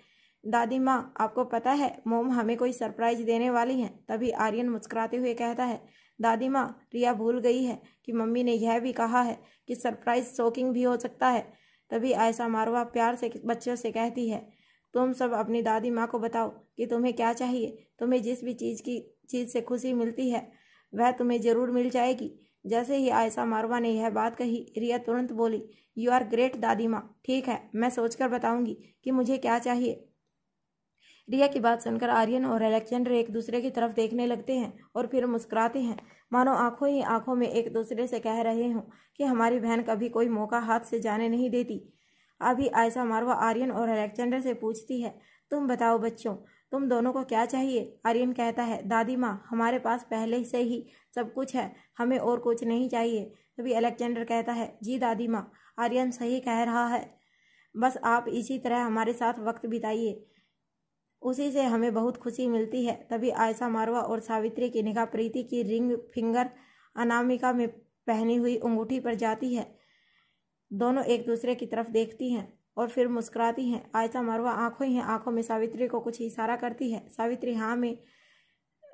दादी माँ आपको पता है मोम हमें कोई सरप्राइज देने वाली हैं। तभी आर्यन मुस्कुराते हुए कहता है, दादी माँ रिया भूल गई है कि मम्मी ने यह भी कहा है कि सरप्राइज शॉकिंग भी हो सकता है। तभी आयशा मारवा प्यार से बच्चों से कहती है, तुम सब अपनी दादी माँ को बताओ कि तुम्हें क्या चाहिए। तुम्हें जिस भी चीज़ से खुशी मिलती है वह तुम्हें ज़रूर मिल जाएगी। जैसे ही आयशा मारवा ने यह बात कही, रिया तुरंत बोली, यू आर ग्रेट दादी माँ, ठीक है मैं सोचकर बताऊंगी कि मुझे क्या चाहिए। रिया की बात सुनकर आर्यन और अलेक्जेंडर एक दूसरे की तरफ देखने लगते हैं और फिर मुस्कुराते हैं, मानो आंखों ही आंखों में एक दूसरे से कह रहे हों कि हमारी बहन कभी कोई मौका हाथ से जाने नहीं देती। अभी आयशा मारवा आर्यन और अलेक्जेंडर से पूछती है, तुम बताओ बच्चों, तुम दोनों को क्या चाहिए। आर्यन कहता है, दादी माँ हमारे पास पहले से ही सब कुछ है, हमें और कुछ नहीं चाहिए। तभी अलेक्जेंडर कहता है, जी दादी माँ आर्यन सही कह रहा है, बस आप इसी तरह हमारे साथ वक्त बिताइए, उसी से हमें बहुत खुशी मिलती है। तभी आयशा मारवा और सावित्री की निगाह प्रीति की रिंग फिंगर अनामिका में पहनी हुई अंगूठी पर जाती है। दोनों एक दूसरे की तरफ देखती हैं और फिर मुस्कुराती हैं। आयशा मारवा आंखों ही आंखों में सावित्री को कुछ इशारा करती है। सावित्री हाँ में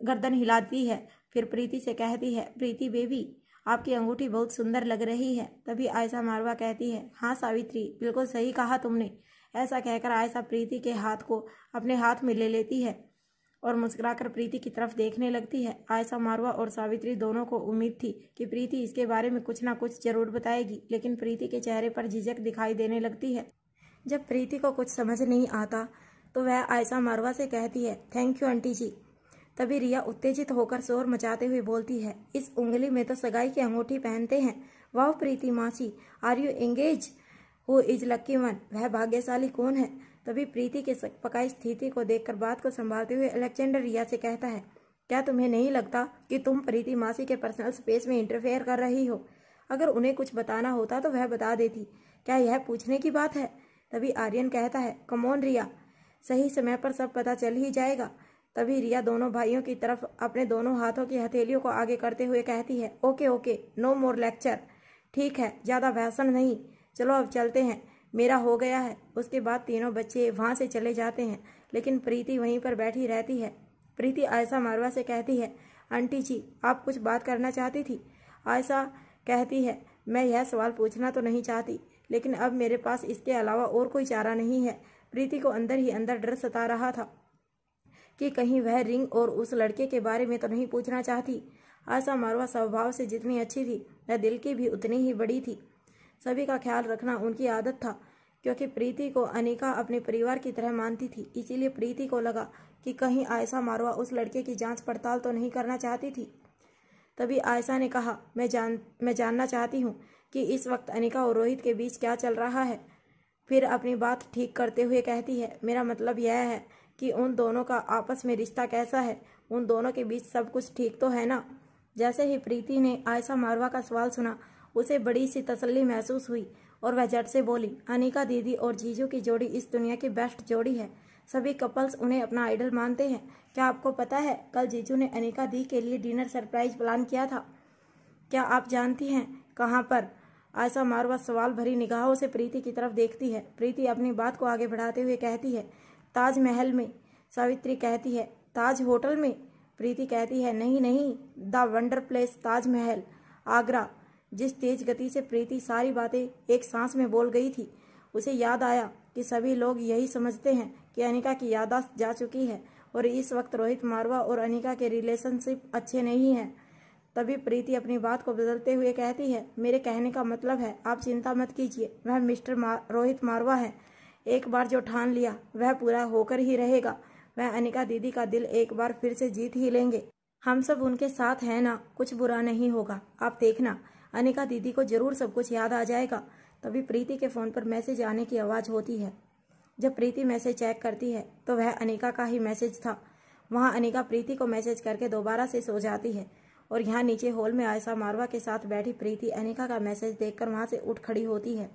गर्दन हिलाती है, फिर प्रीति से कहती है, प्रीति बेबी आपकी अंगूठी बहुत सुंदर लग रही है। तभी आयशा मारवा कहती है, हाँ सावित्री बिल्कुल सही कहा तुमने। ऐसा कहकर आयशा प्रीति के हाथ को अपने हाथ में ले लेती है और मुस्कुराकर प्रीति की तरफ देखने लगती है। आयशा मारवा और सावित्री दोनों को उम्मीद थी कि प्रीति इसके बारे में कुछ ना कुछ जरूर बताएगी, लेकिन प्रीति के चेहरे पर झिझक दिखाई देने लगती है। जब प्रीति को कुछ समझ नहीं आता तो वह आयशा मारवा से कहती है, थैंक यू आंटी जी। तभी रिया उत्तेजित होकर शोर मचाते हुए बोलती है, इस उंगली में तो सगाई की अंगूठी पहनते हैं। वाह प्रीति मासी, are you engage? Who is lucky one? वह भाग्यशाली कौन है? तभी प्रीति के पकाई स्थिति को देखकर बात को संभालते हुए अलेक्जेंडर रिया से कहता है, क्या तुम्हें नहीं लगता कि तुम प्रीति मासी के पर्सनल स्पेस में इंटरफेयर कर रही हो? अगर उन्हें कुछ बताना होता तो वह बता देती। क्या यह पूछने की बात है? तभी आर्यन कहता है, कम ऑन रिया, सही समय पर सब पता चल ही जाएगा। तभी रिया दोनों भाइयों की तरफ अपने दोनों हाथों की हथेलियों को आगे करते हुए कहती है, ओके ओके, नो मोर लेक्चर। ठीक है, ज़्यादा भाषण नहीं, चलो अब चलते हैं, मेरा हो गया है। उसके बाद तीनों बच्चे वहाँ से चले जाते हैं, लेकिन प्रीति वहीं पर बैठी रहती है। प्रीति आयशा मारवा से कहती है, आंटी जी आप कुछ बात करना चाहती थी? आयशा कहती है, मैं यह सवाल पूछना तो नहीं चाहती, लेकिन अब मेरे पास इसके अलावा और कोई चारा नहीं है। प्रीति को अंदर ही अंदर डर सता रहा था कि कहीं वह रिंग और उस लड़के के बारे में तो नहीं पूछना चाहती। आयशा मारवा स्वभाव से जितनी अच्छी थी, वह दिल की भी उतनी ही बड़ी थी। सभी का ख्याल रखना उनकी आदत था, क्योंकि प्रीति को अनिका अपने परिवार की तरह मानती थी। इसीलिए प्रीति को लगा कि कहीं आयशा मारवा उस लड़के की जांच पड़ताल तो नहीं करना चाहती थी। तभी आयशा ने कहा, मैं जानना चाहती हूँ कि इस वक्त अनिका और रोहित के बीच क्या चल रहा है। फिर अपनी बात ठीक करते हुए कहती है, मेरा मतलब यह है कि उन दोनों का आपस में रिश्ता कैसा है, उन दोनों के बीच सब कुछ ठीक तो है ना? जैसे ही प्रीति ने आयशा मारवा का सवाल सुना, उसे बड़ी सी तसल्ली महसूस हुई और वह झट से बोली, अनिका दीदी और जीजू की जोड़ी इस दुनिया की बेस्ट जोड़ी है। सभी कपल्स उन्हें अपना आइडल मानते हैं। क्या आपको पता है, कल जीजू ने अनिका दी के लिए डिनर सरप्राइज प्लान किया था। क्या आप जानती हैं कहाँ पर? आयशा मारवा सवाल भरी निगाहों से प्रीति की तरफ देखती है। प्रीति अपनी बात को आगे बढ़ाते हुए कहती है, ताजमहल में। सावित्री कहती है, ताज होटल में? प्रीति कहती है, नहीं नहीं, the wonder place Taj Mahal, Agra. जिस तेज गति से प्रीति सारी बातें एक सांस में बोल गई थी, उसे याद आया कि सभी लोग यही समझते हैं कि अनिका की याददाश्त जा चुकी है और इस वक्त रोहित मारवा और अनिका के रिलेशनशिप अच्छे नहीं हैं। तभी प्रीति अपनी बात को बदलते हुए कहती है, मेरे कहने का मतलब है, आप चिंता मत कीजिए, वह मिस्टर रोहित मारवा है। एक बार जो ठान लिया वह पूरा होकर ही रहेगा। वह अनिका दीदी का दिल एक बार फिर से जीत ही लेंगे। हम सब उनके साथ हैं ना, कुछ बुरा नहीं होगा, आप देखना, अनिका दीदी को जरूर सब कुछ याद आ जाएगा। तभी प्रीति के फ़ोन पर मैसेज आने की आवाज़ होती है। जब प्रीति मैसेज चेक करती है तो वह अनिका का ही मैसेज था। वहाँ अनिका प्रीति को मैसेज करके दोबारा से सो जाती है और यहाँ नीचे हॉल में आयशा मारवा के साथ बैठी प्रीति अनिका का मैसेज देखकर वहाँ से उठ खड़ी होती है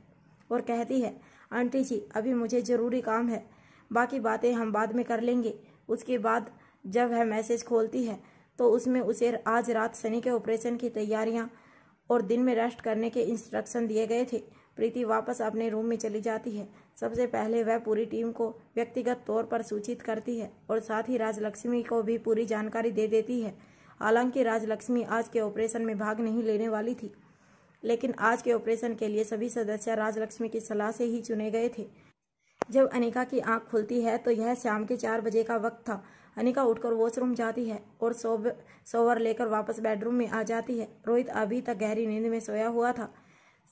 और कहती है, आंटी जी अभी मुझे ज़रूरी काम है, बाकी बातें हम बाद में कर लेंगे। उसके बाद जब वह मैसेज खोलती है तो उसमें उसे आज रात सनी के ऑपरेशन की तैयारियां और दिन में रेस्ट करने के इंस्ट्रक्शन दिए गए थे। प्रीति वापस अपने रूम में चली जाती है। सबसे पहले वह पूरी टीम को व्यक्तिगत तौर पर सूचित करती है और साथ ही राजलक्ष्मी को भी पूरी जानकारी दे देती है। हालांकि राजलक्ष्मी आज के ऑपरेशन में भाग नहीं लेने वाली थी, लेकिन आज के ऑपरेशन के लिए सभी सदस्य राजलक्ष्मी की सलाह से ही चुने गए थे। जब अनिका की आंख खुलती है तो यह शाम के 4 बजे का वक्त था। अनिका उठकर वॉशरूम जाती है और सोवर लेकर वापस बेडरूम में आ जाती है। रोहित अभी तक गहरी नींद में सोया हुआ था।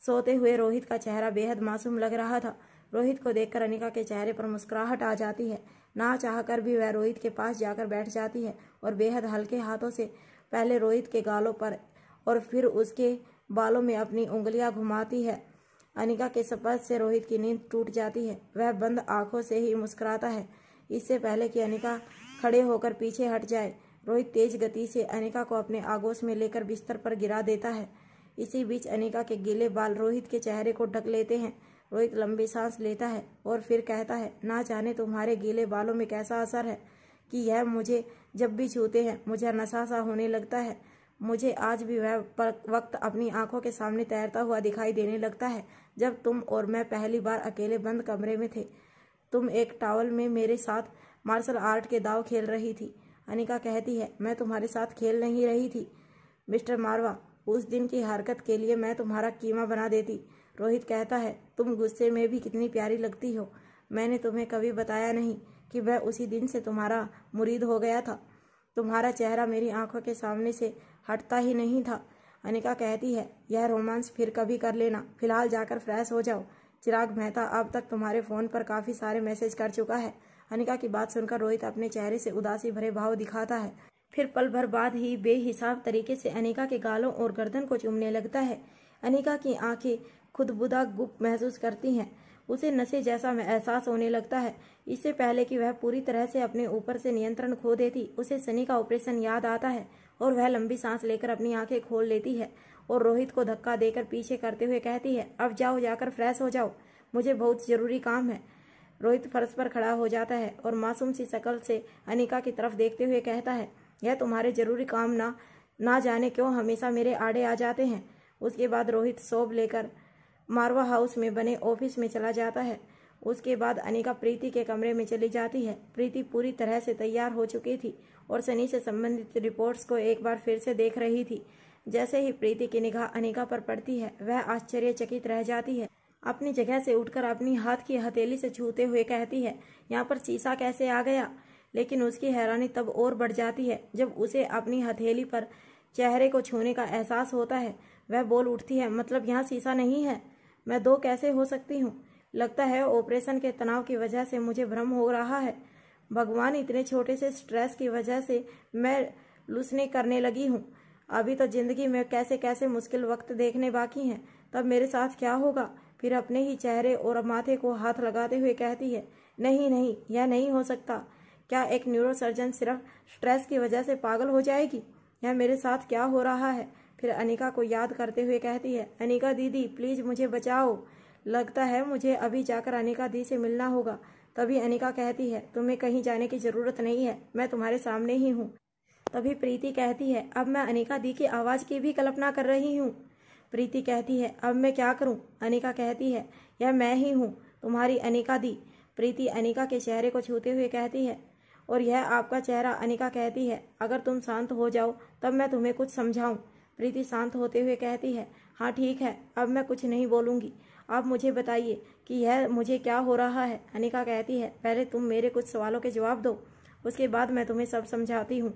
सोते हुए रोहित का चेहरा बेहद मासूम लग रहा था। रोहित को देखकर अनिका के चेहरे पर मुस्कुराहट आ जाती है। ना चाहकर भी वह रोहित के पास जाकर बैठ जाती है और बेहद हल्के हाथों से पहले रोहित के गालों पर और फिर उसके बालों में अपनी उंगलियां घुमाती है। अनिका के स्पर्श से रोहित की नींद टूट जाती है। वह बंद आंखों से ही मुस्कुराता है। इससे पहले कि अनिका खड़े होकर पीछे हट जाए, रोहित तेज गति से अनिका को अपने आगोश में लेकर बिस्तर पर गिरा देता है। इसी बीच अनिका के गीले बाल रोहित के चेहरे को ढक लेते हैं। रोहित लंबी सांस लेता है और फिर कहता है, ना जाने तुम्हारे गीले बालों में कैसा असर है कि यह मुझे जब भी छूते हैं मुझे नशा सा होने लगता है। मुझे आज भी वह वक्त अपनी आंखों के सामने तैरता हुआ दिखाई देने लगता है जब तुम और मैं पहली बार अकेले बंद कमरे में थे। तुम एक टॉवल में मेरे साथ मार्शल आर्ट के दांव खेल रही थी। अनिका कहती है, मैं तुम्हारे साथ खेल नहीं रही थी मिस्टर मारवा, उस दिन की हरकत के लिए मैं तुम्हारा कीमा बना देती। रोहित कहता है, तुम गुस्से में भी कितनी प्यारी लगती हो। मैंने तुम्हें कभी बताया नहीं कि वह उसी दिन से तुम्हारा मुरीद हो गया था। तुम्हारा चेहरा मेरी आंखों के सामने से हटता ही नहीं था। अनिका कहती है, यह रोमांस फिर कभी कर लेना, फिलहाल जाकर फ्रेश हो जाओ। चिराग मेहता अब तक तुम्हारे फ़ोन पर काफ़ी सारे मैसेज कर चुका है। अनिका की बात सुनकर रोहित अपने चेहरे से उदासी भरे भाव दिखाता है। फिर पल भर बाद ही बेहिसाब तरीके से अनिका के गालों और गर्दन को चूमने लगता है। अनिका की आंखें खुदबुदा गुप्त महसूस करती हैं। उसे नशे जैसा एहसास होने लगता है। इससे पहले कि वह पूरी तरह से अपने ऊपर से नियंत्रण खो देती, उसे सनी का ऑपरेशन याद आता है और वह लंबी सांस लेकर अपनी आंखें खोल लेती है और रोहित को धक्का देकर पीछे करते हुए कहती है, अब जाओ, जाकर फ्रेश हो जाओ, मुझे बहुत जरूरी काम है। रोहित फर्श पर खड़ा हो जाता है और मासूम सी शक्ल से अनिका की तरफ देखते हुए कहता है, यह तुम्हारे जरूरी काम ना जाने क्यों हमेशा मेरे आड़े आ जाते हैं। उसके बाद रोहित शॉप लेकर मारवा हाउस में बने ऑफिस में चला जाता है। उसके बाद अनिका प्रीति के कमरे में चली जाती है। प्रीति पूरी तरह से तैयार हो चुकी थी और सनी से संबंधित रिपोर्ट्स को एक बार फिर से देख रही थी। जैसे ही प्रीति की निगाह अनिका पर पड़ती है, वह आश्चर्यचकित रह जाती है। अपनी जगह से उठकर अपनी हाथ की हथेली से छूते हुए कहती है, यहाँ पर शीशा कैसे आ गया। लेकिन उसकी हैरानी तब और बढ़ जाती है जब उसे अपनी हथेली पर चेहरे को छूने का एहसास होता है। वह बोल उठती है, मतलब यहाँ शीशा नहीं है, मैं दो कैसे हो सकती हूँ। लगता है ऑपरेशन के तनाव की वजह से मुझे भ्रम हो रहा है। भगवान, इतने छोटे से स्ट्रेस की वजह से मैं लूसने करने लगी हूँ। अभी तो जिंदगी में कैसे कैसे मुश्किल वक्त देखने बाकी हैं, तब मेरे साथ क्या होगा। फिर अपने ही चेहरे और माथे को हाथ लगाते हुए कहती है, नहीं नहीं, यह नहीं हो सकता। क्या एक न्यूरोसर्जन सिर्फ स्ट्रेस की वजह से पागल हो जाएगी? यह मेरे साथ क्या हो रहा है। फिर अनिका को याद करते हुए कहती है, अनिका दीदी प्लीज मुझे बचाओ। लगता है मुझे अभी जाकर अनिका दी से मिलना होगा। तभी अनिका कहती है, तुम्हें कहीं जाने की जरूरत नहीं है, मैं तुम्हारे सामने ही हूँ। तभी प्रीति कहती है, अब मैं अनिका दी की आवाज़ की भी कल्पना कर रही हूँ। प्रीति कहती है, अब मैं क्या करूँ। अनिका कहती है, यह मैं ही हूँ, तुम्हारी अनिका दी। प्रीति अनिका के चेहरे को छूते हुए कहती है, और यह आपका चेहरा। अनिका कहती है, अगर तुम शांत हो जाओ तब मैं तुम्हें कुछ समझाऊं। प्रीति शांत होते हुए कहती है, हाँ ठीक है, अब मैं कुछ नहीं बोलूँगी, आप मुझे बताइए कि यह मुझे क्या हो रहा है। अनिका कहती है, पहले तुम मेरे कुछ सवालों के जवाब दो, उसके बाद मैं तुम्हें सब समझाती हूँ।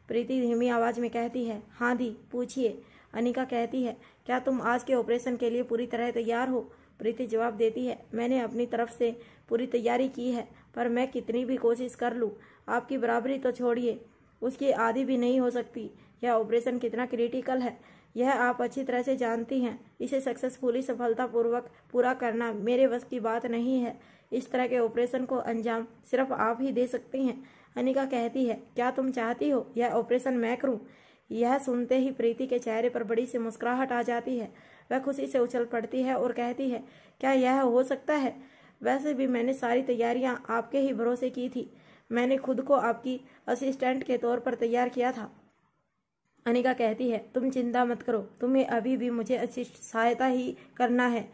प्रीति धीमी आवाज़ में कहती है, हाँ दी, पूछिए। अनिका कहती है, क्या तुम आज के ऑपरेशन के लिए पूरी तरह तैयार हो। प्रीति जवाब देती है, मैंने अपनी तरफ से पूरी तैयारी की है, पर मैं कितनी भी कोशिश कर लूँ, आपकी बराबरी तो छोड़िए, उसकी आधी भी नहीं हो सकती। यह ऑपरेशन कितना क्रिटिकल है, यह आप अच्छी तरह से जानती हैं। इसे सक्सेसफुली सफलतापूर्वक पूरा करना मेरे बस की बात नहीं है। इस तरह के ऑपरेशन को अंजाम सिर्फ आप ही दे सकती हैं। अनिका कहती है, क्या तुम चाहती हो यह ऑपरेशन मैं करूं? यह सुनते ही प्रीति के चेहरे पर बड़ी सी मुस्कुराहट आ जाती है। वह खुशी से उछल पड़ती है और कहती है, क्या यह हो सकता है? वैसे भी मैंने सारी तैयारियां आपके ही भरोसे की थी। मैंने खुद को आपकी असिस्टेंट के तौर पर तैयार किया था। अनिका कहती है, तुम चिंता मत करो, तुम्हें अभी भी मुझे सहायता ही करना है।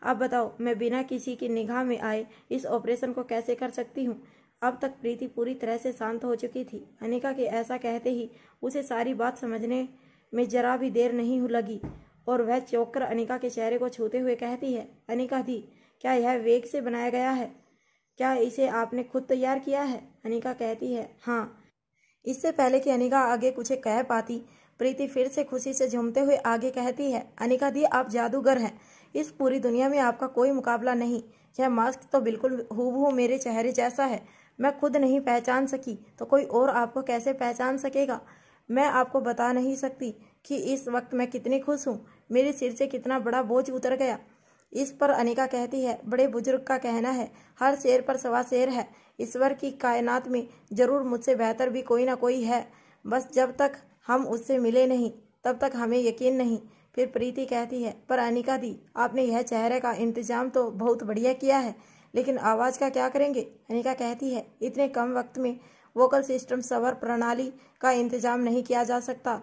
अब बताओ, मैं बिना किसी की निगाह में आए इस ऑपरेशन को कैसे कर सकती हूँ। अब तक प्रीति पूरी तरह से शांत हो चुकी थी। अनिका के ऐसा कहते ही उसे सारी बात समझने में जरा भी देर नहीं लगी और वह चौंक कर अनिका के चेहरे को छूते हुए कहती है, अनिका दी, क्या यह वेग से बनाया गया है? क्या इसे आपने खुद तैयार किया है? अनिका कहती है, हाँ। इससे पहले कि अनिका आगे कुछ कह पाती, प्रीति फिर से खुशी से झूमते हुए आगे कहती है, अनिका दी, आप जादूगर हैं, इस पूरी दुनिया में आपका कोई मुकाबला नहीं। यह मास्क तो बिल्कुल हूबहू मेरे चेहरे जैसा है। मैं खुद नहीं पहचान सकी तो कोई और आपको कैसे पहचान सकेगा। मैं आपको बता नहीं सकती कि इस वक्त मैं कितनी खुश हूँ। मेरे सिर से कितना बड़ा बोझ उतर गया। इस पर अनिका कहती है, बड़े बुजुर्ग का कहना है, हर शेर पर सवा शेर है। ईश्वर की कायनात में जरूर मुझसे बेहतर भी कोई ना कोई है, बस जब तक हम उससे मिले नहीं तब तक हमें यकीन नहीं। फिर प्रीति कहती है, पर अनिका दी, आपने यह चेहरे का इंतजाम तो बहुत बढ़िया किया है, लेकिन आवाज़ का क्या करेंगे? अनिका कहती है, इतने कम वक्त में वोकल सिस्टम स्वर प्रणाली का इंतजाम नहीं किया जा सकता।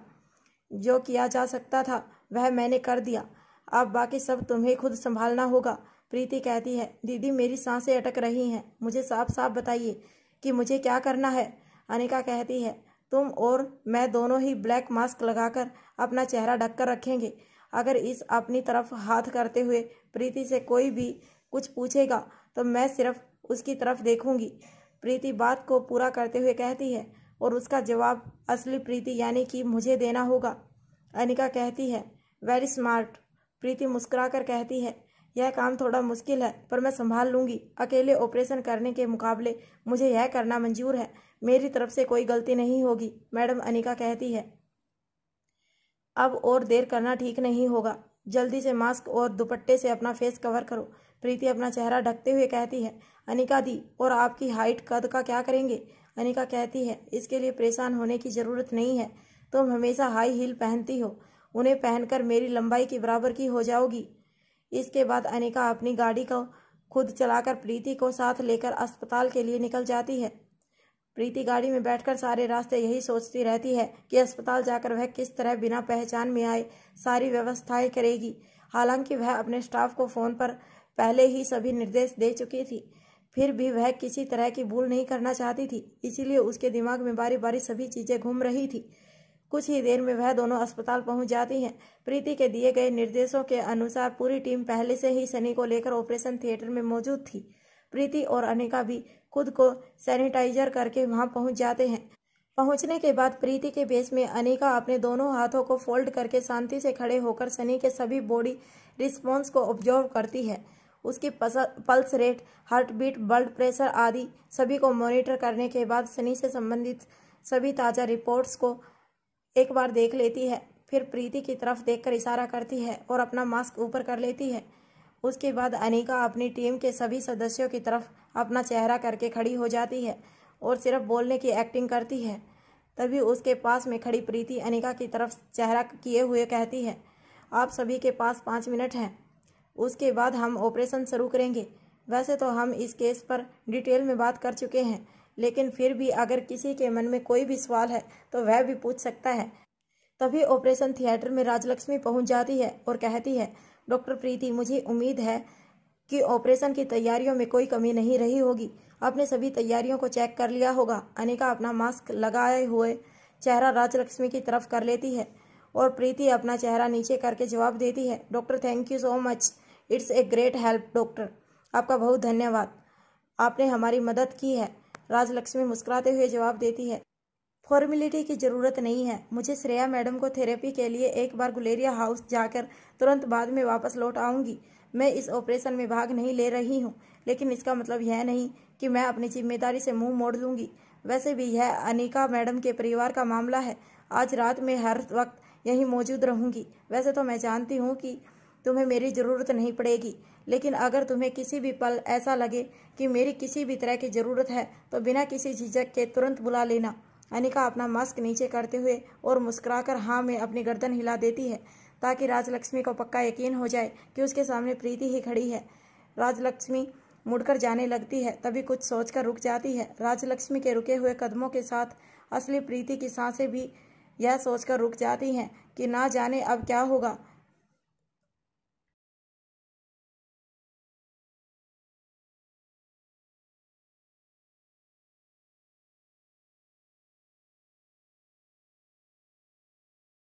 जो किया जा सकता था वह मैंने कर दिया, अब बाकी सब तुम्हें खुद संभालना होगा। प्रीति कहती है, दीदी मेरी सांसें अटक रही हैं, मुझे साफ साफ बताइए कि मुझे क्या करना है। अनिका कहती है, तुम और मैं दोनों ही ब्लैक मास्क लगाकर अपना चेहरा ढककर रखेंगे। अगर इस अपनी तरफ हाथ करते हुए प्रीति से कोई भी कुछ पूछेगा तो मैं सिर्फ उसकी तरफ देखूंगी। प्रीति बात को पूरा करते हुए कहती है, और उसका जवाब असली प्रीति यानी कि मुझे देना होगा। अनिका कहती है, वेरी स्मार्ट। प्रीति मुस्कुराकर कहती है, यह काम थोड़ा मुश्किल है पर मैं संभाल लूँगी। अकेले ऑपरेशन करने के मुकाबले मुझे यह करना मंजूर है। मेरी तरफ से कोई गलती नहीं होगी, मैडम अनिका कहती है। अब और देर करना ठीक नहीं होगा। जल्दी से मास्क और दुपट्टे से अपना फेस कवर करो, प्रीति अपना चेहरा ढकते हुए कहती है। अनिका दी, और आपकी हाइट कद का क्या करेंगे? अनिका कहती है, इसके लिए परेशान होने की ज़रूरत नहीं है। तुम हमेशा हाई हील पहनती हो, उन्हें पहनकर मेरी लंबाई के बराबर की हो जाओगी। इसके बाद अनिका अपनी गाड़ी को खुद चलाकर प्रीति को साथ लेकर अस्पताल के लिए निकल जाती है। प्रीति गाड़ी में बैठकर सारे रास्ते यही सोचती रहती है कि अस्पताल जाकर वह किस तरह बिना पहचान में आए सारी व्यवस्थाएं करेगी। हालांकि वह अपने स्टाफ को फ़ोन पर पहले ही सभी निर्देश दे चुकी थी, फिर भी वह किसी तरह की भूल नहीं करना चाहती थी, इसीलिए उसके दिमाग में बारी बारी सभी चीज़ें घूम रही थी। कुछ ही देर में वह दोनों अस्पताल पहुंच जाती हैं। प्रीति के दिए गए निर्देशों के अनुसार पूरी टीम पहले से ही सनी को लेकर ऑपरेशन थिएटर में मौजूद थी। प्रीति और अनिका भी खुद को सैनिटाइजर करके वहां पहुंच जाते हैं। पहुंचने के बाद प्रीति के बेस में अनिका अपने दोनों हाथों को फोल्ड करके शांति से खड़े होकर सनी के सभी बॉडी रिस्पॉन्स को ऑब्जर्व करती है। उसकी pulse rate, heart beat, blood pressure आदि सभी को मॉनिटर करने के बाद सनी से संबंधित सभी ताज़ा रिपोर्ट्स को एक बार देख लेती है। फिर प्रीति की तरफ देखकर इशारा करती है और अपना मास्क ऊपर कर लेती है। उसके बाद अनिका अपनी टीम के सभी सदस्यों की तरफ अपना चेहरा करके खड़ी हो जाती है और सिर्फ बोलने की एक्टिंग करती है। तभी उसके पास में खड़ी प्रीति अनिका की तरफ चेहरा किए हुए कहती है, आप सभी के पास 5 मिनट हैं, उसके बाद हम ऑपरेशन शुरू करेंगे। वैसे तो हम इस केस पर डिटेल में बात कर चुके हैं, लेकिन फिर भी अगर किसी के मन में कोई भी सवाल है तो वह भी पूछ सकता है। तभी ऑपरेशन थिएटर में राजलक्ष्मी पहुंच जाती है और कहती है, डॉक्टर प्रीति, मुझे उम्मीद है कि ऑपरेशन की तैयारियों में कोई कमी नहीं रही होगी। आपने सभी तैयारियों को चेक कर लिया होगा। अनिका अपना मास्क लगाए हुए चेहरा राजलक्ष्मी की तरफ कर लेती है और प्रीति अपना चेहरा नीचे करके जवाब देती है, doctor thank you so much, it's a great help. Doctor, आपका बहुत धन्यवाद, आपने हमारी मदद की है। राजलक्ष्मी मुस्कुराते हुए जवाब देती है, फॉर्मेलिटी की ज़रूरत नहीं है। मुझे श्रेया मैडम को थेरेपी के लिए एक बार गुलेरिया हाउस जाकर तुरंत बाद में वापस लौट आऊँगी। मैं इस ऑपरेशन में भाग नहीं ले रही हूँ, लेकिन इसका मतलब यह नहीं कि मैं अपनी जिम्मेदारी से मुंह मोड़ लूँगी। वैसे भी यह अनिका मैडम के परिवार का मामला है। आज रात में हर वक्त यहीं मौजूद रहूँगी। वैसे तो मैं जानती हूँ कि तुम्हें मेरी ज़रूरत नहीं पड़ेगी, लेकिन अगर तुम्हें किसी भी पल ऐसा लगे कि मेरी किसी भी तरह की ज़रूरत है तो बिना किसी झिझक के तुरंत बुला लेना। अनिका अपना मास्क नीचे करते हुए और मुस्कुराकर हाँ में अपनी गर्दन हिला देती है ताकि राजलक्ष्मी को पक्का यकीन हो जाए कि उसके सामने प्रीति ही खड़ी है। राजलक्ष्मी मुड़कर जाने लगती है, तभी कुछ सोचकर रुक जाती है। राजलक्ष्मी के रुके हुए कदमों के साथ असली प्रीति की सांसें भी यह सोचकर रुक जाती हैं कि ना जाने अब क्या होगा।